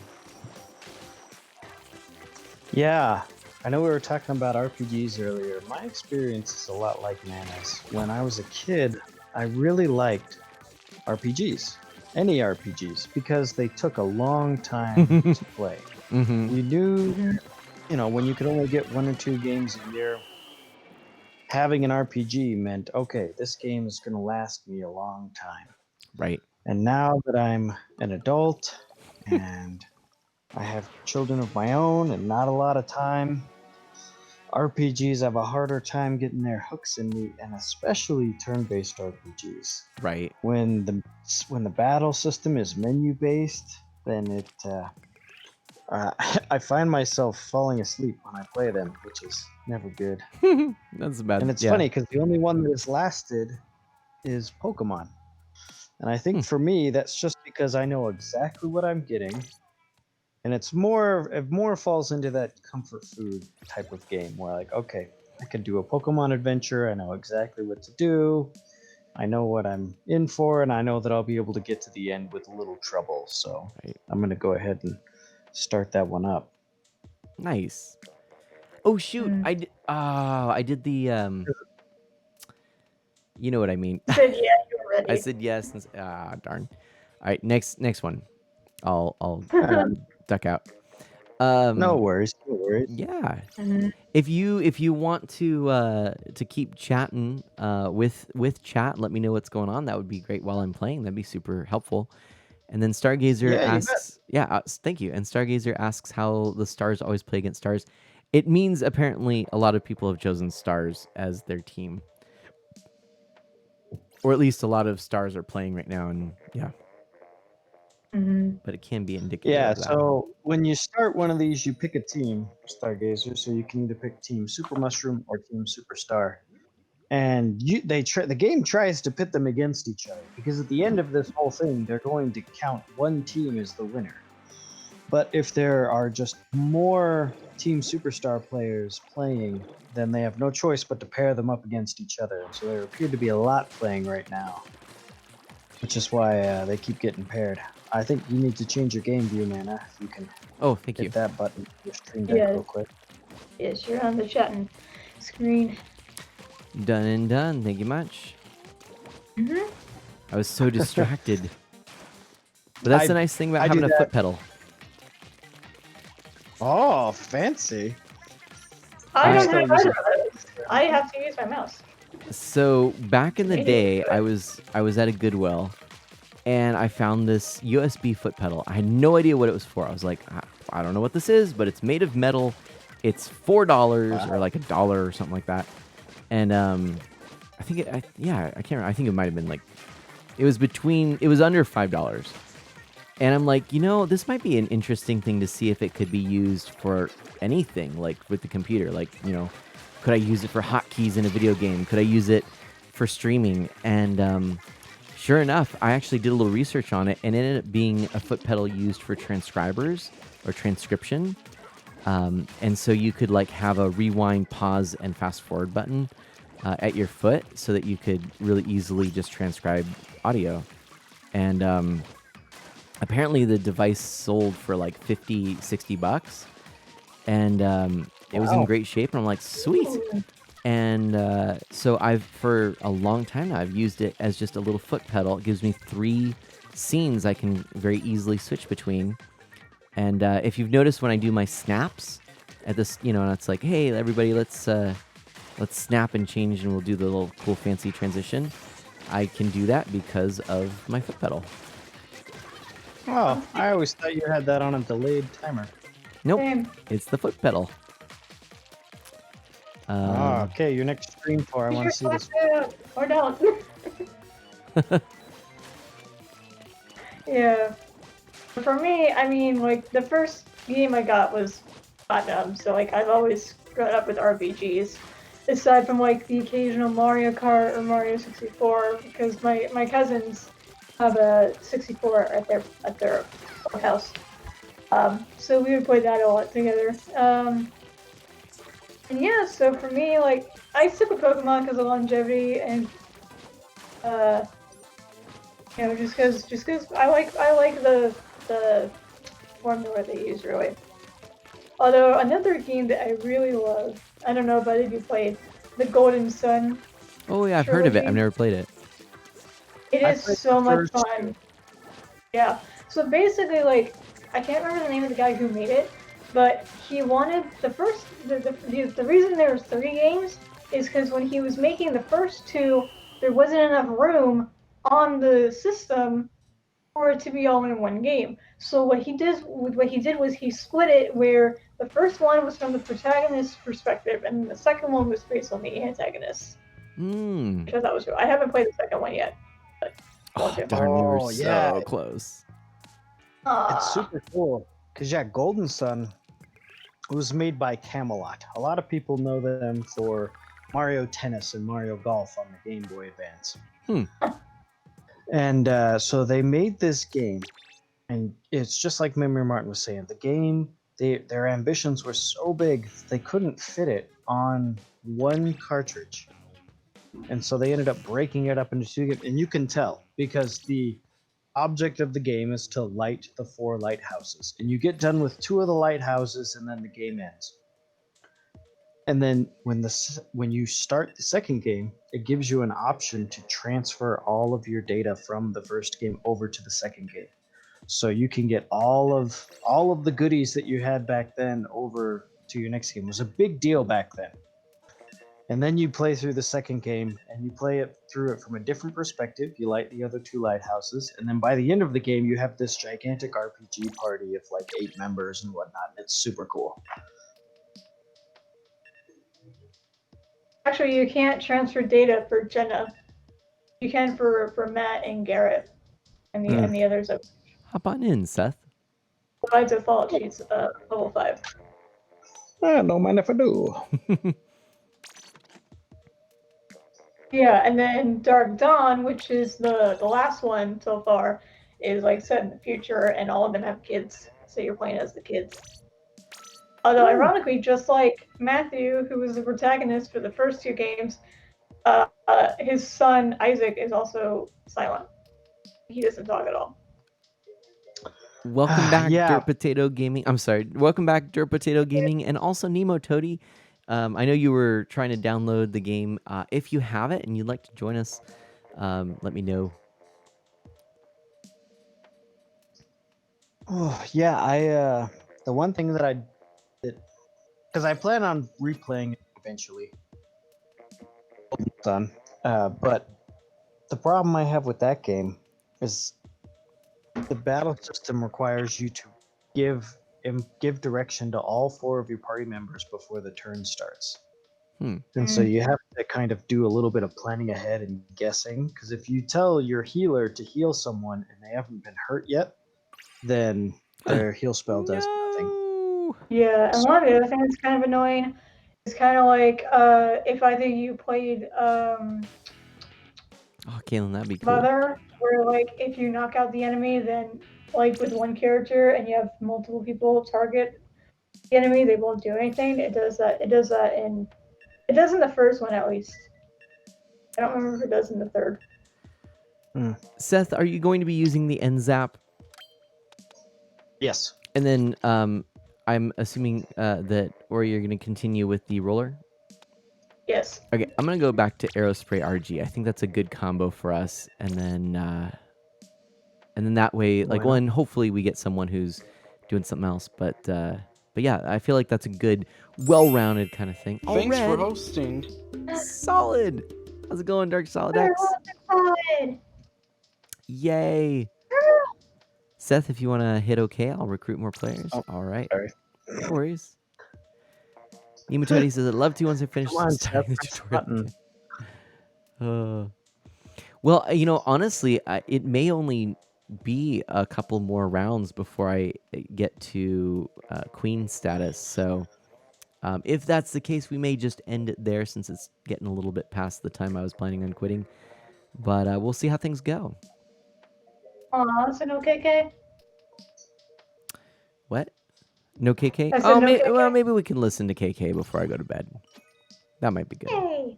Yeah, I know we were talking about RPGs earlier. My experience is a lot like Nana's. When I was a kid, I really liked RPGs, any RPGs, because they took a long time to play. Mm-hmm. You knew, you know, when you could only get 1 or 2 games a year, having an RPG meant, okay, this game is going to last me a long time. Right. And now that I'm an adult and I have children of my own and not a lot of time, RPGs have a harder time getting their hooks in me, and especially turn-based RPGs. Right. When the battle system is menu-based, then it I find myself falling asleep when I play them, which is never good. That's bad. And it's yeah. funny because the only one that has lasted is Pokemon. And I think for me, that's just because I know exactly what I'm getting. And it more falls into that comfort food type of game where, like, okay, I can do a Pokemon adventure. I know exactly what to do. I know what I'm in for, and I know that I'll be able to get to the end with little trouble. So Right. I'm going to go ahead and start that one up. Nice. Oh shoot! I did the You know what I mean. You said yeah, you were ready. I said yes. And, darn. All right, next one. I'll duck out. No worries. No worries. Yeah. Mhm. If you want to keep chatting with chat, let me know what's going on. That would be great while I'm playing. That'd be super helpful. And then Stargazer Yeah, you asks, thank you. And Stargazer asks how the stars always play against stars. It means apparently a lot of people have chosen stars as their team, or at least a lot of stars are playing right now. And yeah, Mhm. but it can be indicative. Yeah, of that. so when you start one of these, you pick a team, Stargazer, so you can either pick Team Super Mushroom or Team Superstar. And the game tries to pit them against each other, because at the end of this whole thing, they're going to count one team as the winner. But if there are just more Team Superstar players playing, then they have no choice but to pair them up against each other. So there appear to be a lot playing right now, which is why they keep getting paired. I think you need to change your game view, Mana. If you can Oh, thank you. hit that button on your stream deck Yes. real quick. Yes, you're on the chatting screen. Done and done. Thank you much. Mhm. I was so distracted. But that's the nice thing about I do having a that. foot pedal. Oh, fancy. I I don't still have use either it. of those. I have to use my mouse. So back in the Maybe day, it's I was at a Goodwill, and I found this USB foot pedal. I had no idea what it was for. I was like, I don't know what this is, but it's made of metal. It's $4 or like $1 or something like that. And I think I can't remember. I think it might have been like it was under $5. And I'm like, this might be an interesting thing to see if it could be used for anything, like with the computer. Like, could I use it for hotkeys in a video game? Could I use it for streaming? And sure enough, I actually did a little research on it, and it ended up being a foot pedal used for transcribers or transcription. And so you could like have a rewind, pause, and fast forward button at your foot so that you could really easily just transcribe audio. And apparently the device sold for like $50-$60, and it was in great shape, and I'm like, sweet. And so for a long time now, I've used it as just a little foot pedal. It gives me 3 scenes I can very easily switch between. And if you've noticed when I do my snaps at this, and it's like, hey, everybody, let's snap and change, and we'll do the little cool fancy transition. I can do that because of my foot pedal. Oh, I always thought you had that on a delayed timer. Nope, Same. it's the foot pedal. Okay, your next stream tour. I want to see this. Or don't. Yeah. For me, I mean, like, the first game I got was Platinum, so, like, I've always grown up with RPGs. Aside from, like, the occasional Mario Kart or Mario 64, because my cousins have a 64 at their house. So we would play that a lot together. And yeah, so for me, like, I stick with Pokemon because of longevity and, just because I like the formula they use, really. Although another game that I really love, I don't know about if you played, the Golden Sun. Oh yeah, I've heard of it. trilogy. I've never played it. It I is played so the much first fun. Yeah. So basically, like, I can't remember the name of the guy who made it, but he wanted the reason there was 3 games is because when he was making the first 2, there wasn't enough room on the system for it to be all in one game. So what he did was he split it where the first one was from the protagonist's perspective, and the second one was based on the antagonist. Which I thought was cool. I haven't played the second one yet. But Oh, darn, we were Oh, yeah. so close. It's super cool. Because, yeah, Golden Sun was made by Camelot. A lot of people know them for Mario Tennis and Mario Golf on the Game Boy Advance. And so they made this game, and it's just like Memory Martin was saying. The game, their ambitions were so big, they couldn't fit it on one cartridge. And so they ended up breaking it up into 2 games. And you can tell, because the object of the game is to light the 4 lighthouses. And you get done with 2 of the lighthouses, and then the game ends. And then when you start the second game, it gives you an option to transfer all of your data from the first game over to the second game. So you can get all of the goodies that you had back then over to your next game. It was a big deal back then. And then you play through the second game, and you play through it from a different perspective. You light the other 2 lighthouses, and then by the end of the game, you have this gigantic RPG party of like 8 members and whatnot. It's super cool. Actually, you can't transfer data for Jenna. You can for Matt and Garrett, and the others. Hop on in, Seth. By default, she's level 5. No mind if I do. Yeah, and then Dark Dawn, which is the last one so far, is like set in the future, and all of them have kids. so you're playing as the kids. Although, ironically, just like Matthew, who was the protagonist for the first 2 games, his son Isaac is also silent. He doesn't talk at all. Welcome back, Yeah. Dirt Potato Gaming. I'm sorry. Welcome back, Dirt Potato Gaming, and also Nemo Toady. I know you were trying to download the game. If you have it and you'd like to join us, let me know. Oh yeah, the one thing that I did, because I plan on replaying it eventually. Done. But the problem I have with that game is the battle system requires you to give direction to all 4 of your party members before the turn starts. And so you have to kind of do a little bit of planning ahead and guessing, because if you tell your healer to heal someone and they haven't been hurt yet, then their heal spell does nothing. No. Yeah, and one of the other things that's kind of annoying is kind of like if either you played Oh, Kaylin, that'd be cool. Mother, where like if you knock out the enemy, then like with one character and you have multiple people target the enemy, they won't do anything. It does that. It does that in. It does in the first one at least. I don't remember if it does in the third. Seth, are you going to be using the NZAP? Yes. And then I'm assuming that, or you're going to continue with the roller? Yes. Okay, I'm going to go back to Aerospray RG. I think that's a good combo for us. And then that way, like, well, and hopefully we get someone who's doing something else. But yeah, I feel like that's a good, well-rounded kind of thing. Thanks for Red. hosting. Solid. How's it going, Dark Solid X? Yay. Seth, if you want to hit OK, I'll recruit more players. Oh, all right. sorry. No worries. Nematody says, I'd love to once I finish Come on, starting the Seth, tutorial. Well, you know, honestly, it may only be a couple more rounds before I get to Queen status. So if that's the case, we may just end it there since it's getting a little bit past the time I was planning on quitting. But we'll see how things go. Aw, so no KK? What? No KK? I said Oh, no KK. well, maybe we can listen to KK before I go to bed. That might be good. Hey.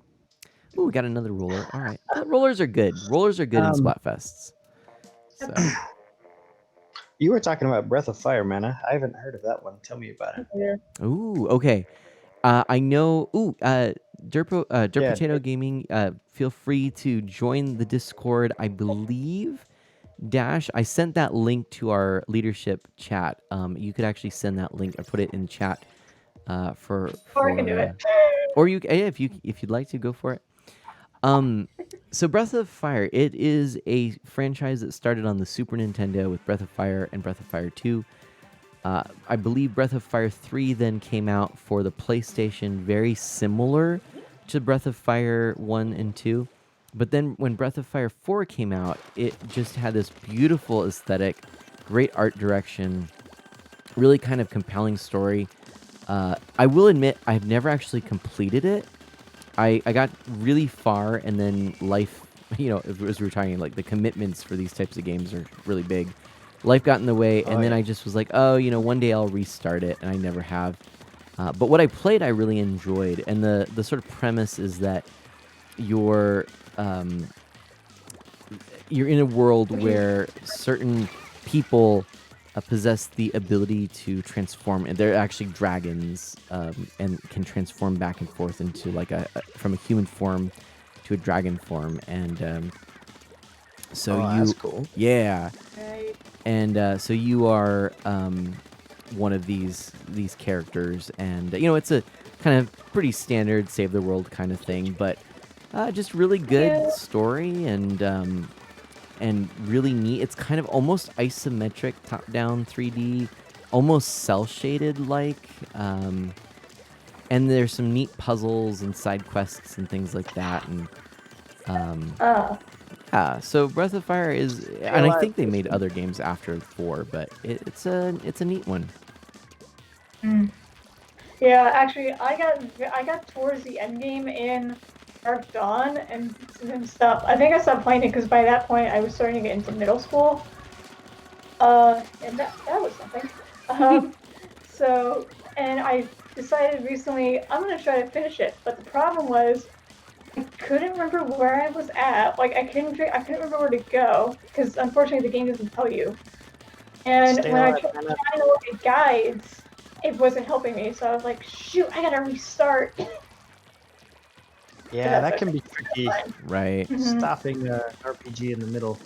Ooh, we got another roller. All right. Rollers are good. Rollers are good in Splatfests. So. You were talking about Breath of Fire, Mana. I haven't heard of that one. Tell me about it. Yeah. Ooh, okay. I know. Ooh, Dirt Potato Gaming. Feel free to join the Discord. I believe, Dash. I sent that link to our leadership chat. You could actually send that link or put it in chat. Or I can do it. Or you, if you'd like to, go for it. So Breath of Fire, it is a franchise that started on the Super Nintendo with Breath of Fire and Breath of Fire 2. I believe Breath of Fire 3 then came out for the PlayStation, very similar to Breath of Fire 1 and 2. But then when Breath of Fire 4 came out, it just had this beautiful aesthetic, great art direction, really kind of compelling story. I will admit, I've never actually completed it. I got really far, and then life, you know, as we were talking, like the commitments for these types of games are really big. Life got in the way, and then I just was like, oh, you know, one day I'll restart it, and I never have. But what I played, I really enjoyed, and the sort of premise is that you're in a world where certain people possess the ability to transform, and they're actually dragons, and can transform back and forth into like from a human form to a dragon form, and so that's cool. Yeah, and so you are one of these characters, and you know, it's a kind of pretty standard save the world kind of thing, but just really good story, and really neat. It's kind of almost isometric, top-down 3D, almost cel-shaded like. And there's some neat puzzles and side quests and things like that. And yeah, so Breath of Fire is, and I think they made other games after 4, but it's a neat one. Yeah, actually, I got towards the end game in Dark Dawn and stopped. I think I stopped playing it because by that point I was starting to get into middle school. And that was something. Um, so, and I decided recently I'm gonna try to finish it. But the problem was I couldn't remember where I was at. Like I couldn't remember where to go because unfortunately the game doesn't tell you. And Stay when I alive, tried Anna. to look at guides, it wasn't helping me. So I was like, shoot, I gotta restart. Yeah, that can be tricky. Right. Mhm. Stopping an RPG in the middle.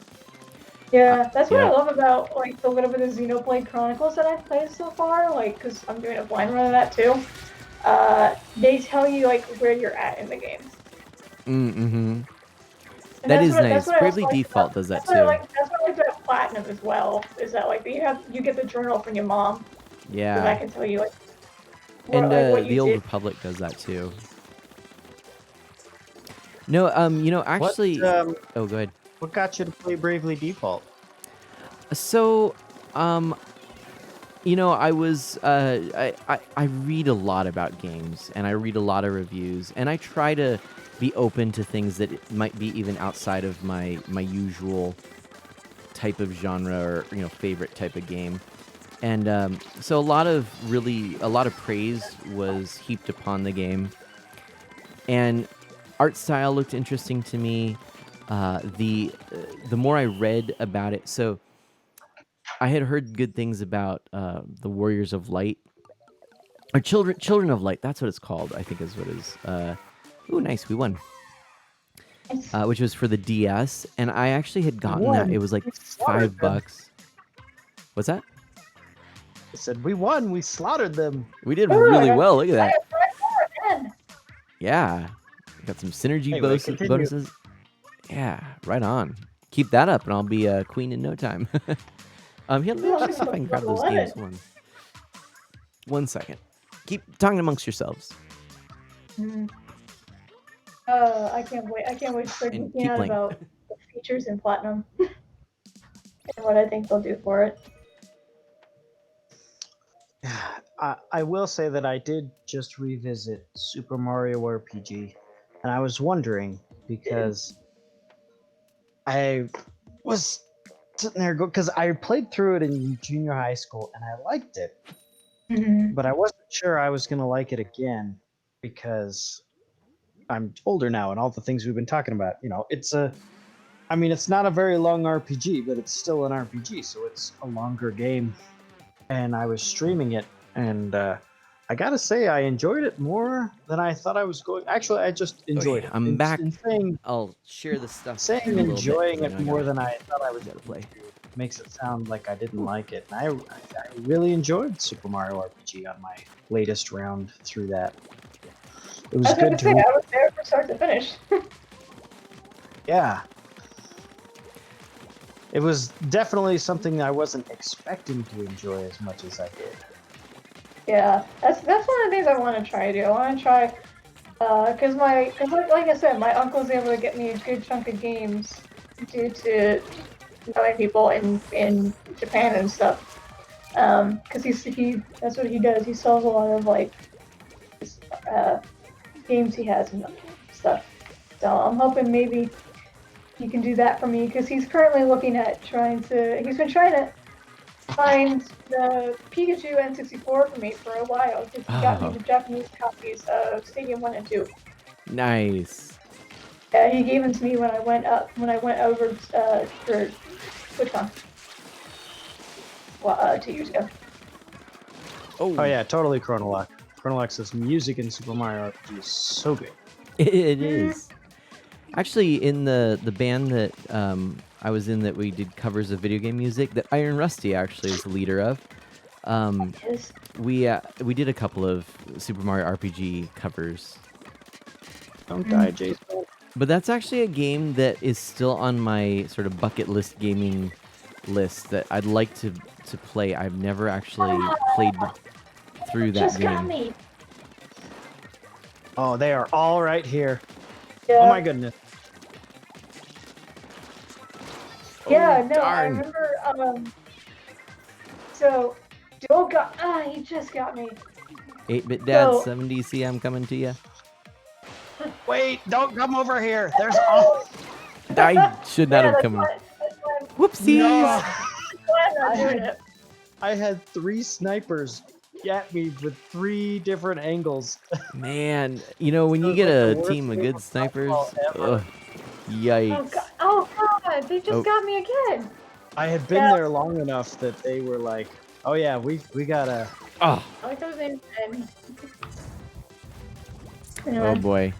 Yeah, that's what I Yeah. love about like the little bit of Xenoblade Chronicles that I've played so far. Like, because I'm doing a blind run of that too. They tell you like where you're at in the game. Mm-hmm. And That is that's nice. what I also Bravely like Default about, does that that's what I too. like. That's what I like about Platinum as well. Is that like you get the journal from your mom, so that Yeah. can tell you like And what you the Old did. Republic does that too. No, actually, oh, go ahead. What got you to play Bravely Default? So, um, I was I read a lot about games and I read a lot of reviews and I try to be open to things that might be even outside of my usual type of genre or favorite type of game. And so a lot of praise was heaped upon the game. And art style looked interesting to me. The more I read about it, so I had heard good things about the Warriors of Light, or Children of Light. That's what it's called. I think is what it is. Ooh, nice, we won. Which was for the DS, and I actually had gotten that. Won. It was like We slaughtered them. $5. What's that? I said, we won. We slaughtered them. We did Ooh, really I well. Look at that. got 4 Yeah, got some synergy Anyway, continue. bonuses. Yeah, right on. Keep that up, and I'll be a queen in no time. Here, let me see if I can grab those games. One second. Keep talking amongst yourselves. I can't wait. I can't wait to start And geeking keep out playing. about the features in Platinum and what I think they'll do for it. I will say that I did just revisit Super Mario RPG, and I was wondering because I was sitting there because I played through it in junior high school and I liked it, but I wasn't sure I was going to like it again because I'm older now and all the things we've been talking about. It's not a very long RPG, but it's still an RPG, so it's a longer game. And I was streaming it, and I gotta say, I enjoyed it more than I thought I was going. Actually, I just enjoyed it. I'm back. Saying I'll share the stuff. saying a little enjoying bit, it more than I thought I was gotta play. makes it sound like I didn't like it. And I really enjoyed Super Mario RPG on my latest round through that. It was I was good going to say, to I was there from start to finish. yeah. It was definitely something I wasn't expecting to enjoy as much as I did. Yeah, that's one of the things I want to try to do. I want to try, because like I said, my uncle's able to get me a good chunk of games due to knowing people in Japan and stuff. Because that's what he does. He sells a lot of like games he has and stuff. So I'm hoping maybe he can do that for me because he's currently looking at he's been trying to find the Pikachu N64 for me for a while because he got me the Japanese copies of Stadium 1 and 2. Nice. Yeah, he gave them to me when I went over for TwitchCon 2 years ago. Oh yeah, totally Chronolock. Chronolock's music in Super Mario RPG is so good. It is. Actually, in the band that I was in that we did covers of video game music, that Iron Rusty actually is the leader of. We did a couple of Super Mario RPG covers. Don't die, Jason. But that's actually a game that is still on my sort of bucket list gaming list that I'd like to play. I've never actually played through that Just game. got me. Oh, they are all right here. Yeah. Oh my goodness. Yeah, no, darn. I remember, so, he just got me. 8-Bit Dad, So- 7DC, I'm coming to you. Wait, don't come over here. There's all. I should not have that's come. why- that's why I'm- Whoopsies! No. that's why I'm not doing it. I had 3 snipers at me with 3 different angles. Man, you know when It you was get like the a worst team of game good of snipers, volleyball ever. ugh, yikes. Oh god, they just Oh, got me again. I had been Yeah, there long enough that they were like, "Oh yeah, we gotta." oh, I like those names. And oh anyway, boy.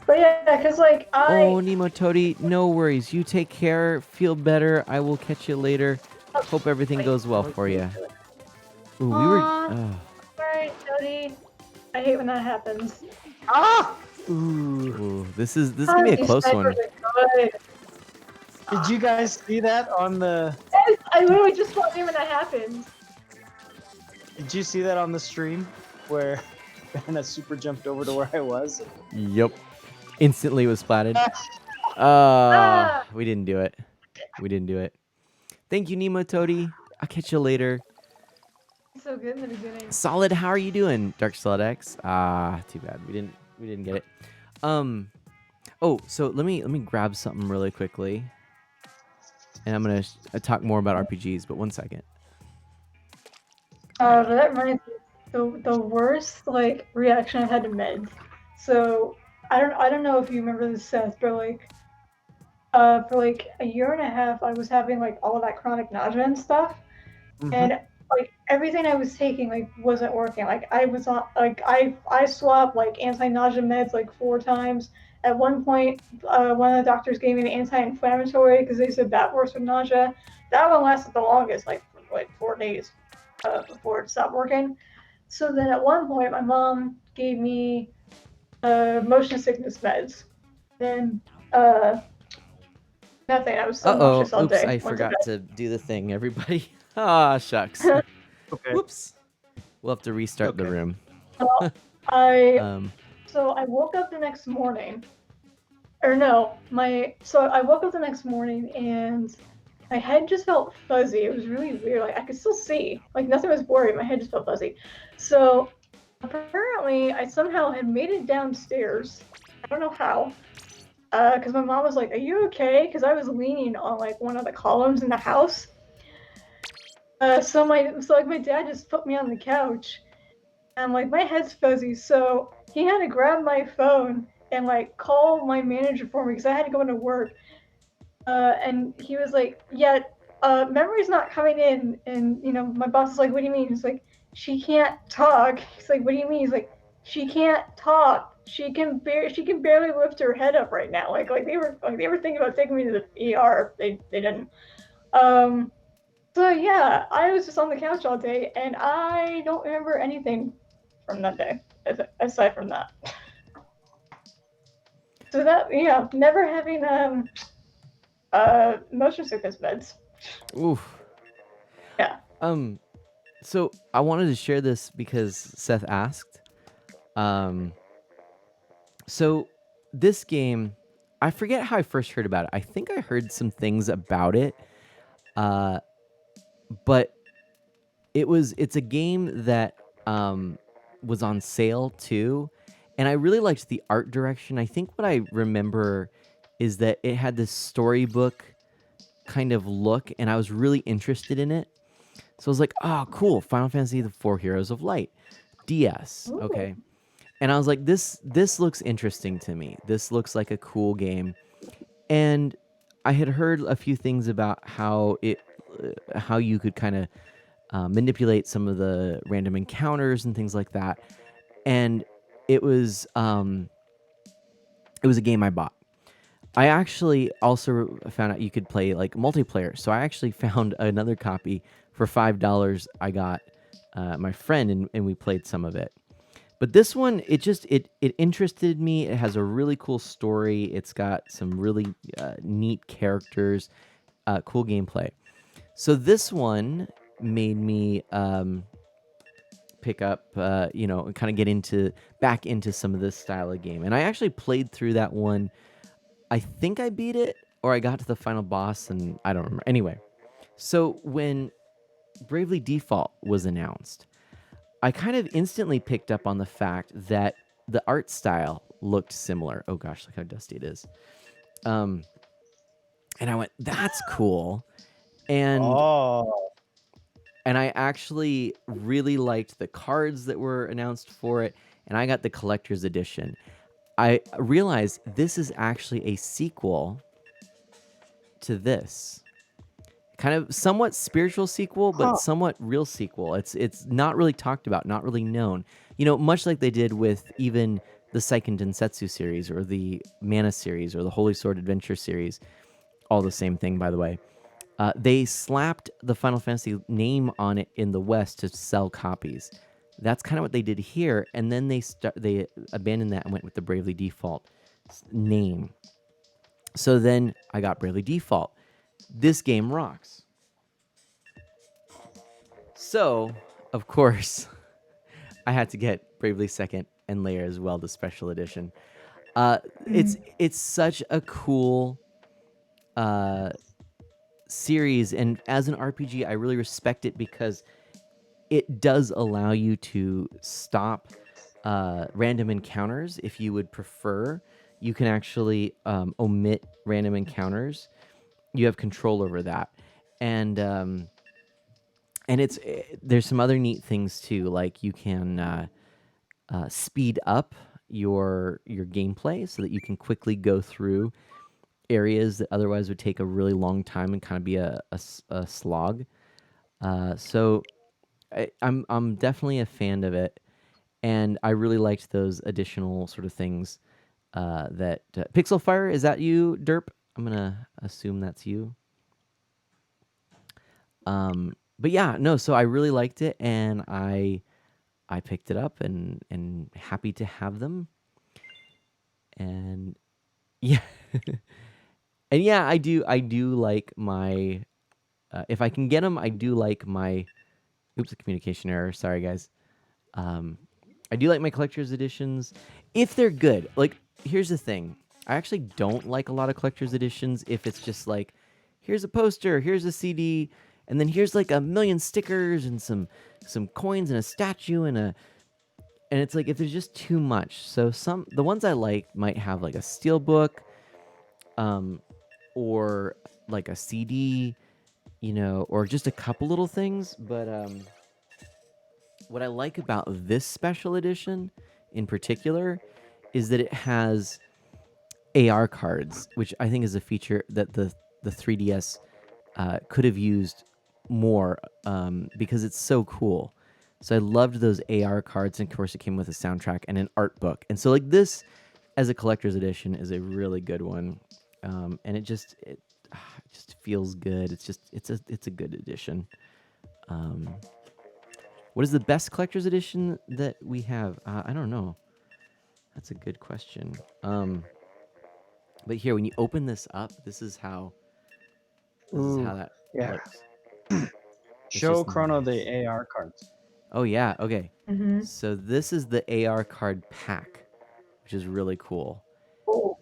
but yeah, cause like Oh, Nemo Toady, no worries. You take care. Feel better. I will catch you later. Hope everything wait. goes well for you. Ooh, we were. Aw, Oh, sorry, Jody. I hate when that happens. Ah! Ooh. ooh, this is gonna be a These close one. snipers are good. Did you guys see that on the? Yes, I literally just want to when that happens. Did you see that on the stream where Anna super jumped over to where I was? Yep. Instantly was splatted. Ah! We didn't do it. We didn't do it. Thank you, Nemo Toady. I'll catch you later. So good in the beginning. Solid, how are you doing, Dark Solid X? Too bad. We didn't get it. Oh, so let me grab something really quickly. And I'm gonna talk more about RPGs, but 1 second. But that reminds me, the worst like reaction I've had to meds. So I don't know if you remember this, Seth, but like for like a year and a half I was having like all of that chronic nausea and stuff. And like everything I was taking like wasn't working. Like I was on like I swapped like anti-nausea meds like 4 times. At one point, one of the doctors gave me an anti-inflammatory because they said that works with nausea. That one lasted the longest, like for like 4 days before it stopped working. So then at one point, my mom gave me motion sickness meds. Then nothing. I was so Uh-oh. nauseous all Oops, day. I Went to forgot bed. to do the thing, everybody. Shucks. Okay. Whoops. We'll have to restart the Okay. room. Well, I Um, So I woke up the next morning, or no, I woke up the next morning and my head just felt fuzzy. It was really weird. Like I could still see, like nothing was blurry. My head just felt fuzzy. So apparently, I somehow had made it downstairs. I don't know how. Because my mom was like, "Are you okay?" Because I was leaning on like one of the columns in the house. So like my dad just put me on the couch and like my head's fuzzy, so he had to grab my phone and like call my manager for me because I had to go into work. And he was like, "Yeah, memory's not coming in." And my boss is like, "What do you mean?" He's like, "She can't talk." He's like, "What do you mean?" He's like, "She can't talk. She can barely lift her head up right now." Like they were thinking about taking me to the ER. They didn't. So yeah, I was just on the couch all day, and I don't remember anything from that day aside from that. So that never having motion sickness meds. oof. Yeah. So I wanted to share this because Seth asked. So this game, I forget how I first heard about it. I think I heard some things about it. But it's a game that was on sale too, and I really liked the art direction. I think what I remember is that it had this storybook kind of look, and I was really interested in it. So I was like, "Oh, cool! Final Fantasy the Four Heroes of Light, DS." Ooh. Okay, and I was like, "This looks interesting to me. This looks like a cool game." And I had heard a few things about how you could kind of manipulate some of the random encounters and things like that. And it was a game I bought. I actually also found out you could play like multiplayer. So I actually found another copy for $5. I got my friend and we played some of it. But this one, it interested me. It has a really cool story. It's got some really neat characters, cool gameplay. So this one made me pick up, and kind of get back into some of this style of game. And I actually played through that one. I think I beat it, or I got to the final boss, and I don't remember. Anyway, so when Bravely Default was announced, I kind of instantly picked up on the fact that the art style looked similar. Oh gosh, look how dusty it is. And I went, that's cool. And and I actually really liked the cards that were announced for it, and I got the collector's edition. I realized this is actually a sequel to this. Kind of somewhat spiritual sequel, but Huh. somewhat real sequel. It's not really talked about, not really known. You know, much like they did with even the Seiken Densetsu series or the Mana series or the Holy Sword Adventure series. All the same thing, by the way. They slapped the Final Fantasy name on it in the West to sell copies. That's kind of what they did here, and then they abandoned that and went with the Bravely Default name. So then I got Bravely Default. This game rocks. So, of course, I had to get Bravely Second and Layer as well, the special edition. It's such a cool series, and as an RPG, I really respect it because it does allow you to stop random encounters if you would prefer. You can actually omit random encounters. You have control over that, and there's some other neat things too, like you can speed up your gameplay so that you can quickly go through areas that otherwise would take a really long time and kind of be a slog. So I'm definitely a fan of it, and I really liked those additional sort of things. That Pixel Fire, is that you, Derp? I'm gonna assume that's you. But yeah, no. So I really liked it, and I picked it up, and happy to have them. And yeah, and yeah, I do like my. If I can get them, I do like my. Oops, a communication error. Sorry, guys. I do like my collector's editions if they're good. Like, here's the thing. I actually don't like a lot of collector's editions if it's just like, here's a poster, here's a CD, and then here's like a million stickers and some coins and a statue and it's like if there's just too much. So the ones I like might have like a steel book, or like a CD, you know, or just a couple little things. But what I like about this special edition in particular is that it has AR cards, which I think is a feature that the 3DS could have used more, because it's so cool. So I loved those AR cards, and of course it came with a soundtrack and an art book. And so like this as a collector's edition is a really good one, and it just feels good. It's a good edition. What is the best collector's edition that we have? I don't know. That's a good question. But here, when you open this up, this is how that yeah. looks. Show just Chrono nice. the AR cards. Oh yeah, okay. Mm-hmm. So this is the AR card pack, which is really cool. Cool.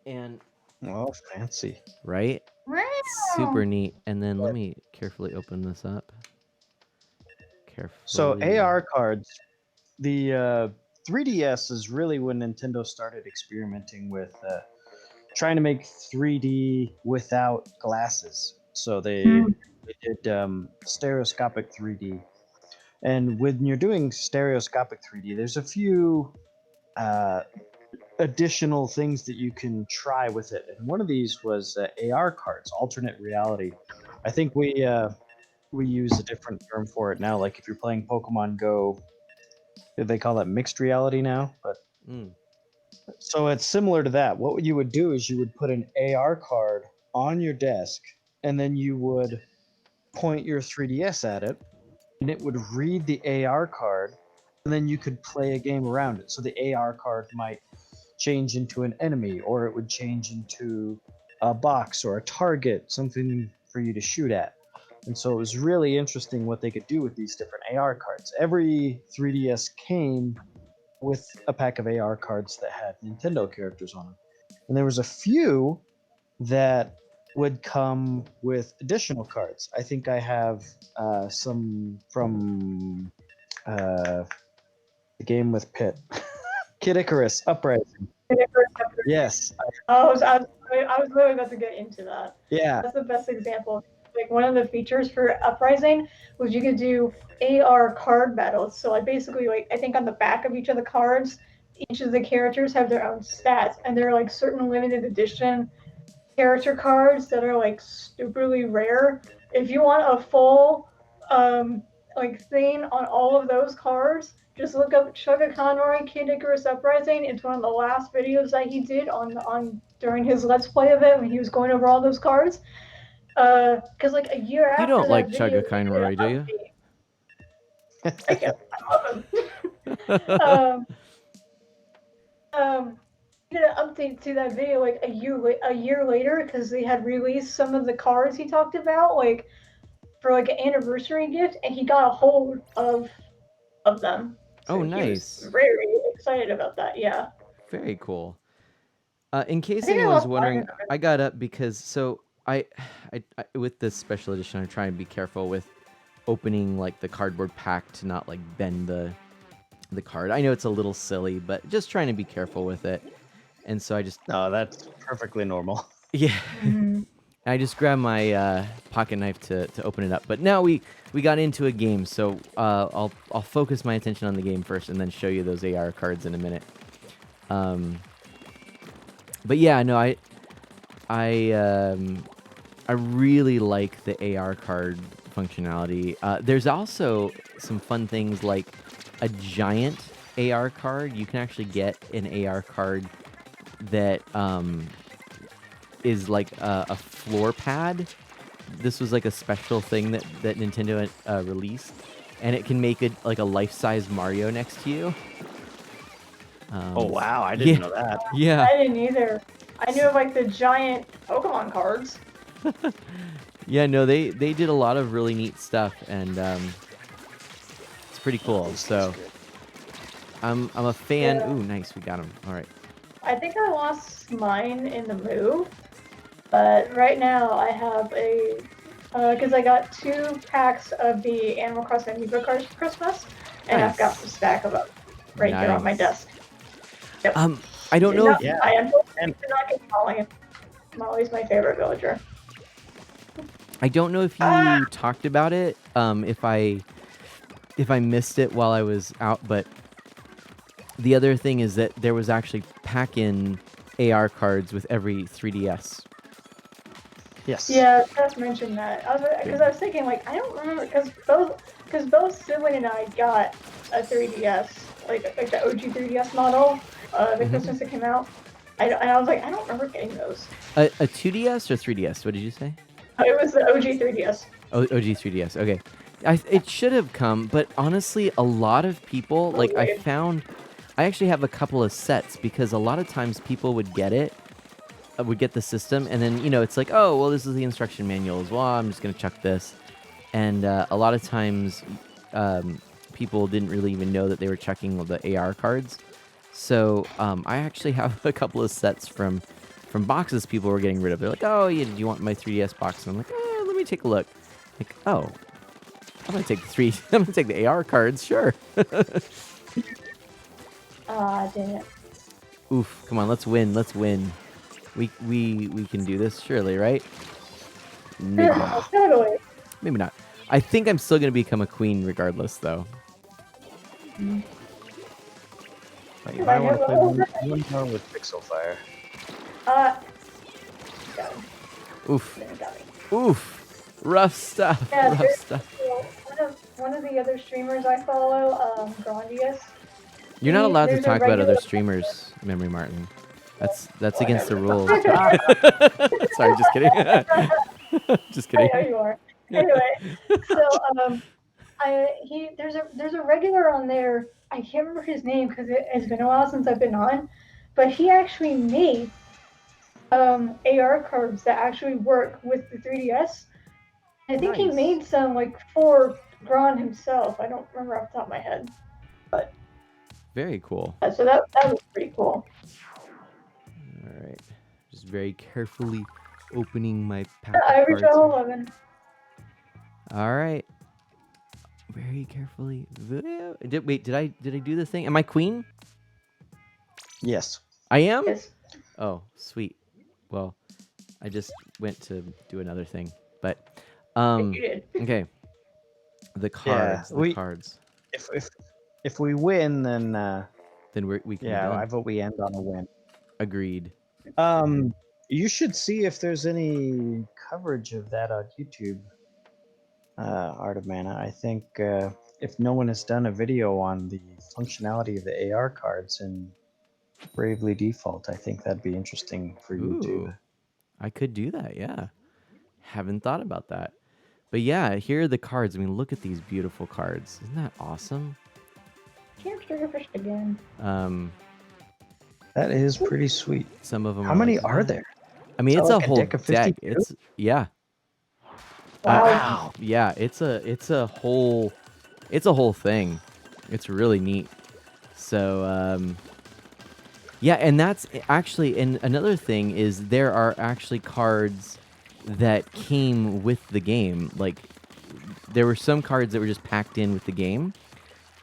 And Oh, fancy. right? Wow. Super neat. And then let me carefully open this up. Carefully. So AR cards, the 3DS is really when Nintendo started experimenting with trying to make 3D without glasses. So they did stereoscopic 3D. And when you're doing stereoscopic 3D, there's a few additional things that you can try with it. And one of these was AR cards, alternate reality. I think we use a different term for it now. Like if you're playing Pokemon Go, they call that mixed reality now. But so it's similar to that. What you would do is you would put an AR card on your desk, and then you would point your 3DS at it, and it would read the AR card, and then you could play a game around it. So the AR card might change into an enemy, or it would change into a box or a target, something for you to shoot at. And so it was really interesting what they could do with these different AR cards. Every 3DS came with a pack of AR cards that had Nintendo characters on them. And there was a few that would come with additional cards. I think I have some from the game with Pit. Kid Icarus Uprising. Yes. I was literally about to get into that. Yeah. That's the best example. like one of the features for Uprising was you could do AR card battles. So like basically like I think on the back of each of the cards, each of the characters have their own stats, and there are like certain limited edition character cards that are like stupidly rare. If you want a full like thing on all of those cards, just look up Chugga Conroy Kid Icarus Uprising. It's one of the last videos that he did on during his Let's Play of it when he was going over all those cards. Because like a year You after don't that like video, Chugga Conroy, do you? I guess I love him. Did an update to that video like a year later because they had released some of the cards he talked about like for like an anniversary gift, and he got a hold of them. So Oh, he nice. was very excited about that. Yeah. Very cool. In case I think I anyone's lost wondering, mine. I got up because so I with this special edition, I try and be careful with opening like the cardboard pack to not like bend the card. I know it's a little silly, but just trying to be careful with it. And so I just No, that's perfectly normal. yeah, Mhm. I just grabbed my pocket knife to open it up. But now we got into a game, so I'll focus my attention on the game first, and then show you those AR cards in a minute. But yeah, no, I really like the AR card functionality. There's also some fun things like a giant AR card. You can actually get an AR card that is like a floor pad. This was like a special thing that Nintendo released, and it can make it like a life-size Mario next to you. Oh wow, I didn't yeah. know that. Yeah. I didn't either. I knew of like the giant Pokemon cards. Yeah, no, they did a lot of really neat stuff, and it's pretty cool. So I'm a fan. Yeah. Ooh, nice, we got him. All right. I think I lost mine in the move, but right now I have a because I got 2 packs of the Animal Crossing Amiibo cards for Christmas, and I've got Nice. a stack of them right here on my Nice. desk. Yep. I don't know. Yeah. I unfortunately did not get Molly. Molly's my favorite villager. I don't know if you talked about it. If I missed it while I was out, but the other thing is that there was actually pack-in AR cards with every 3DS. Yes. Yeah, Seth mentioned that. Because I was thinking like I don't remember because both Sibling and I got a 3DS like the OG 3DS model the Christmas that came out. And I was like I don't remember getting those. A 2DS or 3DS? What did you say? It was the OG 3DS. OG 3DS. Okay. It should have come, but honestly, a lot of people like I actually have a couple of sets because a lot of times people would get it. Would get the system, and then it's like, oh well, this is the instruction manuals. Well, I'm just gonna chuck this, and a lot of times people didn't really even know that they were checking the AR cards. So I actually have a couple of sets from boxes people were getting rid of. They're like, oh yeah, did you want my 3DS box? And I'm like, let me take a look. Like, oh, I'm gonna take I'm gonna take the AR cards, sure. Ah, dang it. Oof, come on, let's win. We can do this, surely, right? Maybe not. Totally. Maybe not. I think I'm still gonna become a queen regardless, though. Like, if I want to play one more with Pixel Fire. Got him. Oof. Got me. Oof. Rough stuff. Yeah, Rough there's stuff. one of the other streamers I follow, Grandius. You're not allowed to there's a talk about other regular- streamers, Memory Martin. That's against the rules. Whatever. Sorry, just kidding. Just I kidding. know you are. Anyway, so there's a regular on there. I can't remember his name because it's been a while since I've been on, but he actually made AR cards that actually work with the 3DS. I think he Nice. made some like for Gron himself. I don't remember off the top of my head, but Very cool. so that was pretty cool. All right. Just very carefully opening my pack I of reached cards. level 11. All right. Very carefully. Wait, did I do the thing? Am I queen? Yes. I am? Yes. Oh, sweet. Well, I just went to do another thing. But You did. Okay. The cards. The cards. If we win, then Then we can be yeah, done. I vote we end on a win. Agreed. You should see if there's any coverage of that on YouTube. Art of Mana. I think if no one has done a video on the functionality of the AR cards in Bravely Default, I think that'd be interesting for YouTube. Ooh, I could do that. Yeah. Haven't thought about that. But yeah, here are the cards. I mean, look at these beautiful cards. Isn't that awesome? Can't trigger fish again. That is pretty sweet. Some of them. How many are there? I mean, Is it's that a like a whole deck of deck. 52? It's yeah. Wow. Yeah, it's a whole thing. It's really neat. So yeah, and that's actually, and another thing is there are actually cards that came with the game. Like there were some cards that were just packed in with the game.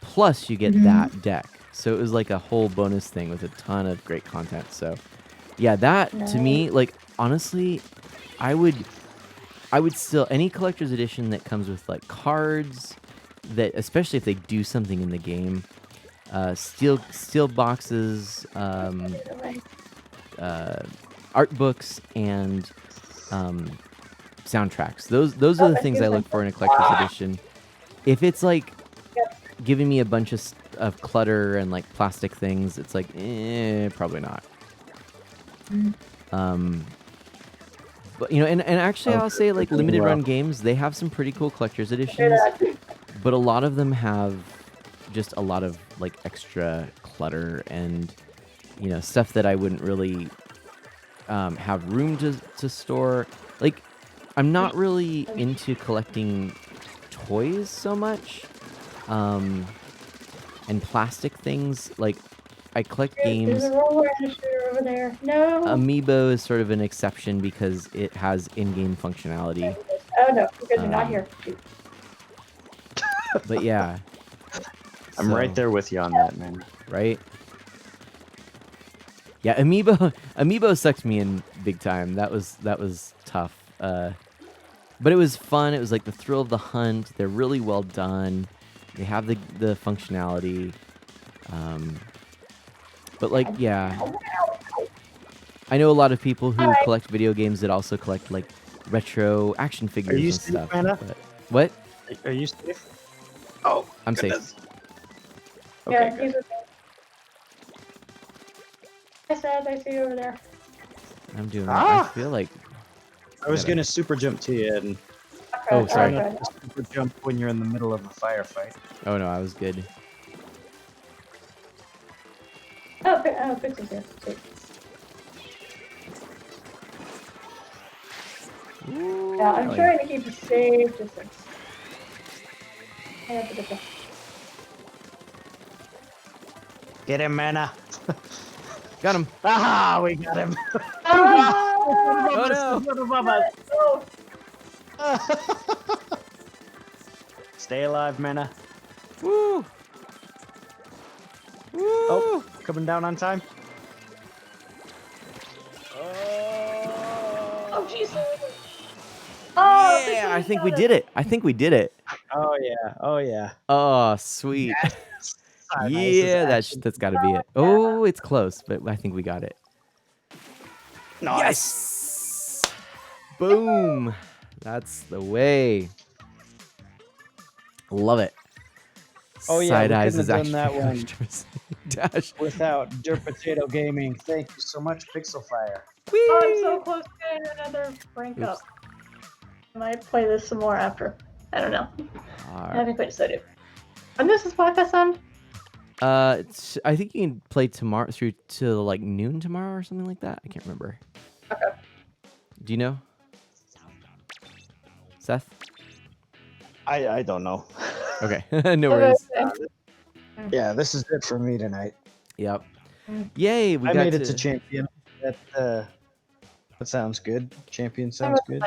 Plus you get that deck. So it was like a whole bonus thing with a ton of great content. So yeah, that to me, like honestly, I would still, any collector's edition that comes with like cards that, especially if they do something in the game, steel boxes, art books, and soundtracks. Those are the things I look for in a collector's edition. If it's like giving me a bunch of clutter and like plastic things, it's like probably not. But and actually I'll say like limited run games, they have some pretty cool collector's editions, but a lot of them have just a lot of like extra clutter and stuff that I wouldn't really have room to store. Like I'm not really into collecting toys so much, and plastic things. Like I collect games. There's a roller shooter over there. No. Amiibo is sort of an exception because it has in-game functionality. Oh no, because you're not here. Shoot. But yeah. I'm right there with you on that, man. Right? Yeah, Amiibo sucked me in big time. That was tough. But it was fun. It was like the thrill of the hunt. They're really well done. They have the functionality. But like, yeah. I know a lot of people who collect video games that also collect like retro action figures and stuff. Anna? But, what? Are you safe? Oh, I'm goodness. safe. Okay, Yeah, good. he's with me. I said I see you over there. I'm doing I feel like I was gonna super jump to you and Oh, sorry. try not to super jump when you're in the middle of a firefight. Oh no, I was good. Oh, Pixel's here. Sweet. Yeah, I'm trying to keep a safe distance. I have to get the... Get him, Mana. Got him. Aha, we got him. Oh, Oh no. Stay alive, Mana. Woo. Woo. Oh, coming down on time. Oh, Jesus. Oh, Yeah, I think we did it. I think we did it. Oh yeah. Oh yeah. Oh, sweet. Yeah, that's got to be it. Oh, it's close, but I think we got it. Nice. Yes! Boom. That's the way. Love it. Oh yeah, Side we eyes couldn't is have done actually that one. extras. Dash. Without Dirt Potato Gaming. Thank you so much, Pixel Fire. Oh, I'm so close to getting another rank Oops. up. I might play this some more after. I don't know. I haven't quite decided. And this is podcast on? I think you can play tomorrow through to like noon tomorrow or something like that. I can't remember. Okay. Do you know? Seth? I don't know. Okay. No worries. Yeah, this is it for me tonight. Yep. Yay, we I got made it to champion. That sounds good. Champion sounds good.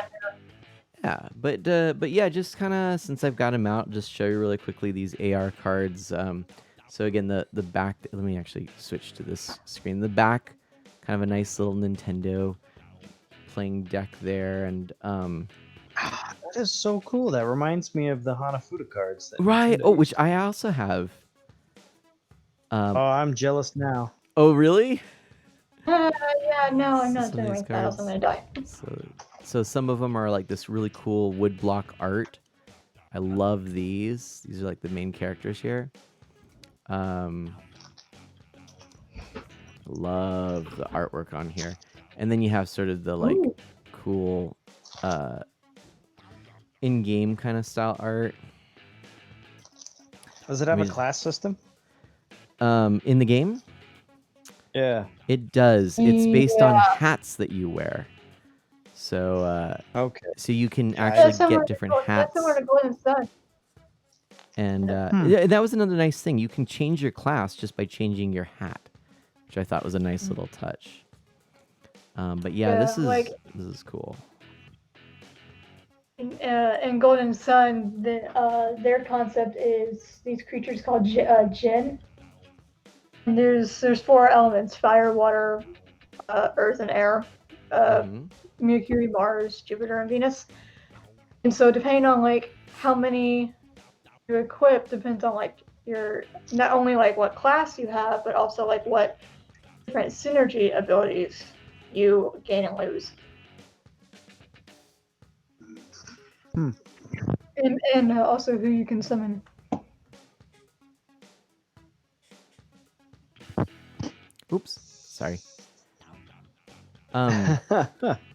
Yeah, but yeah, just kind of since I've got him out, just show you really quickly these AR cards. So again, the back. Let me actually switch to this screen. The back, kind of a nice little Nintendo playing deck there, and That is so cool. That reminds me of the Hanafuda cards. That Right. Nintendo Oh, used. which I also have. Oh, I'm jealous now. Oh, really? Yeah, no, I'm not Some of doing these like that, else I'm cards. gonna die. So some of them are like this really cool woodblock art. I love these. These are like the main characters here. Love the artwork on here. And then you have sort of the like Ooh. cool in-game kind of style art. Does it have a class system? In the game? Yeah. It does. It's based on Yeah. hats that you wear. So Okay. so you can Yeah, actually That's similar get to different That's hats. similar to Golden Sun. And Hmm. yeah, that was another nice thing. You can change your class just by changing your hat, which I thought was a nice little touch. But yeah, Yeah, this like- is cool. In Golden Sun, their concept is these creatures called Jinn. And there's 4 elements: fire, water, earth, and air. Mhm. Mercury, Mars, Jupiter, and Venus. And so depending on like how many you equip depends on like your not only like what class you have, but also like what different synergy abilities you gain and lose. Hmm. And also who you can summon. Oops, sorry.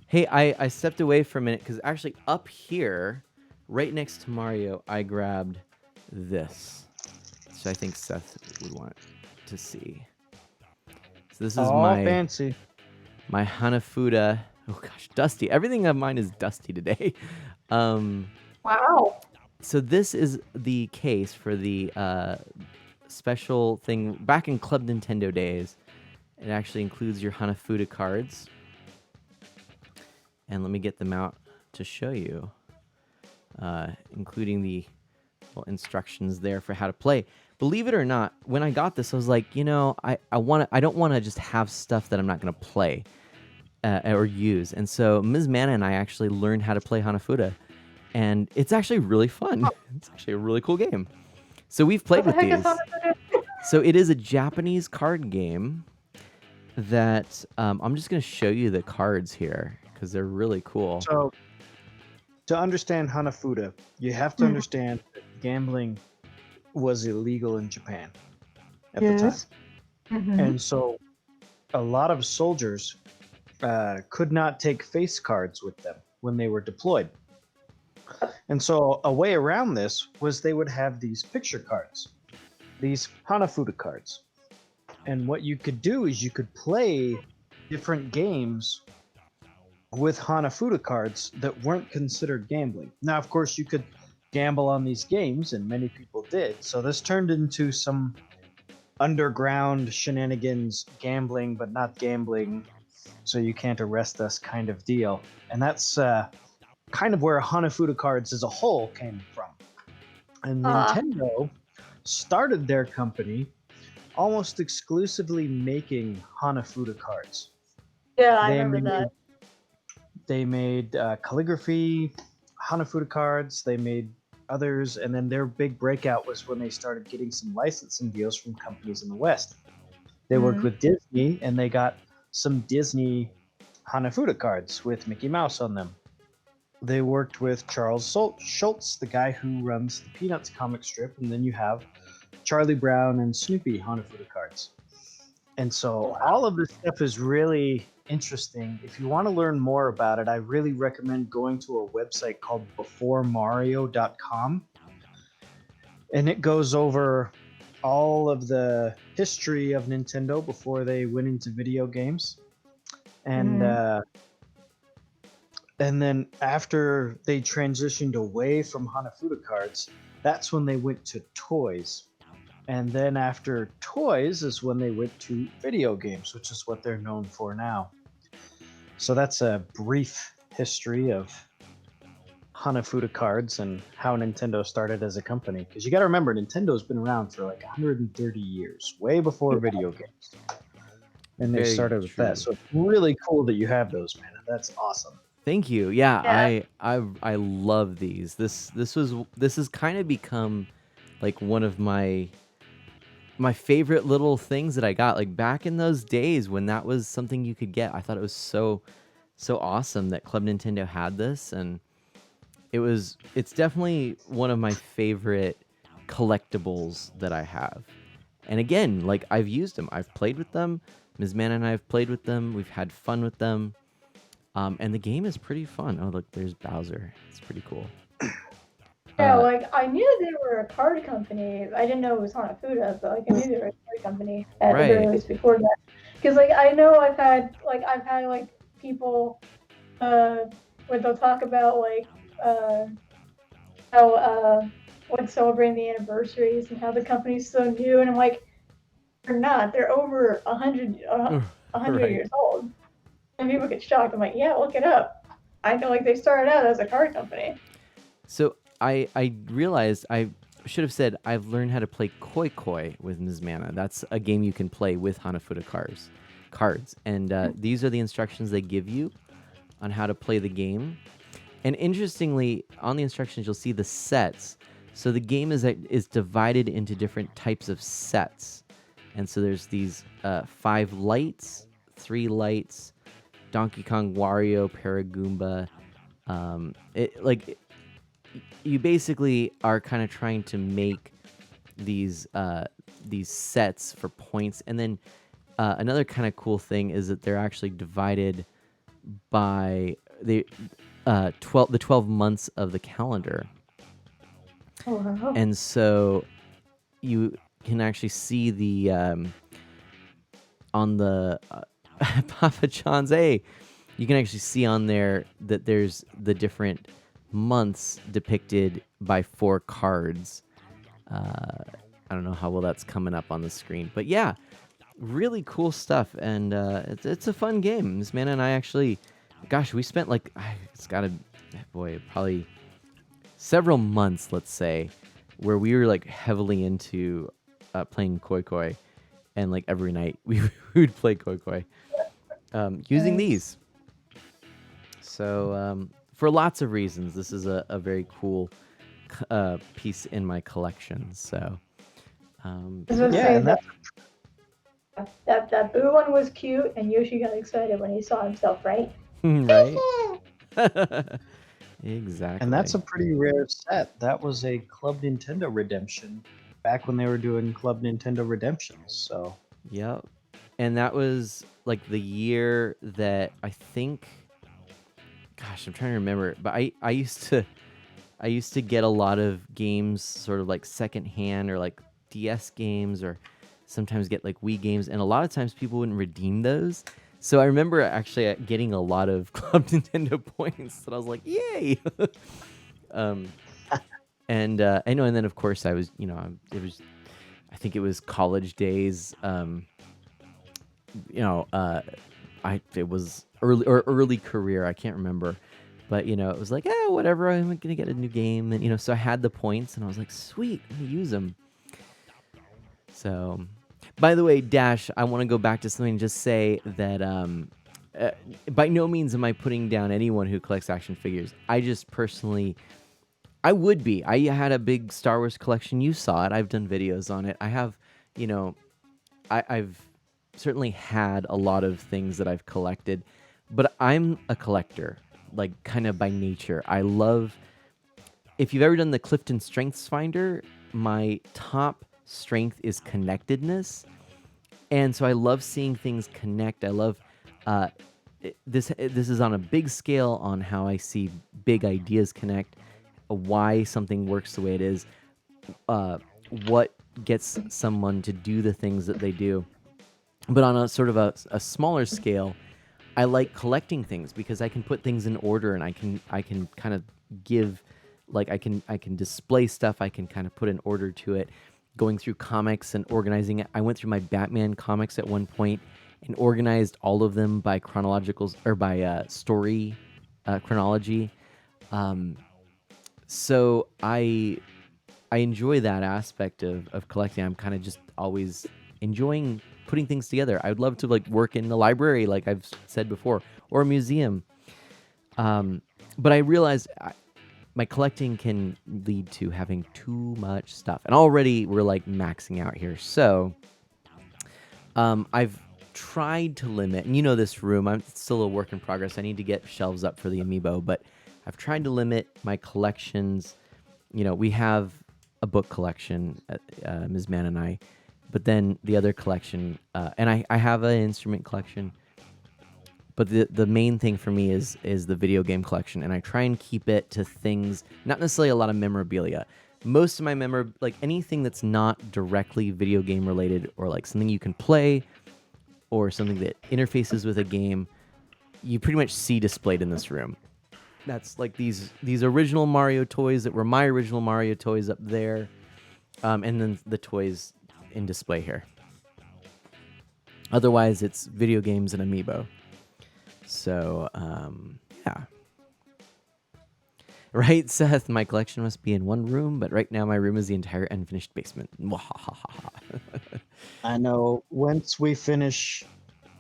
Hey, I stepped away for a minute because actually up here, right next to Mario, I grabbed this, which I think Seth would want to see. So this is my fancy. my Hanafuda. Oh gosh, dusty. Everything of mine is dusty today. Wow. So this is the case for the special thing back in Club Nintendo days. It actually includes your Hanafuda cards. And let me get them out to show you, including the little instructions there for how to play. Believe it or not, when I got this, I was like, you know, I don't want to just have stuff that I'm not going to play or use. And so Ms. Mana and I actually learned how to play Hanafuda. And it's actually really fun. It's actually a really cool game. So we've played with What the heck these. is Hanafuda? So it is a Japanese card game that I'm just going to show you the cards here because they're really cool. So, to understand Hanafuda, you have to understand that gambling was illegal in Japan at the time. Mhm. And so a lot of soldiers could not take face cards with them when they were deployed. And so a way around this was they would have these picture cards, these Hanafuda cards. And what you could do is you could play different games with Hanafuda cards that weren't considered gambling. Now, of course, you could gamble on these games, and many people did. So this turned into some underground shenanigans, gambling but not gambling, so you can't arrest us kind of deal. And that's kind of where Hanafuda cards as a whole came from. And Nintendo started their company almost exclusively making Hanafuda cards. Yeah, I remember that. They made calligraphy Hanafuda cards. They made others, and then their big breakout was when they started getting some licensing deals from companies in the West. They worked with Disney, and they got some Disney Hanafuda cards with Mickey Mouse on them. They worked with Charles Schultz, the guy who runs the Peanuts comic strip, and then you have Charlie Brown and Snoopy Hanafuda cards. And so all of this stuff is really interesting. If you want to learn more about it, I really recommend going to a website called beforemario.com. And it goes over all of the history of Nintendo before they went into video games. And then after they transitioned away from Hanafuda cards, that's when they went to toys. And then after toys is when they went to video games, which is what they're known for now. So that's a brief history of Hanafuda cards and how Nintendo started as a company. Because you got to remember, Nintendo's been around for like 130 years, way before video games. And they Very started with true. that. So it's really cool that you have those, man. That's awesome. Thank you. Yeah, Yeah. I love these. This has kind of become like one of my favorite little things that I got. Like back in those days when that was something you could get. I thought it was so awesome that Club Nintendo had this, and it's definitely one of my favorite collectibles that I have. And again, like I've used them. I've played with them. Ms. Manna and I have played with them. We've had fun with them. And the game is pretty fun. Oh, look, there's Bowser. It's pretty cool. Yeah, Uh, like I knew they were a card company. I didn't know it was Hanafuda, but like I knew they were a card company at the very right. least before that. Because like I know I've had like people when they'll talk about like how when celebrating the anniversaries and how the company's so new, and I'm like, they're not. They're over 100 Right. years old. And people get shocked. I'm like, yeah, look it up. I know like they started out as a card company. So I realized I should have said I've learned how to play Koi Koi with Ms. Manna. That's a game you can play with Hanafuda cards. And these are the instructions they give you on how to play the game. And interestingly, on the instructions you'll see the sets. So the game is divided into different types of sets. And so there's these 5 lights, 3 lights, Donkey Kong, Wario, Paragoomba. You basically are kind of trying to make these sets for points, and then another kind of cool thing is that they're actually divided by the 12 months of the calendar, Oh, wow. and so you can actually see the on the Papa John's. Hey, you can actually see on there that there's the different months depicted by 4 cards. I don't know how well that's coming up on the screen, but yeah, really cool stuff, and it's a fun game. Miss Manna and I actually, gosh, we spent like it's gotta, boy, probably several months, let's say, where we were like heavily into playing Koi Koi, and like every night we would play Koi Koi using these. So for lots of reasons, this is a very cool piece in my collection. So I was gonna Yeah, say and that Boo one was cute, and Yoshi got excited when he saw himself, right? right. Exactly. And that's a pretty rare set. That was a Club Nintendo redemption back when they were doing Club Nintendo redemptions. So Yep. And that was like the year that I think, gosh, I'm trying to remember, but I used to get a lot of games sort of like secondhand, or like DS games, or sometimes get like Wii games, and a lot of times people wouldn't redeem those. So I remember actually getting a lot of Club Nintendo points, and I was like, yay! And I know, and then of course I was, I think it was college days. It was early career. I can't remember, but it was like, whatever. I'm gonna get a new game, and so I had the points, and I was like, sweet, I'm gonna use them. So, by the way, Dash, I want to go back to something and just say that by no means am I putting down anyone who collects action figures. I just personally, I would be. I had a big Star Wars collection. You saw it. I've done videos on it. I have, I've certainly had a lot of things that I've collected, but I'm a collector, like kind of by nature. I love, if you've ever done the Clifton Strengths Finder, my top strength is connectedness. And so I love seeing things connect. I love this is on a big scale on how I see big ideas connect, why something works the way it is, what gets someone to do the things that they do. But on a sort of a smaller scale, I like collecting things because I can put things in order, and I can kind of give, like I can display stuff. I can kind of put an order to it. Going through comics and organizing it. I went through my Batman comics at one point and organized all of them by chronological, or by story chronology. So I enjoy that aspect of collecting. I'm kind of just always enjoying putting things together. I would love to like work in the library, like I've said before, or a museum. But I realized my collecting can lead to having too much stuff, and already we're like maxing out here. So I've tried to limit, and you know this room, I'm still a work in progress. I need to get shelves up for the amiibo, but I've tried to limit my collections. You know, we have a book collection, Ms. Man and I, but then the other collection, and I have an instrument collection. But the main thing for me is the video game collection, and I try and keep it to things, not necessarily a lot of memorabilia. Most of my like anything that's not directly video game related, or like something you can play, or something that interfaces with a game, you pretty much see displayed in this room. That's like these original Mario toys that were my original Mario toys up there, and then the toys in display here. Otherwise, it's video games and amiibo. So, yeah. Right, Seth? My collection must be in one room, but right now my room is the entire unfinished basement. I know. Once we finish,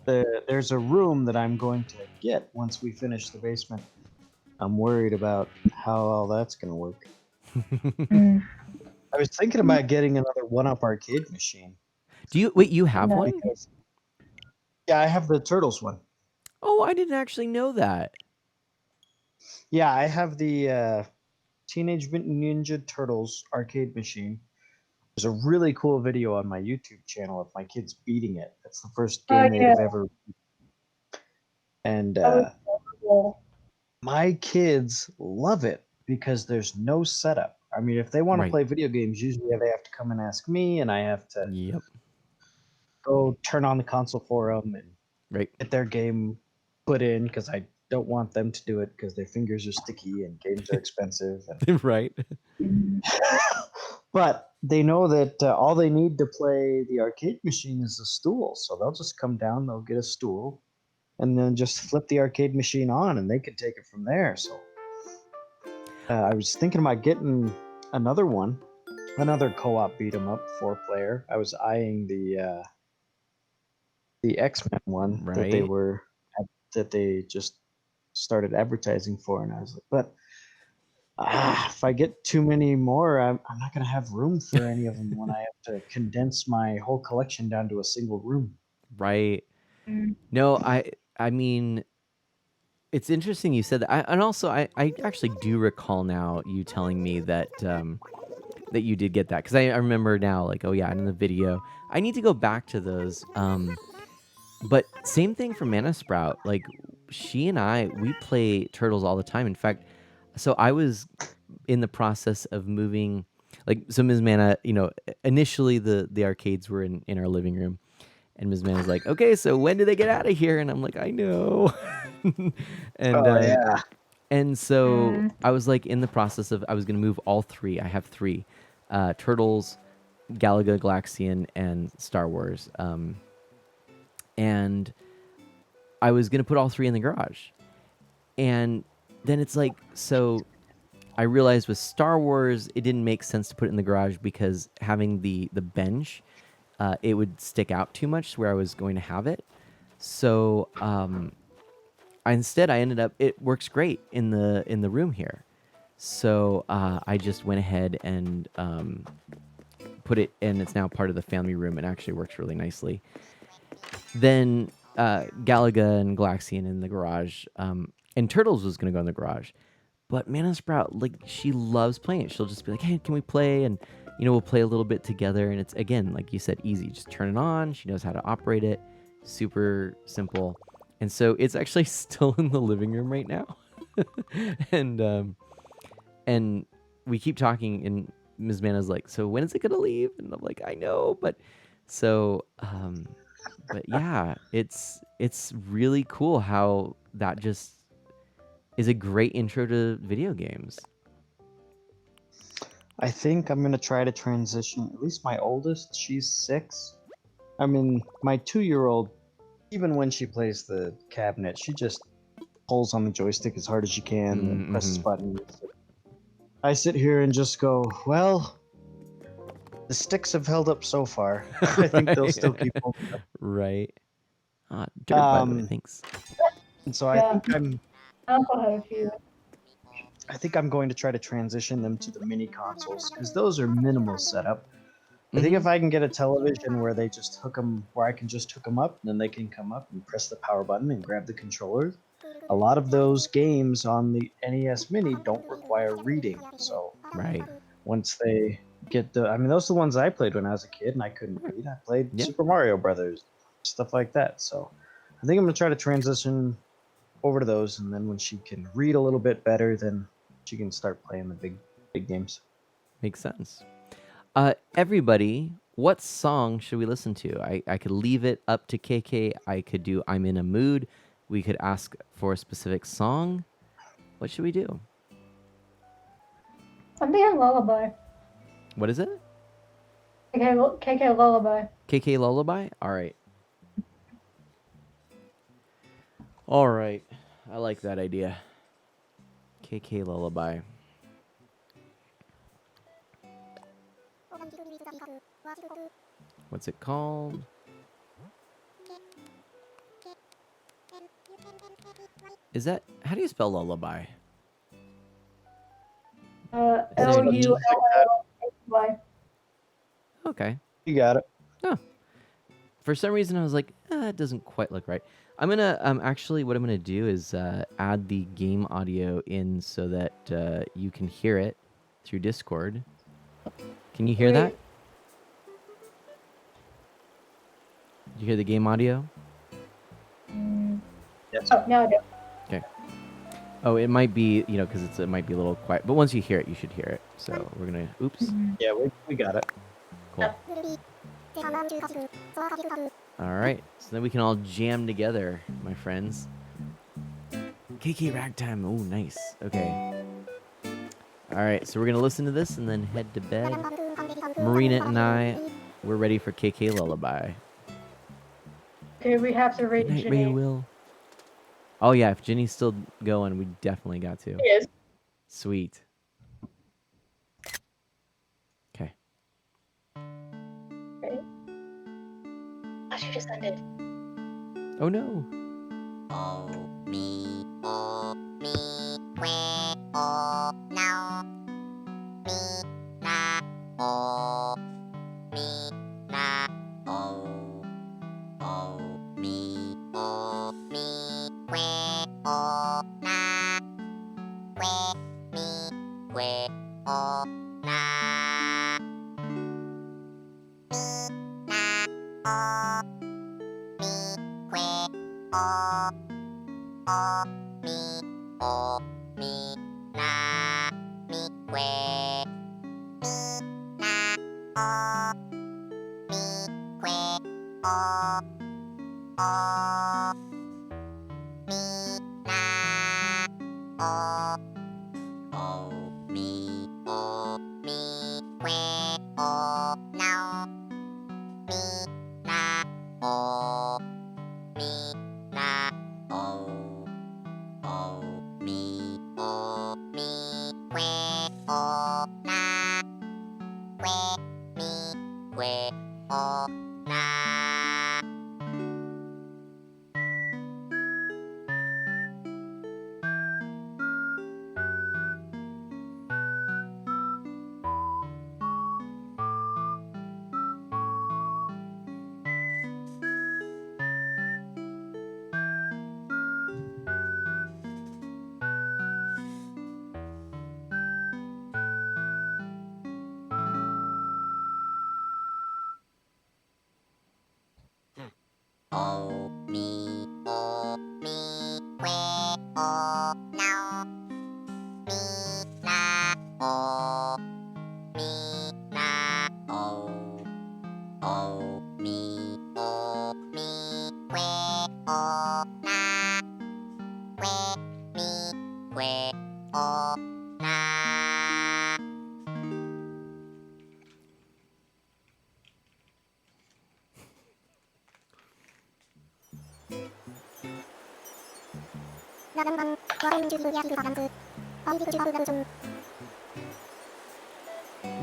there's a room that I'm going to get once we finish the basement. I'm worried about how all that's going to work. I was thinking about getting another one-up arcade machine. You have one? Yeah, I have the Turtles one. Oh, I didn't actually know that. Yeah, I have the Teenage Mutant Ninja Turtles arcade machine. There's a really cool video on my YouTube channel of my kids beating it. That's the first game they've ever. And my kids love it because there's no setup. I mean, if they want to play video games, usually they have to come and ask me, and I have to go turn on the console for them and get their game put in, because I don't want them to do it because their fingers are sticky and games are expensive. And right. But they know that all they need to play the arcade machine is a stool. So they'll just come down, they'll get a stool, and then just flip the arcade machine on, and they can take it from there. So I was thinking about getting another one, another co-op beat 'em up 4-player. I was eyeing the X-Men one that they just started advertising for, and I was like, but if I get too many more, I'm not going to have room for any of them when I have to condense my whole collection down to a single room. Right. No, I mean, it's interesting you said that. And also, I actually do recall now you telling me that that you did get that, because I remember now, like, oh yeah, in the video. I need to go back to those. But same thing for Mana Sprout. Like, she and we play Turtles all the time. In fact, so I was in the process of moving, like, so Ms. Mana, you know, initially the arcades were in our living room, and Ms. Mana's like, okay, so when do they get out of here? And I'm like, I know. And so I was like in the process of, I was going to move all three. I have three, Turtles, Galaga, Galaxian, and Star Wars. And I was going to put all three in the garage. And then it's like, so I realized with Star Wars, it didn't make sense to put it in the garage because having the bench, it would stick out too much where I was going to have it. So instead, I ended up, it works great in the room here. So I just went ahead and put it, and it's now part of the family room. It actually works really nicely. Then Galaga and Galaxian in the garage, and Turtles was going to go in the garage. But Mana Sprout, like, she loves playing it. She'll just be like, hey, can we play? And, you know, we'll play a little bit together. And it's, again, like you said, easy. Just turn it on. She knows how to operate it. Super simple. And so it's actually still in the living room right now. And we keep talking, and Ms. Mana's like, so when is it going to leave? And I'm like, I know. But so, but yeah, it's really cool how that just is a great intro to video games. I think I'm going to try to transition, at least my oldest, she's 6. I mean, my 2-year-old, even when she plays the cabinet, she just pulls on the joystick as hard as she can and presses buttons. I sit here and just go, well, the sticks have held up so far. I think they'll still keep holding up. Right. Dirt, by the way, thanks. And so I think uncle had a few. I think I'm going to try to transition them to the mini consoles because those are minimal setup. I think if I can get a television where they just hook them, where I can just hook them up, and then they can come up and press the power button and grab the controller. A lot of those games on the NES Mini don't require reading, so Right. once they get I mean, those are the ones I played when I was a kid and I couldn't read. I played Yeah. Super Mario Brothers, stuff like that. So I think I'm gonna try to transition over to those, and then when she can read a little bit better, then she can start playing the big games. Makes sense. Everybody, what song should we listen to? I could leave it up to KK. I could do I'm in a mood. We could ask for a specific song. What should we do? I'm thinking Lullaby. What is it? KK Lullaby. KK Lullaby? All right. All right. I like that idea. KK Lullaby. What's it called? Is that, how do you spell lullaby? Lullaby. Okay. You got it. Oh. For some reason I was like, it doesn't quite look right. I'm gonna actually what I'm gonna do is add the game audio in so that you can hear it through Discord. Can you hear that? Did you hear the game audio? Yes. Oh, now I do. Okay. Oh, it might be, you know, because it might be a little quiet, but once you hear it, you should hear it. So we're gonna, oops. Yeah, we got it. Cool. All right, so then we can all jam together, my friends. KK Ragtime, oh, nice. Okay. All right, so we're gonna listen to this and then head to bed. Marina and I, we're ready for KK Lullaby. Okay, we have to rate Good night, Ginny. Ray Will. Oh yeah, if Ginny's still going, we definitely got to. He is. Sweet. Okay. Right. Oh, she just ended. Oh no.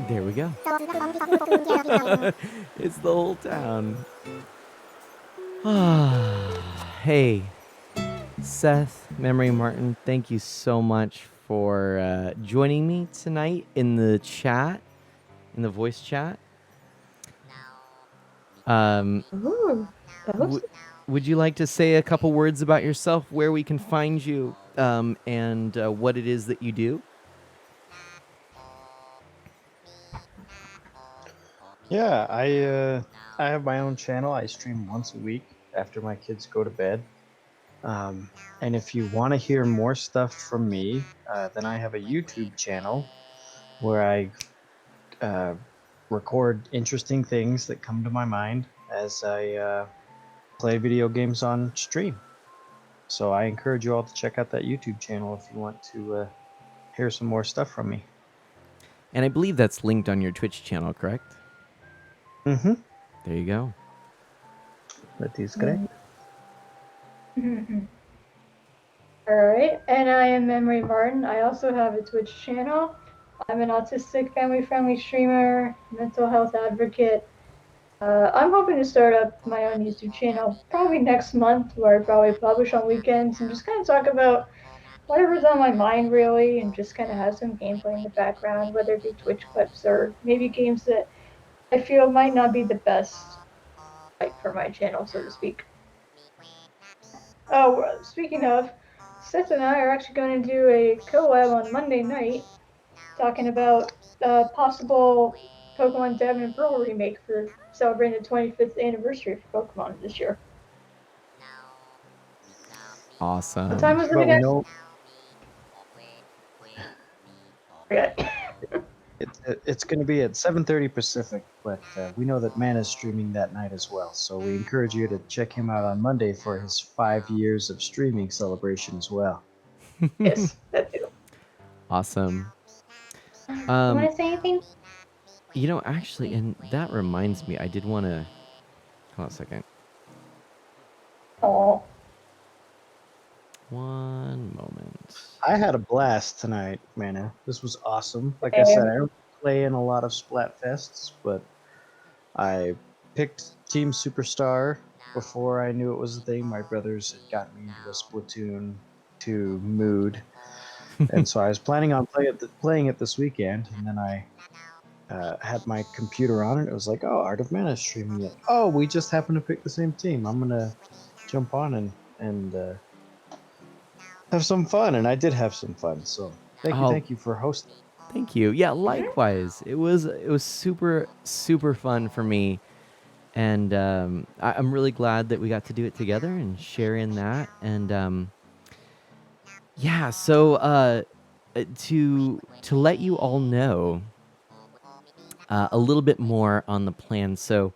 There we go. It's the whole town. Hey, Seth, Memory Martin, thank you so much for joining me tonight in the chat, in the voice chat. Ooh, that looks Would you like to say a couple words about yourself, where we can find you, and what it is that you do? Yeah, I have my own channel. I stream once a week after my kids go to bed. And if you want to hear more stuff from me, then I have a YouTube channel where I record interesting things that come to my mind as I play video games on stream. So I encourage you all to check out that YouTube channel if you want to hear some more stuff from me. And I believe that's linked on your Twitch channel, correct? Mm-hmm. There you go. That is correct. all right. And I am Memory Martin. I also have a Twitch channel. I'm an autistic, family-friendly streamer, mental health advocate. I'm hoping to start up my own YouTube channel probably next month, where I probably publish on weekends and just kind of talk about whatever's on my mind, really, and just kind of have some gameplay in the background, whether it be Twitch clips or maybe games that I feel might not be the best like for my channel, so to speak. Oh, speaking of, Seth and I are actually going to do a collab on Monday night, talking about possible Pokemon Diamond and Pearl remake for celebrating the 25th anniversary for Pokemon this year. Awesome. What time was it But we again? know Forget. it's going to be at 7:30 Pacific, but we know that Man is streaming that night as well. So we encourage you to check him out on Monday for his 5 years of streaming celebration as well. Yes, that too. Awesome. You want to say anything? You know, actually, and that reminds me, I did want to. Hold on a second. Oh, One moment. I had a blast tonight, Mana. This was awesome. Like I said, I don't play in a lot of Splatfests, but I picked Team Superstar before I knew it was a thing. My brothers had gotten me into a Splatoon 2 mood, and so I was planning on playing it this weekend, and then I had my computer on, and it was like, oh, Art of Mana is streaming it. Oh, we just happen to pick the same team. I'm gonna jump on and have some fun, and I did have some fun. So thank you for hosting. Thank you. Yeah, likewise. It was super fun for me, and I'm really glad that we got to do it together and share in that. And yeah, so to let you all know a little bit more on the plan. So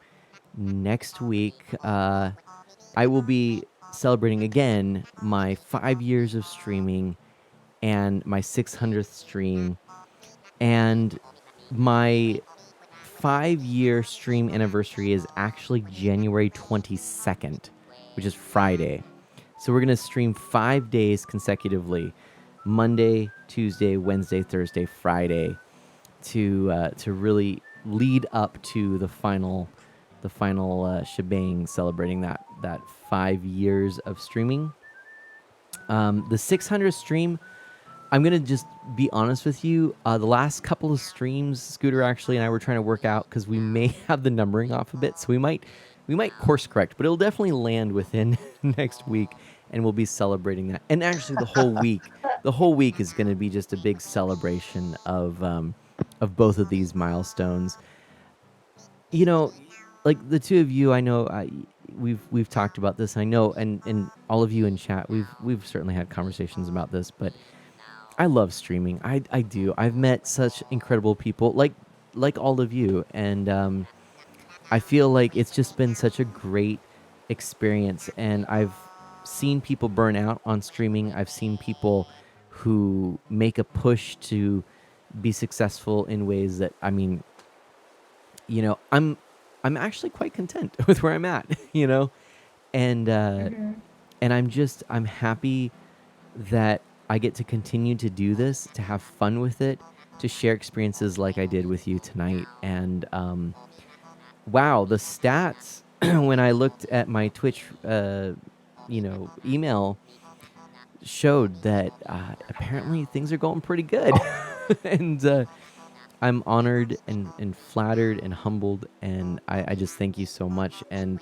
next week, I will be celebrating again my 5 years of streaming and my 600th stream. And my 5-year stream anniversary is actually January 22nd, which is Friday. So we're going to stream 5 days consecutively, Monday, Tuesday, Wednesday, Thursday, Friday, to really lead up to the final shebang, celebrating that 5 years of streaming. The 600th stream, I'm gonna just be honest with you. The last couple of streams, Scooter actually and I were trying to work out because we may have the numbering off a bit, so we might course correct, but it'll definitely land within next week, and we'll be celebrating that. And actually, the whole week is going to be just a big celebration of both of these milestones. You know, like the two of you, I know we've talked about this. I know, and all of you in chat, we've certainly had conversations about this, but I love streaming. I do. I've met such incredible people, like all of you, and I feel like it's just been such a great experience. And I've seen people burn out on streaming. I've seen people who make a push to be successful in ways that, I mean, you know, I'm actually quite content with where I'm at, you know, and I'm happy that I get to continue to do this, to have fun with it, to share experiences like I did with you tonight. And wow, the stats when I looked at my Twitch, email, showed that apparently things are going pretty good. And I'm honored and flattered and humbled, and I just thank you so much. And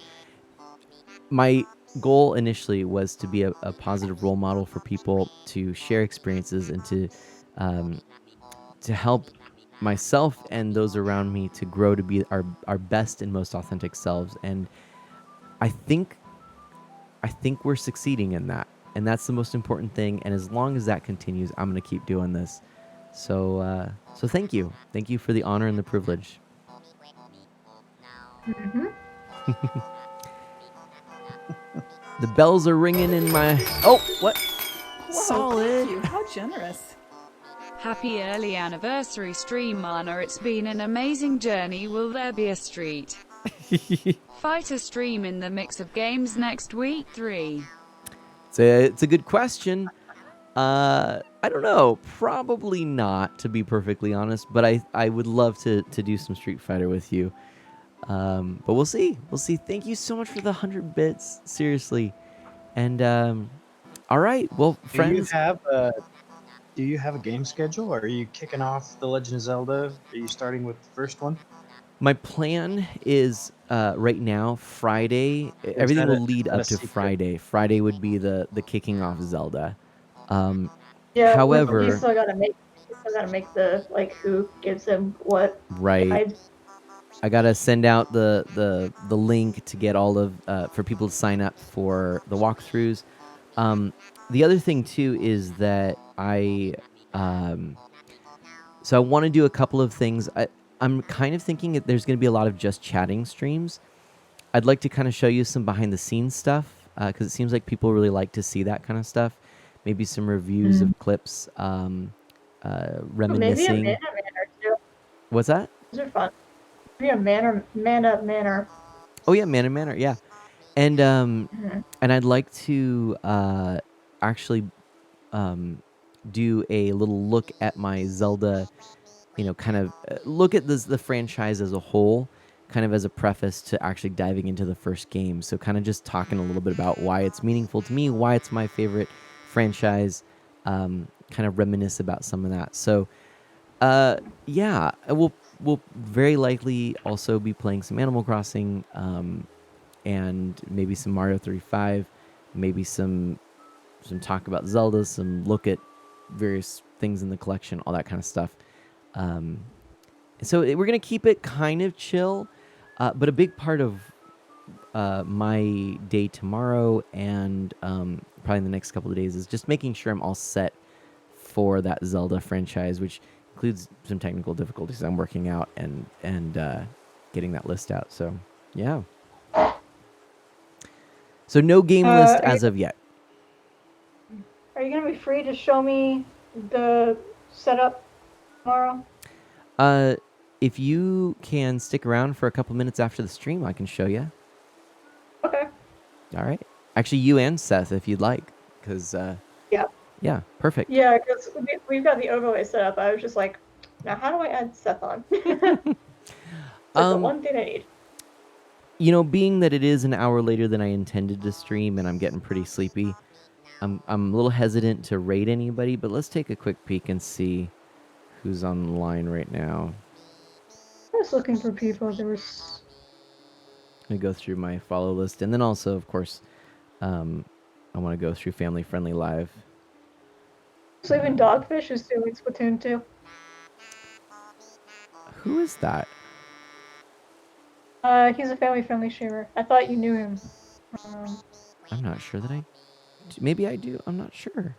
my goal initially was to be a positive role model for people, to share experiences, and um, to help myself and those around me to grow to be our best and most authentic selves. And I think we're succeeding in that, and that's the most important thing. And as long as that continues, I'm going to keep doing this. So thank you for the honor and the privilege. Mm-hmm. The bells are ringing in my... Oh, what? Whoa, Solid. Thank you. How generous. Happy early anniversary, stream Mana. It's been an amazing journey. Will there be a street fighter stream in the mix of games next week? 3. It's a good question. I don't know. Probably not, to be perfectly honest. But I would love to do some Street Fighter with you. But we'll see. Thank you so much for the 100 bits. Seriously. And all right. Well, friends. Do you have a game schedule? Are you kicking off The Legend of Zelda? Are you starting with the first one? My plan is right now, Friday. Everything will lead up to Friday. Friday would be the kicking off Zelda. Yeah. However, he's still gotta make the who gives him what. Right. guides. I gotta send out the link to get all of for people to sign up for the walkthroughs. The other thing too is that I want to do a couple of things. I'm kind of thinking that there's going to be a lot of just chatting streams. I'd like to kind of show you some behind the scenes stuff because it seems like people really like to see that kind of stuff. Maybe some reviews of clips, reminiscing. Maybe a manor too. What's that? Those are fun. Maybe a manor. Oh yeah, manor, yeah. And and I'd like to actually do a little look at my Zelda, kind of look at the franchise as a whole, kind of as a preface to actually diving into the first game. So kind of just talking a little bit about why it's meaningful to me, why it's my favorite franchise, kind of reminisce about some of that. So yeah, we'll very likely also be playing some Animal Crossing, and maybe some Mario 35, maybe some talk about Zelda, some look at various things in the collection, all that kind of stuff. So we're gonna keep it kind of chill, but a big part of my day tomorrow and probably in the next couple of days is just making sure I'm all set for that Zelda franchise, which includes some technical difficulties I'm working out and getting that list out. So yeah. So no game list as of yet. Are you gonna be free to show me the setup tomorrow? If you can stick around for a couple minutes after the stream, I can show you. Okay. All right. Actually, you and Seth, if you'd like, because Yeah. yeah, perfect. Yeah, because we've got the overlay set up. I was just like, now how do I add Seth on? That's the one thing I need. Being that it is an hour later than I intended to stream, and I'm getting pretty sleepy, I'm a little hesitant to rate anybody. But let's take a quick peek and see who's on the line right now. I was looking for people. There was. I'm gonna go through my follow list, and then also, of course, I want to go through Family Friendly Live. Sleeping Dogfish is doing Splatoon 2. Who is that? He's a family-friendly streamer. I thought you knew him. I'm not sure that maybe I do. I'm not sure.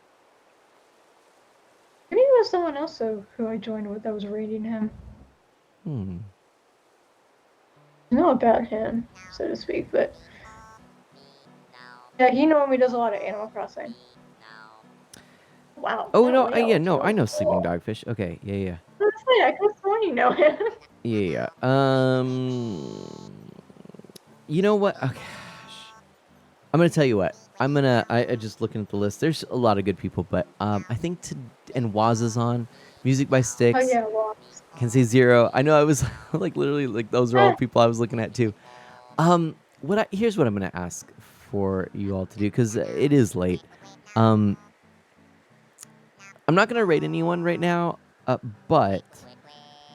Maybe it was someone else who I joined with that was rating him. I know about him, so to speak, but yeah, he normally does a lot of Animal Crossing. Wow. Oh no, I know Sleeping Dogfish. Okay, yeah. I could have sworn you know him. Yeah. You know what? Okay. I'm gonna tell you what. I just looking at the list. There's a lot of good people, but I think and Waz is on. Music by Styx. Oh yeah, well. Can say Zero. I know I was literally those are all people I was looking at too. Here's what I'm gonna ask for you all to do because it is late. I'm not gonna rate anyone right now, but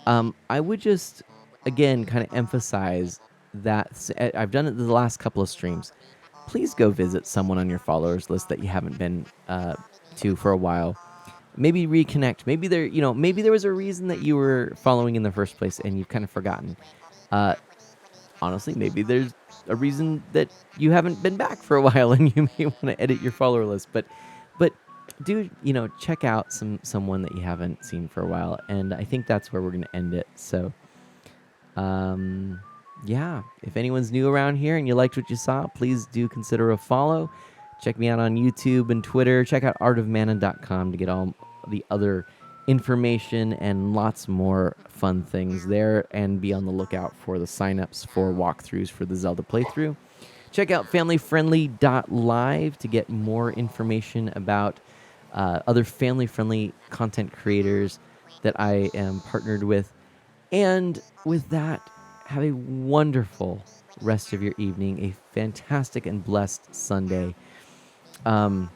I would just again kind of emphasize that I've done it the last couple of streams. Please go visit someone on your followers list that you haven't been to for a while. Maybe reconnect. Maybe maybe there was a reason that you were following in the first place and you've kind of forgotten. Honestly, maybe there's a reason that you haven't been back for a while and you may want to edit your follower list. But do check out someone that you haven't seen for a while, and I think that's where we're gonna end it. So, yeah, if anyone's new around here and you liked what you saw, please do consider a follow. Check me out on YouTube and Twitter. Check out artofmana.com to get all the other information and lots more fun things there, and be on the lookout for the signups for walkthroughs for the Zelda playthrough. Check out familyfriendly.live to get more information about other family-friendly content creators that I am partnered with. And with that, have a wonderful rest of your evening, a fantastic and blessed Sunday. Gosh,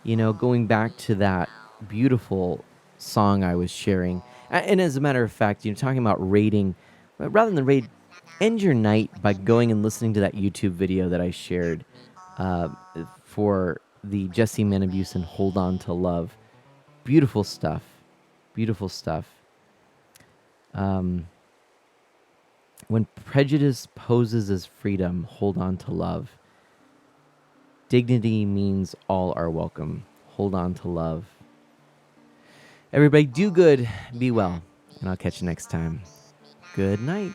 going back to that beautiful song I was sharing, and as a matter of fact, talking about raiding, rather than raid, end your night by going and listening to that YouTube video that I shared for the Jesse Manabusen Hold On to Love. Beautiful stuff. Beautiful stuff. When prejudice poses as freedom, hold on to love. Dignity means all are welcome. Hold on to love. Everybody do good, be well, and I'll catch you next time. Good night.